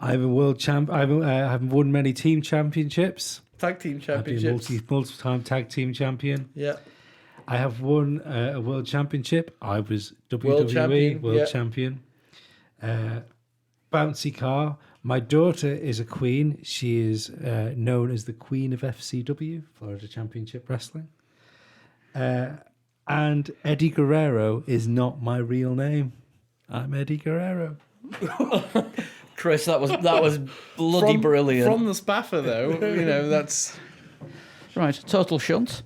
Speaker 3: I'm a world champ. I've won many team championships.
Speaker 2: Tag team
Speaker 3: I've been
Speaker 2: championships.
Speaker 3: multi-time tag team champion.
Speaker 2: Yeah.
Speaker 3: I have won a world championship. I was WWE
Speaker 2: World champion,
Speaker 3: world
Speaker 2: yeah.
Speaker 3: champion. Bouncy car. My daughter is a queen. She is known as the Queen of FCW, Florida Championship Wrestling. And Eddie Guerrero is not my real name. I'm Eddie Guerrero.
Speaker 1: Chris, that was bloody brilliant.
Speaker 2: From the Spaffer, though, that's
Speaker 1: Right, total shunt.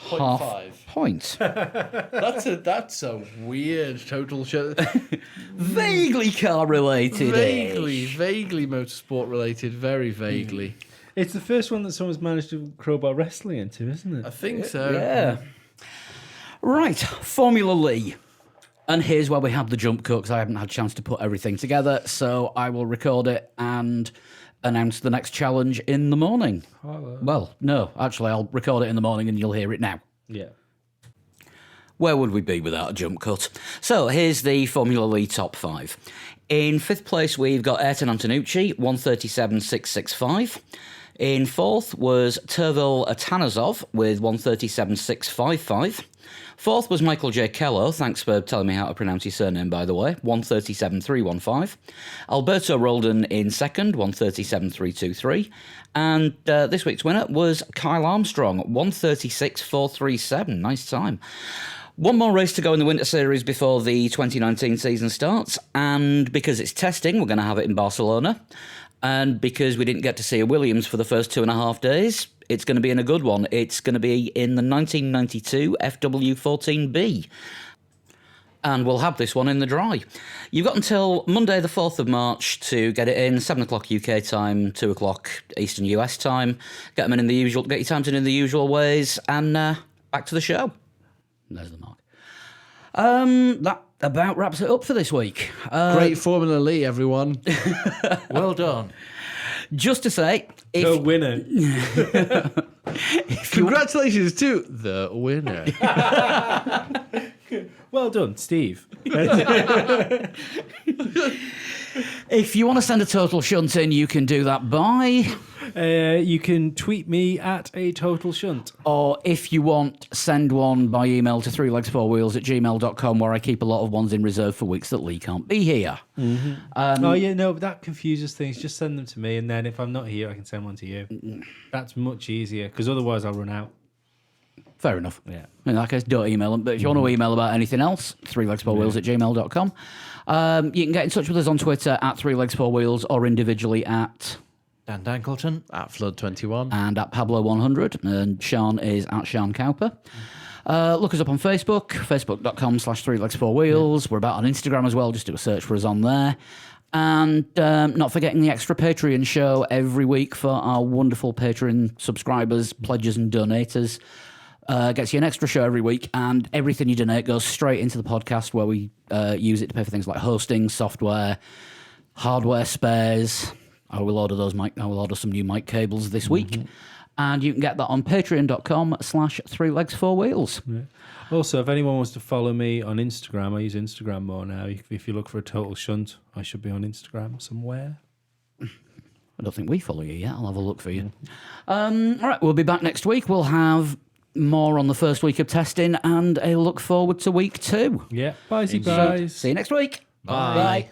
Speaker 1: Half
Speaker 2: 0.5.
Speaker 1: point.
Speaker 2: That's a weird total show.
Speaker 1: Vaguely car related.
Speaker 2: Vaguely motorsport related. Very vaguely.
Speaker 3: It's the first one that someone's managed to crowbar wrestling into, isn't
Speaker 2: I
Speaker 3: it?
Speaker 2: think so.
Speaker 1: Yeah. Right, Formula Lee. And here's where we have the jump cut because I haven't had a chance to put everything together. So I will record it and announce the next challenge in the morning. Well, no, actually, I'll record it in the morning and you'll hear it now.
Speaker 3: Yeah.
Speaker 1: Where would we be without a jump cut? So here's the Formula Lee top 5. In 5th place, we've got Ayrton Antonucci, 137.665. In 4th was Tervel Atanasov with 137.655. 4th was Michael J. Kello, thanks for telling me how to pronounce his surname, by the way, 137.315. Alberto Roldan in 2nd, 137.323. And this week's winner was Kyle Armstrong, 136.437. Nice time. One more race to go in the Winter Series before the 2019 season starts, and because it's testing, we're going to have it in Barcelona, and because we didn't get to see a Williams for the first 2.5 days, it's going to be in a good one. It's going to be in the 1992 FW14B, and we'll have this one in the dry. You've got until Monday the 4th of March to get it in, 7 o'clock UK time, 2 o'clock Eastern US time. Get them in the usual, get your times in the usual ways, and back to the show. There's the mark. That about wraps it up for this week.
Speaker 2: Great Formula Lee, everyone.
Speaker 4: Well done.
Speaker 1: Just to say, if
Speaker 3: The winner.
Speaker 2: Congratulations to the winner.
Speaker 3: Well done, Steve.
Speaker 1: if you want to send a total shunt in, you can do that by,
Speaker 3: You can tweet me at a total shunt.
Speaker 1: or if you want, send one by email to 3legs4wheels@gmail.com, where I keep a lot of ones in reserve for weeks that Lee can't be here.
Speaker 3: Oh yeah, no, but that confuses things. Just send them to me, and then if I'm not here, I can send one to you. That's much easier because otherwise I'll run out.
Speaker 1: Fair enough.
Speaker 3: Yeah.
Speaker 1: In that case, don't email them. But if you want to email about anything else, 3legs4wheels@gmail.com. You can get in touch with us on Twitter at 3legs4wheels or individually at
Speaker 4: Dan Dankleton.
Speaker 2: At Flood21.
Speaker 1: and at Pablo100. And Sean is at Sean Cowper. Look us up on Facebook, facebook.com/3legs4wheels. We're about on Instagram as well. Just do a search for us on there. And not forgetting the extra Patreon show every week for our wonderful Patreon subscribers, pledges and donators. Gets you an extra show every week, and everything you donate goes straight into the podcast where we use it to pay for things like hosting, software, hardware spares. I will order some new mic cables this week. And you can get that on patreon.com/3legs4wheels.
Speaker 3: Yeah. Also, if anyone wants to follow me on Instagram, I use Instagram more now. If you look for a total shunt, I should be on Instagram somewhere.
Speaker 1: I don't think we follow you yet. I'll have a look for you. All right, we'll be back next week. We'll have more on the first week of testing and a look forward to week 2.
Speaker 3: Yeah. Bye,
Speaker 2: Indeed.
Speaker 3: guys.
Speaker 1: See you next week.
Speaker 4: Bye.
Speaker 1: Bye.